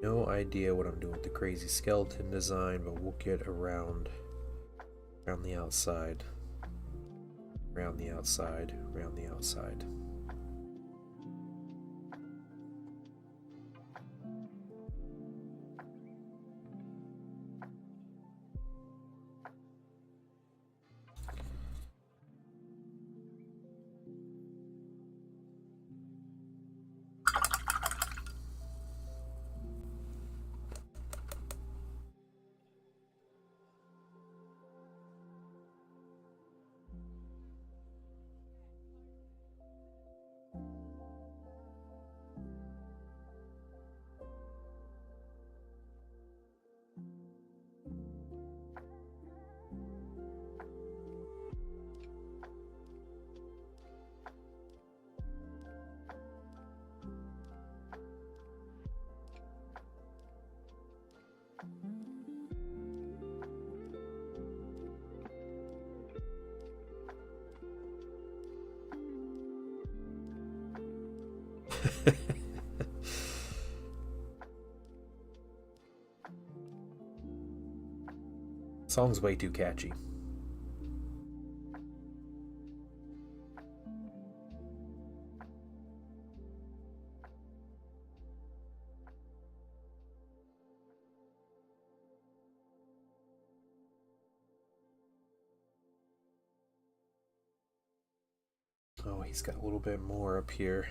No idea what I'm doing with the crazy skeleton design, but we'll get around the outside. Around the outside. Around the outside. Song's way too catchy. Oh, he's got a little bit more up here.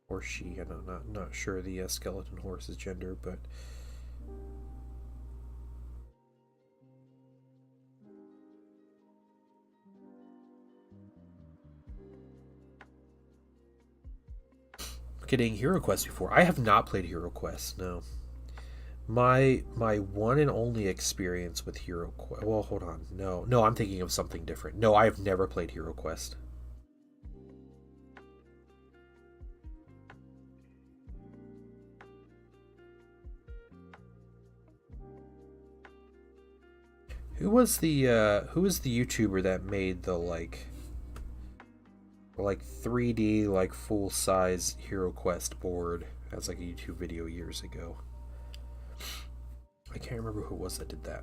Or she, I'm not sure the skeleton horse's gender, but getting Hero Quest before. I have not played Hero Quest, no. My one and only experience with Hero Quest. Well, hold on. No, I'm thinking of something different. No, I have never played Hero Quest. Who was the YouTuber that made the like 3D like full size Hero Quest board as like a YouTube video years ago? I can't remember who it was that did that.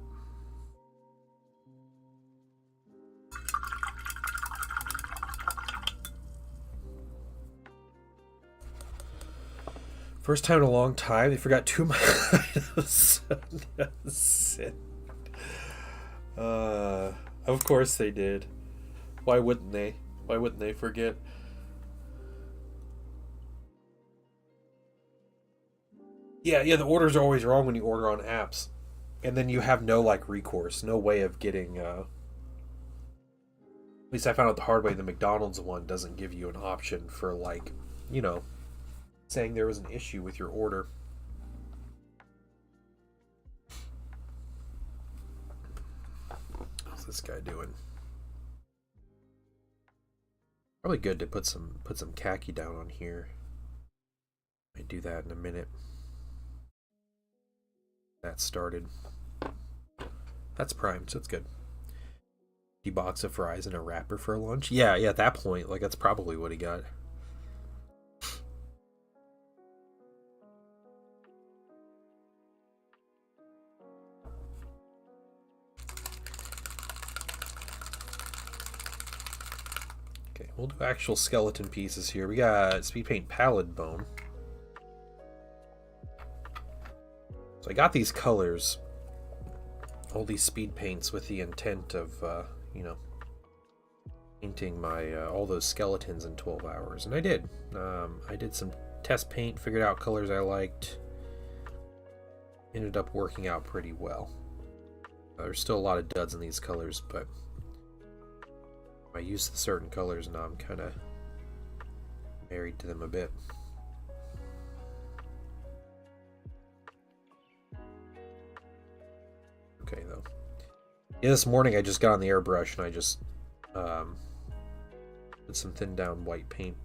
First time in a long time, they forgot 2 of my items. Of course they did. Why wouldn't they? Why wouldn't they forget? Yeah, the orders are always wrong when you order on apps. And then you have no like recourse, no way of getting at least I found out the hard way, the McDonald's one doesn't give you an option for like, saying there was an issue with your order. What's this guy doing? Probably good to put some khaki down on here. I do that in a minute. That started. That's primed, so it's good. A box of fries and a wrapper for lunch. Yeah, at that point, like that's probably what he got. Okay, we'll do actual skeleton pieces here. We got speed paint pallid bone. So I got these colors, all these speed paints with the intent of, painting my all those skeletons in 12 hours, and I did. I did some test paint, figured out colors I liked. Ended up working out pretty well. There's still a lot of duds in these colors, but I used the certain colors, now I'm kind of married to them a bit. Okay, though. Yeah, this morning I just got on the airbrush and I just put some thin down white paint.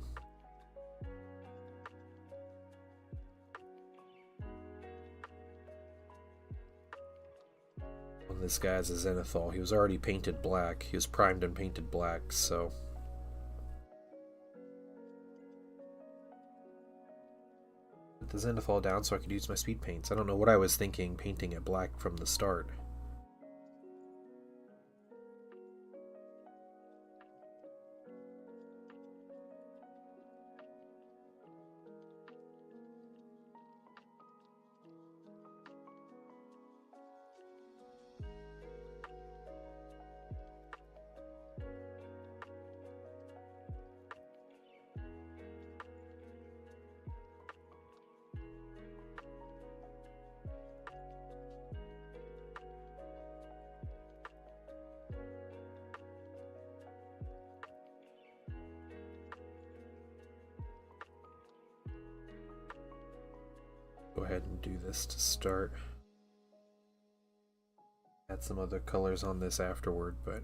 On this guy is a Zenithal. He was already painted black. He was primed and painted black, so put the Zenithal down so I could use my speed paints. I don't know what I was thinking painting it black from the start. Go ahead and do this to start. Add some other colors on this afterward, but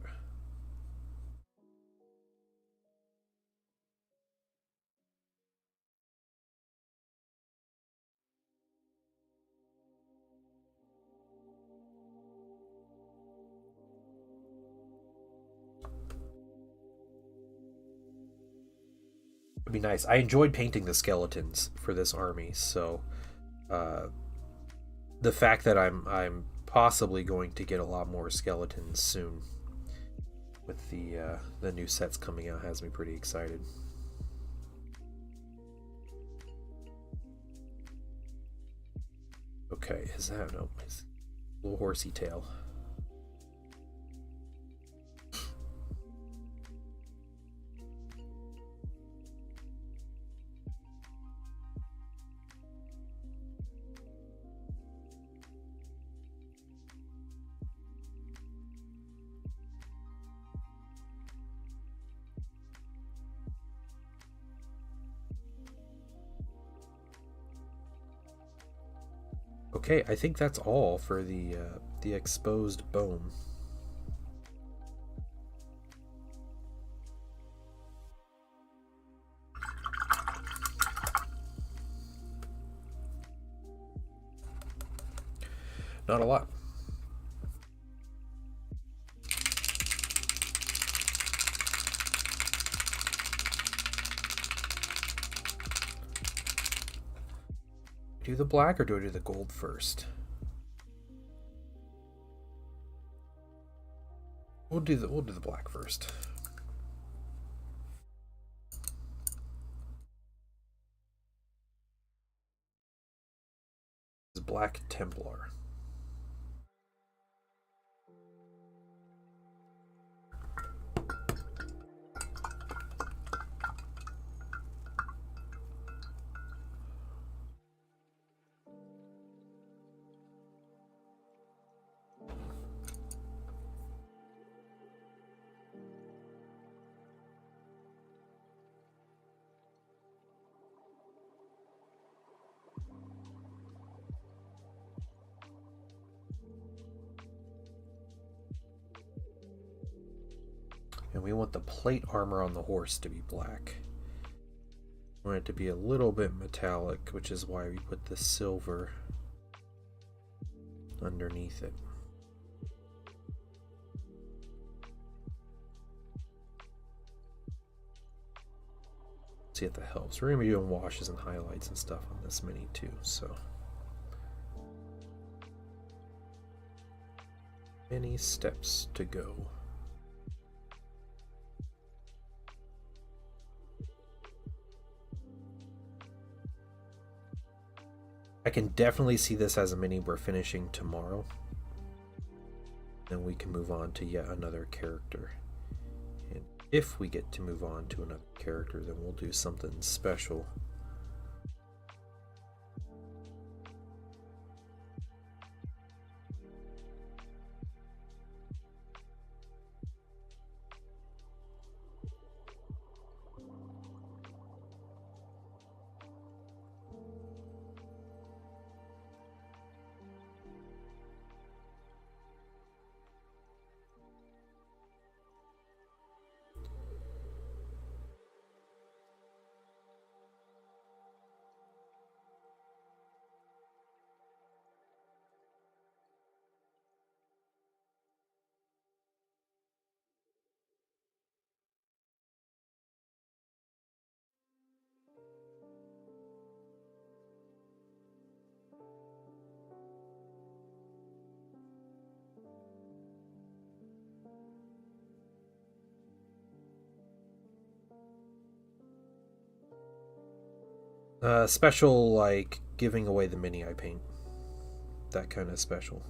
it'd be nice. I enjoyed painting the skeletons for this army, so the fact that I'm possibly going to get a lot more skeletons soon. With the new sets coming out, has me pretty excited. Okay, is that no? It's a little horsey tail. Okay, I think that's all for the exposed bone. Not a lot. Do the black or do I do the gold first? We'll do the black first. This is Black Templar. And we want the plate armor on the horse to be black. We want it to be a little bit metallic, which is why we put the silver underneath it. See if that helps. We're going to be doing washes and highlights and stuff on this mini too, so. Many steps to go. I can definitely see this as a mini we're finishing tomorrow. Then we can move on to yet another character. And if we get to move on to another character, then we'll do something special. Special, like giving away the mini I paint. That kind of special.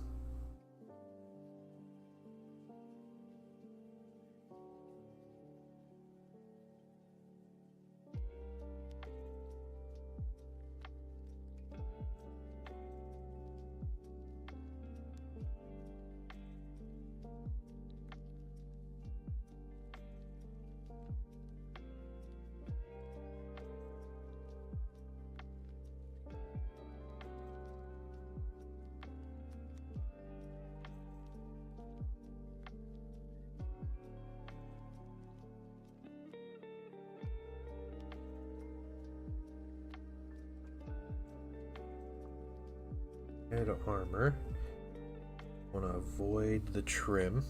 Head armor. Want to avoid the trim.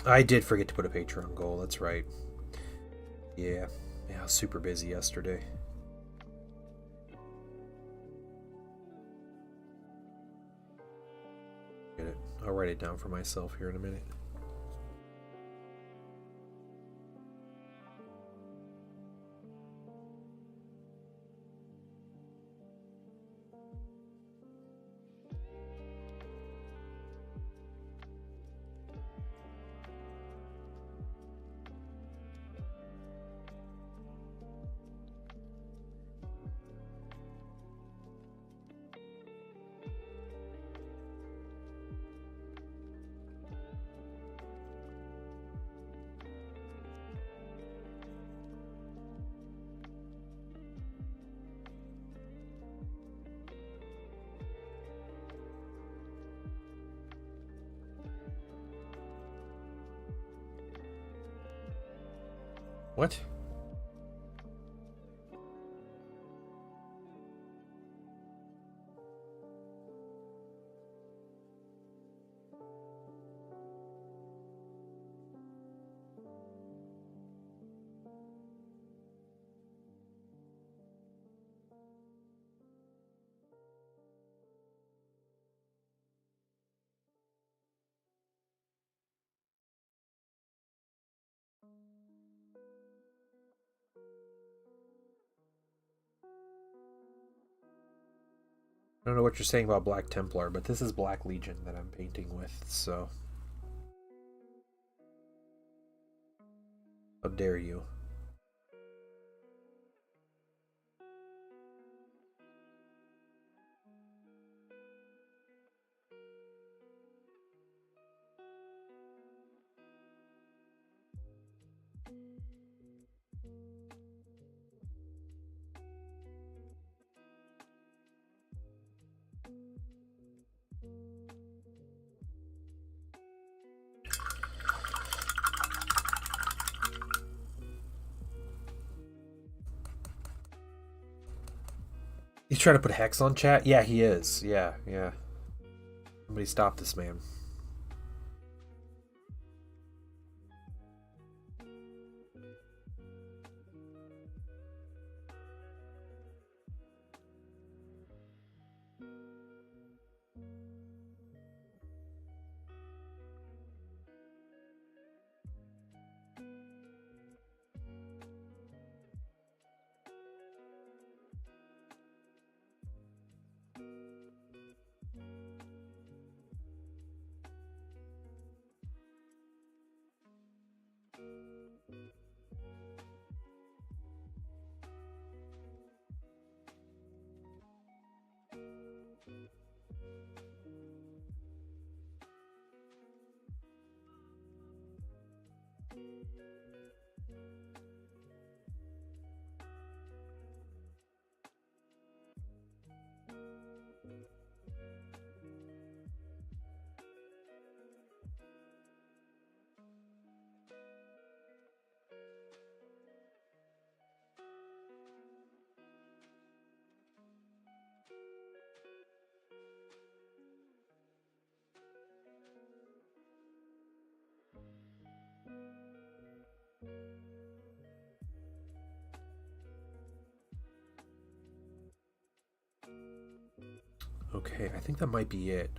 I did forget to put a Patreon goal, that's right. Yeah. Yeah, I was super busy yesterday. Get it. I'll write it down for myself here in a minute. What? I don't know what you're saying about Black Templar, but this is Black Legion that I'm painting with, so... How dare you? He's trying to put Hex on chat? Yeah, he is. Yeah, yeah. Somebody stop this man. Okay, I think that might be it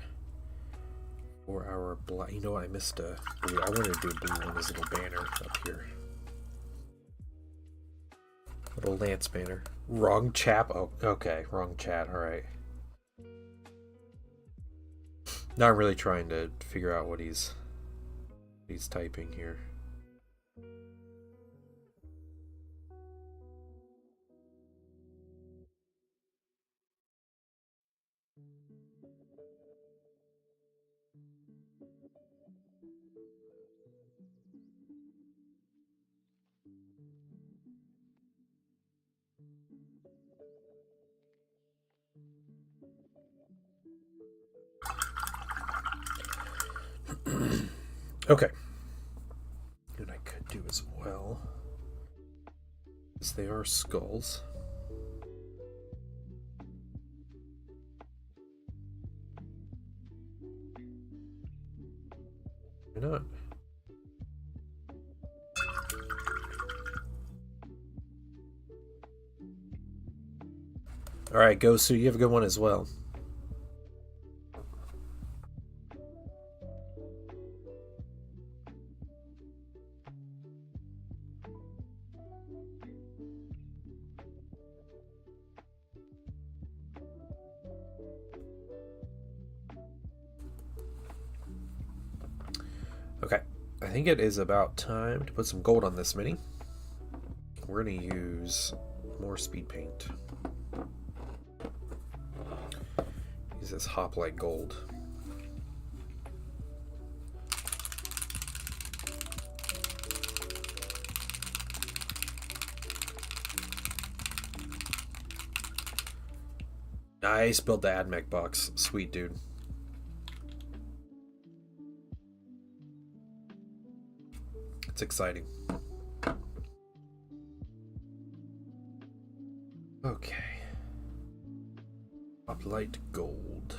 for our black. You know what? I missed a blue. I wanted to do a blue one, this little banner up here. Little Lance banner. Wrong chap. Oh, okay. Wrong chat. All right. Now I'm really trying to figure out what he's typing here. Okay. And I could do as well, as they are skulls. Why not? All right, go Sue. You have a good one as well. Okay, I think it is about time to put some gold on this mini. We're going to use more speed paint. Use this hoplite gold. Nice, build the AdMech box. Sweet, dude. It's exciting. Okay. Hoplite gold.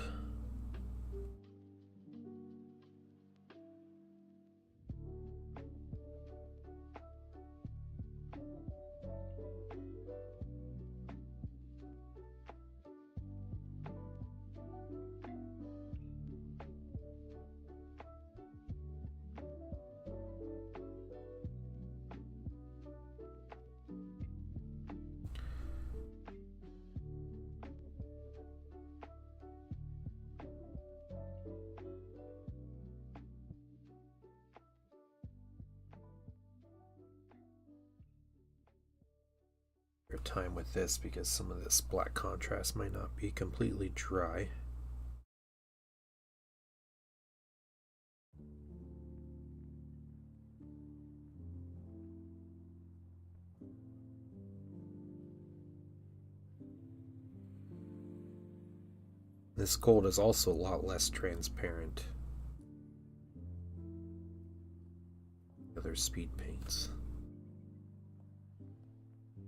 Time with this because some of this black contrast might not be completely dry. This gold is also a lot less transparent than other speed paints.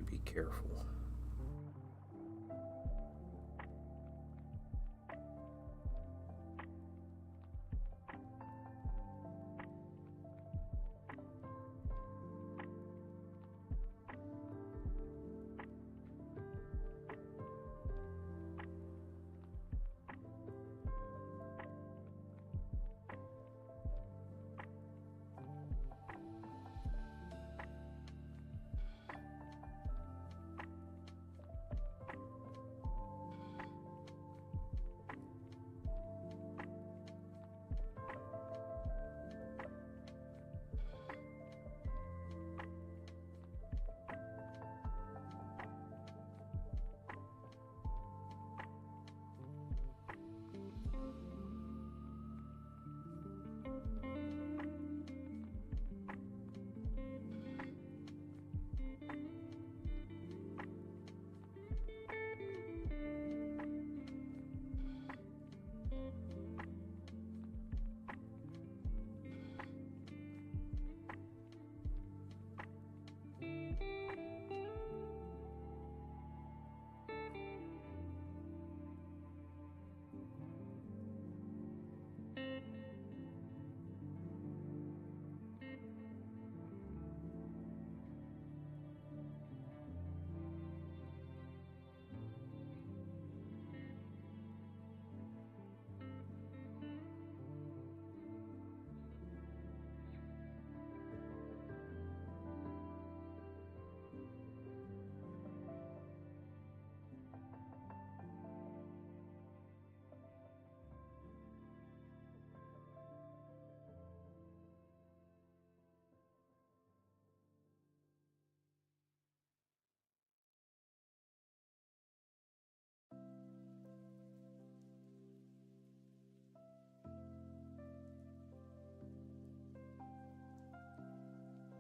Be careful.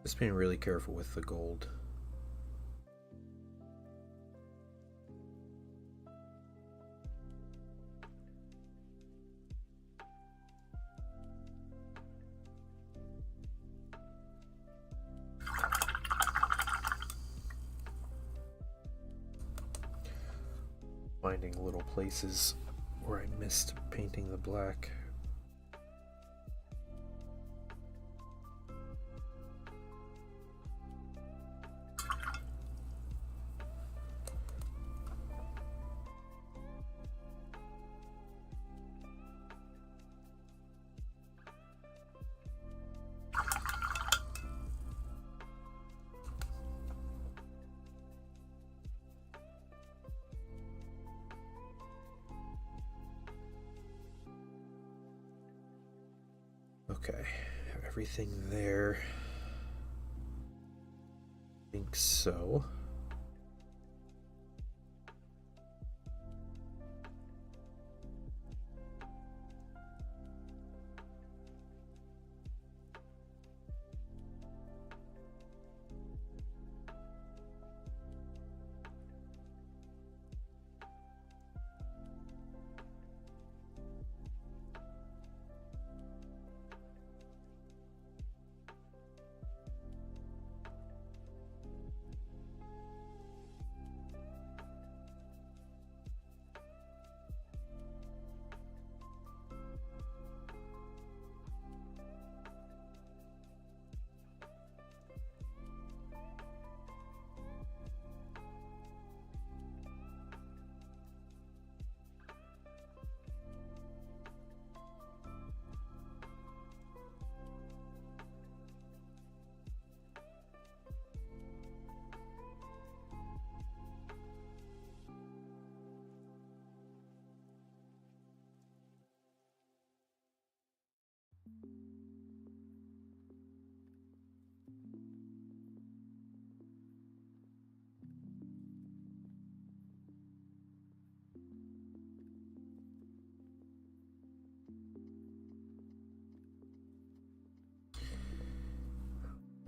Just being really careful with the gold. Finding little places where I missed painting the black. Okay, everything there. I think so.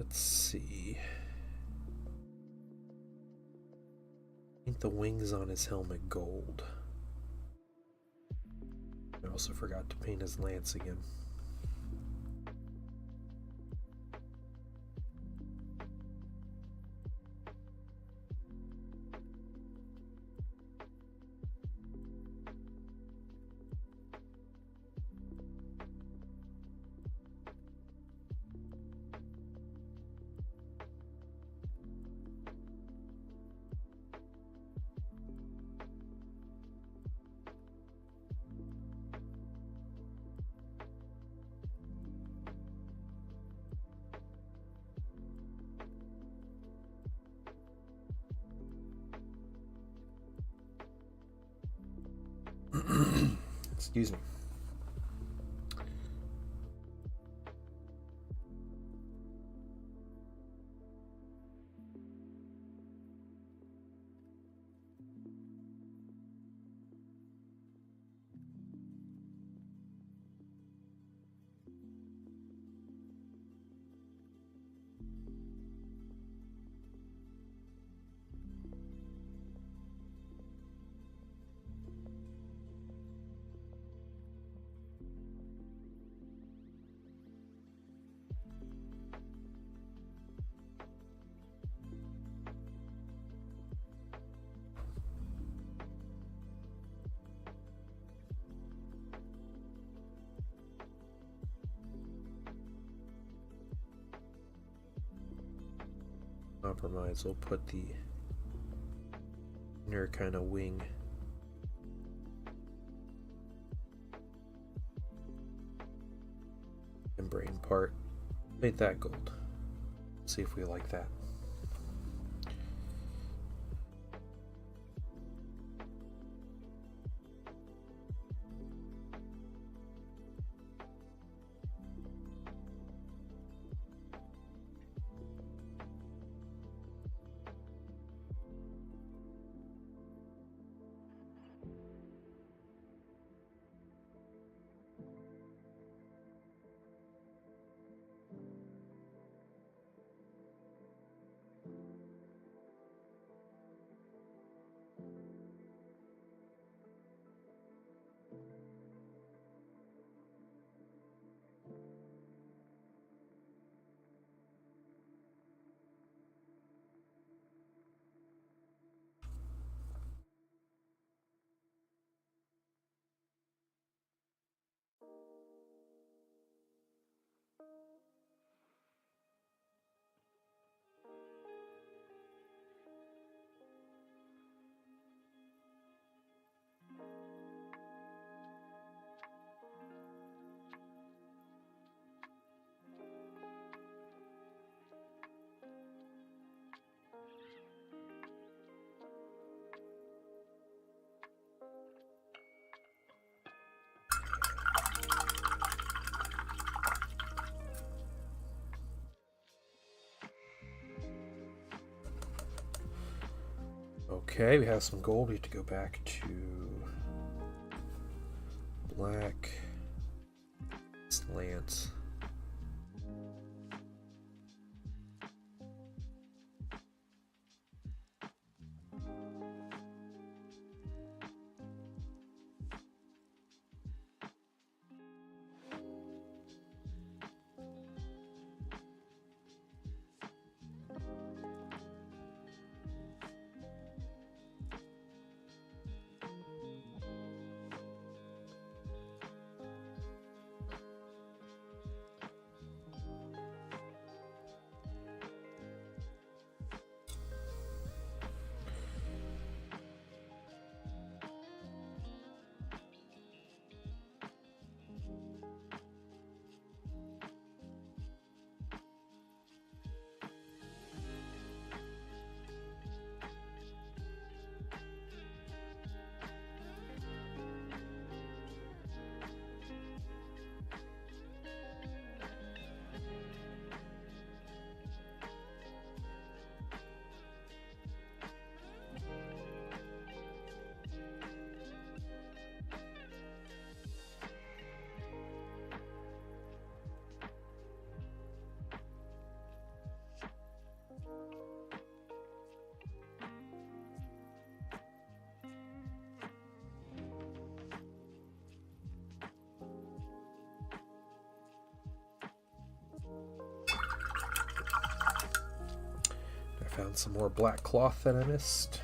Let's see. Paint the wings on his helmet gold. I also forgot to paint his lance again. Excuse me. Compromise. We'll put the inner kind of wing membrane part. Paint that gold. See if we like that. Okay, we have some gold. We have to go back to black slants. Found some more black cloth that I missed.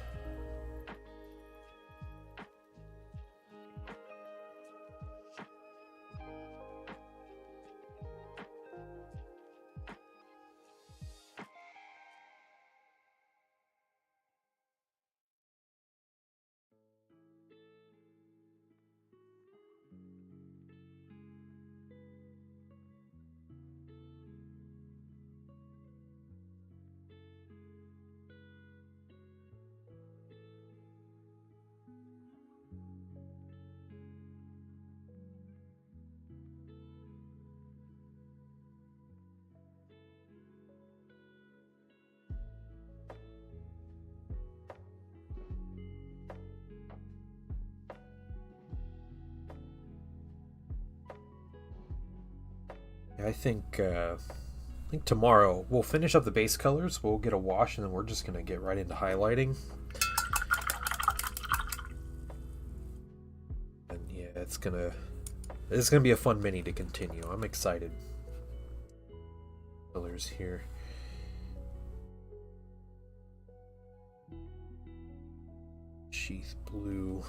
I think tomorrow we'll finish up the base colors. We'll get a wash, and then we're just gonna get right into highlighting. And yeah, it's gonna be a fun mini to continue. I'm excited. Colors here. Sheath blue.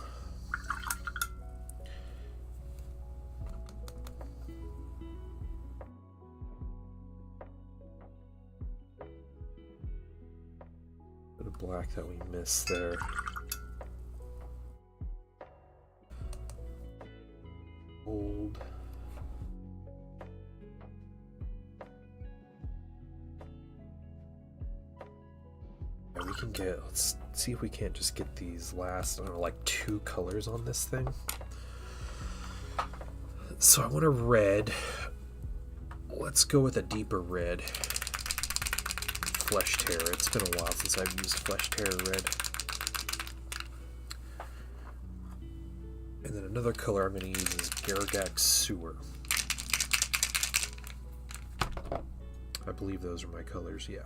Black that we missed there. Gold. Yeah, we can get, let's see if we can't just get these last, I don't know, like 2 colors on this thing. So I want a red. Let's go with a deeper red. Flesh Terror. It's been a while since I've used Flesh Terror red. And then another color I'm going to use is Garragax Sewer. I believe those are my colors. Yeah.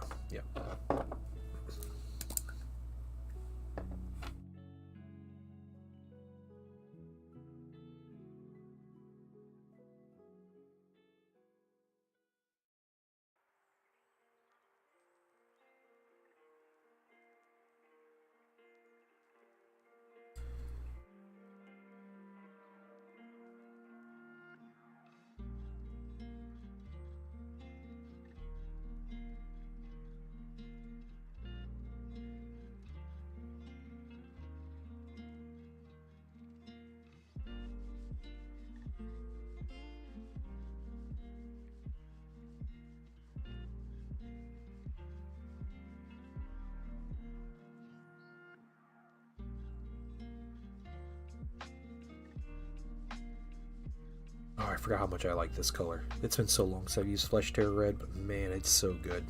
Oh, I forgot how much I like this color. It's been so long since I've used Flesh Terror red, but man, it's so good.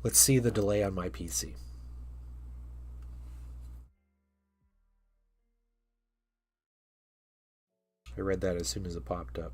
Let's see the delay on my PC. I read that as soon as it popped up.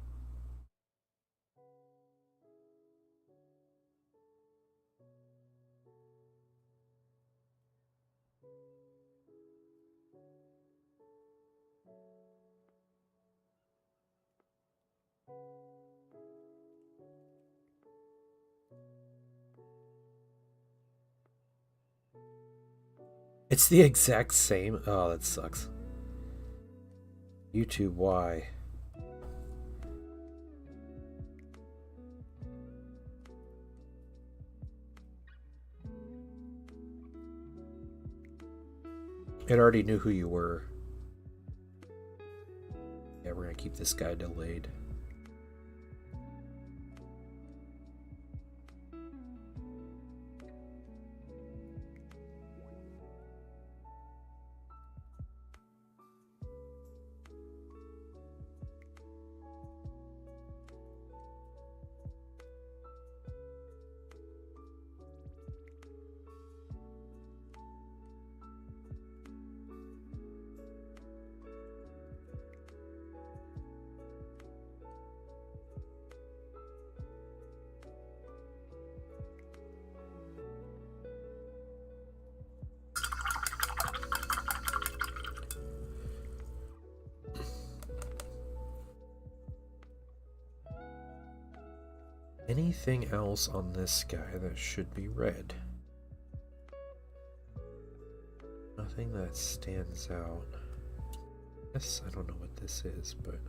It's the exact same. Oh, that sucks. YouTube, why? It already knew who you were. Yeah, we're gonna keep this guy delayed. Anything else on this guy that should be read? Nothing that stands out. Yes, I don't know what this is, but...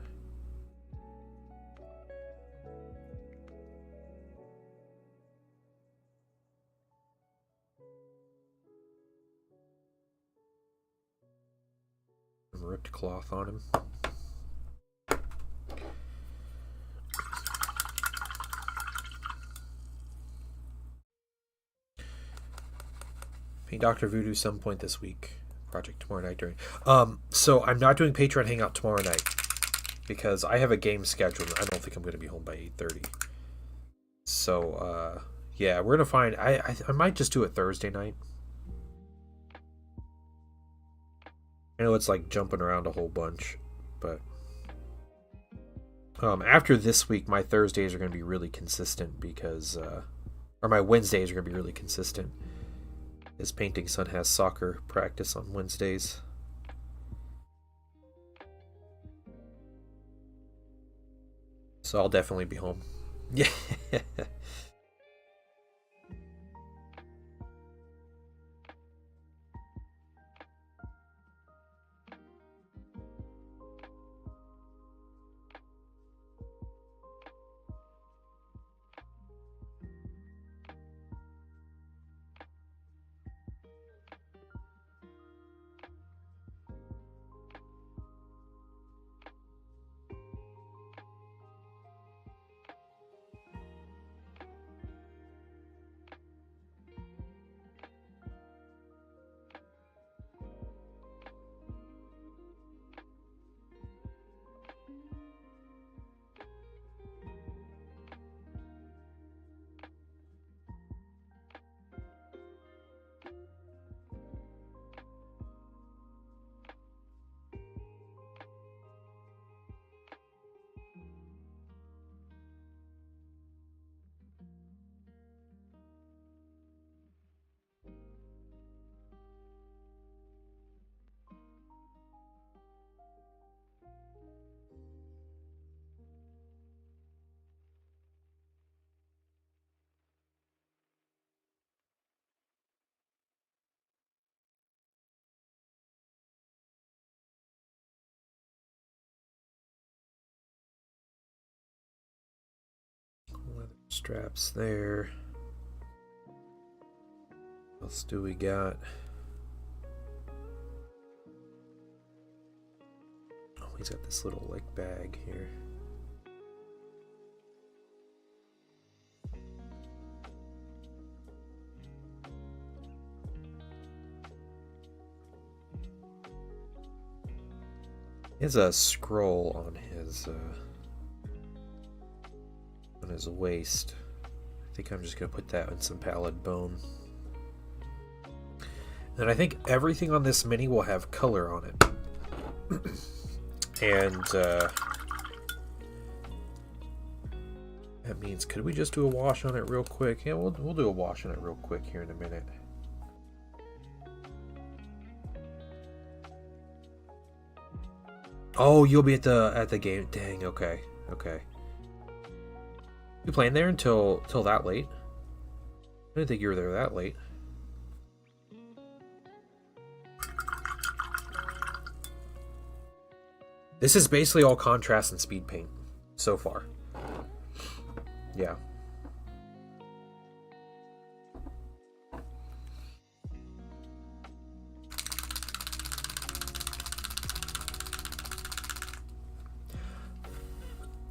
ripped cloth on him. Dr. Voodoo some point this week. Project tomorrow night during. So I'm not doing Patreon Hangout tomorrow night because I have a game scheduled. I don't think I'm going to be home by 8:30. So yeah, we're gonna find. I might just do it Thursday night. I know it's like jumping around a whole bunch, but after this week, my Thursdays are going to be really consistent because, or my Wednesdays are going to be really consistent. His painting son has soccer practice on Wednesdays. So I'll definitely be home. Yeah. Leather straps there. What else do we got? Oh, he's got this little like bag here. He has a scroll on his waist. I think I'm just going to put that in some pallid bone. And I think everything on this mini will have color on it. And that means, could we just do a wash on it real quick? Yeah, we'll do a wash on it real quick here in a minute. Oh, you'll be at the game. Dang, okay. You playing there until that late? I didn't think you were there that late. This is basically all contrast and speed paint so far. Yeah.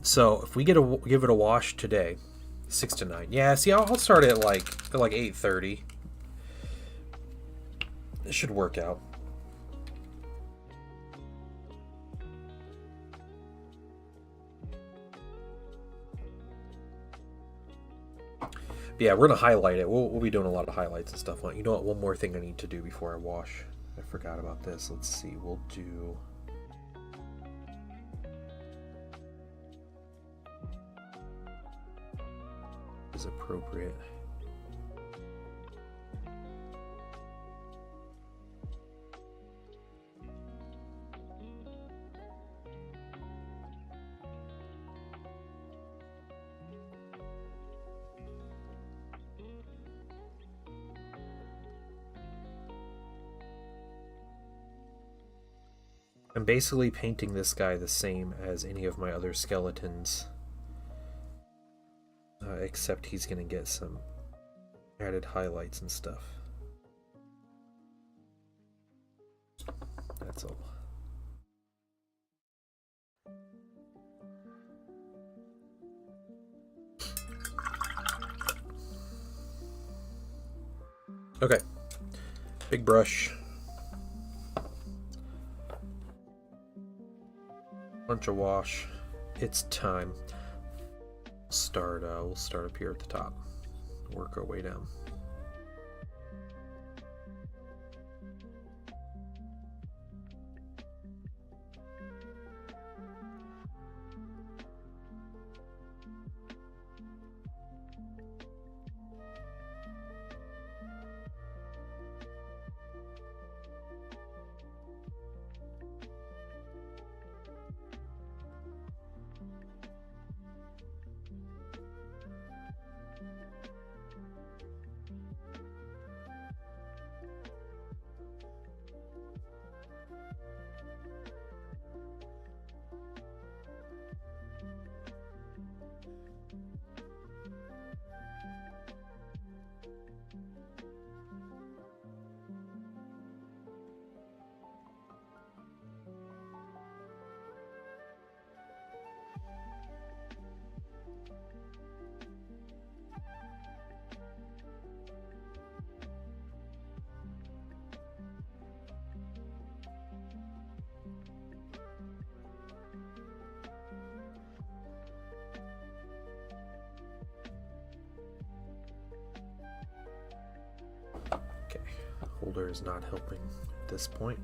So if we give it a wash today, 6 to 9. Yeah, see, I'll start at like 8:30. It should work out. Yeah, we're gonna highlight it. We'll be doing a lot of highlights and stuff on it. You know what? One more thing I need to do before I wash. I forgot about this. Let's see. We'll do. Is appropriate. I'm basically painting this guy the same as any of my other skeletons, except he's gonna get some added highlights and stuff. That's all. Okay, big brush. Bunch of wash. It's time. We'll start up here at the top. Work our way down. Holder is not helping at this point.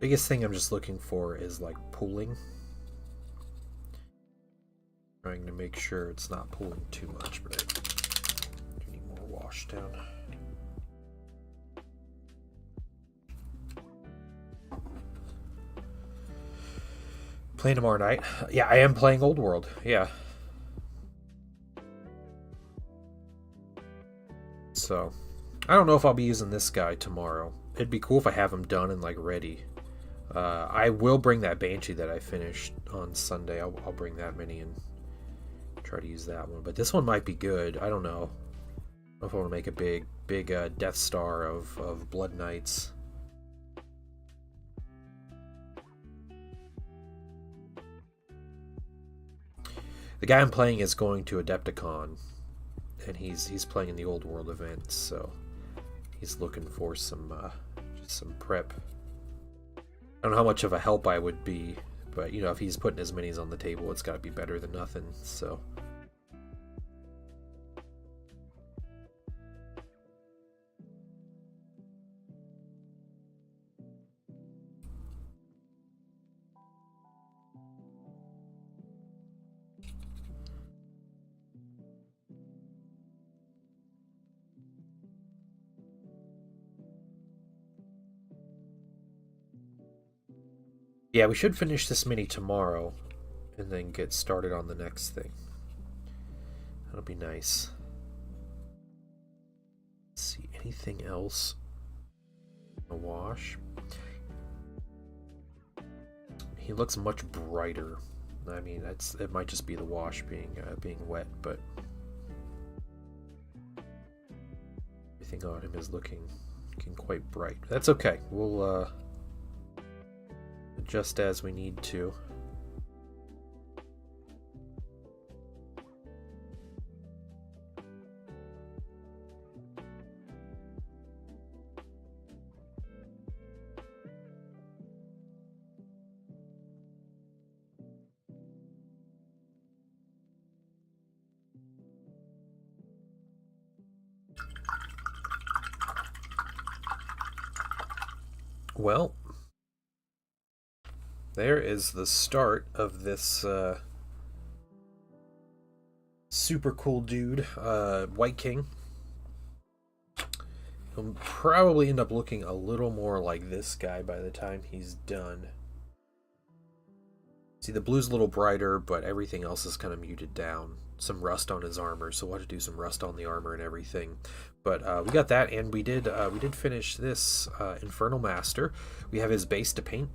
Biggest thing I'm just looking for is like pooling. Trying to make sure it's not pooling too much, but I need more wash down. Playing tomorrow night. Yeah, I am playing Old World. Yeah. So, I don't know if I'll be using this guy tomorrow. It'd be cool if I have him done and like ready. I will bring that Banshee that I finished on Sunday. I'll bring that mini and try to use that one. But this one might be good. I don't know. I don't know if I want to make a big Death Star of Blood Knights. The guy I'm playing is going to Adepticon, and he's playing in the Old World event, so he's looking for some just some prep. I don't know how much of a help I would be, but you know, if he's putting his minis on the table, it's got to be better than nothing. So. Yeah, we should finish this mini tomorrow and then get started on the next thing. That'll be nice. Let's see, anything else? A wash. He looks much brighter. I mean, it might just be the wash being wet, but everything on him is looking quite bright. That's okay. We'll adjust as we need to. Well, there is the start of this super cool dude, White King. He'll probably end up looking a little more like this guy by the time he's done. See, the blue's a little brighter, but everything else is kind of muted down. Some rust on his armor, so we'll have to do some rust on the armor and everything. But we got that, and we did finish this Infernal Master. We have his base to paint,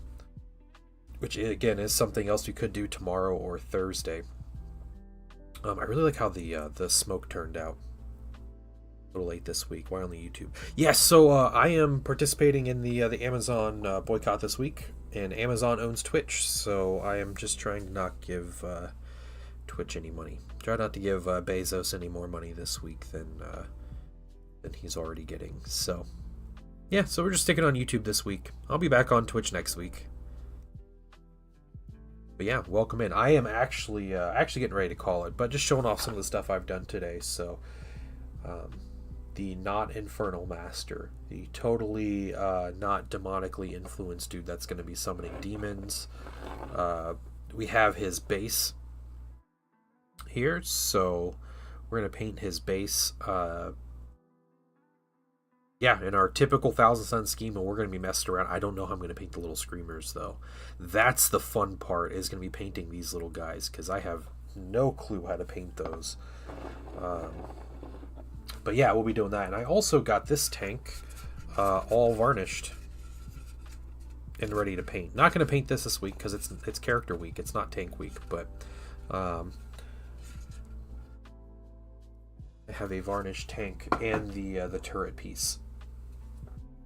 which again is something else we could do tomorrow or Thursday. I really like how the smoke turned out. A little late this week. Why only YouTube? Yes, so I am participating in the Amazon boycott this week, and Amazon owns Twitch, so I am just trying to not give Twitch any money. Try not to give Bezos any more money this week than he's already getting. So yeah, so we're just sticking on YouTube this week. I'll be back on Twitch next week. But yeah, welcome in. I am actually getting ready to call it, but just showing off some of the stuff I've done today. So the not Infernal Master, the totally not demonically influenced dude that's going to be summoning demons. We have his base here, so we're going to paint his base in our typical Thousand Sun scheme, and we're going to be messed around. I don't know how I'm going to paint the little screamers, though. That's the fun part, is going to be painting these little guys, because I have no clue how to paint those. But yeah, we'll be doing that. And I also got this tank all varnished and ready to paint. Not going to paint this week, because it's character week. It's not tank week, but I have a varnished tank and the turret piece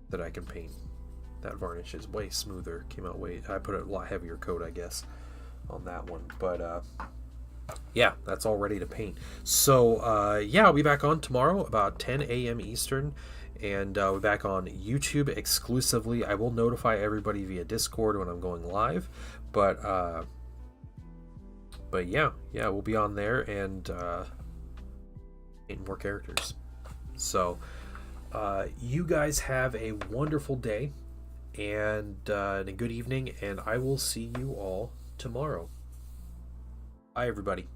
that I can paint. That varnish is way smoother. Came out way... I put a lot heavier coat, I guess, on that one. But yeah, that's all ready to paint. So yeah, I'll be back on tomorrow about 10 a.m. Eastern, and we're back on YouTube exclusively. I will notify everybody via Discord when I'm going live, but yeah, we'll be on there and painting more characters. So you guys have a wonderful day and a good evening, and I will see you all tomorrow. Bye, everybody.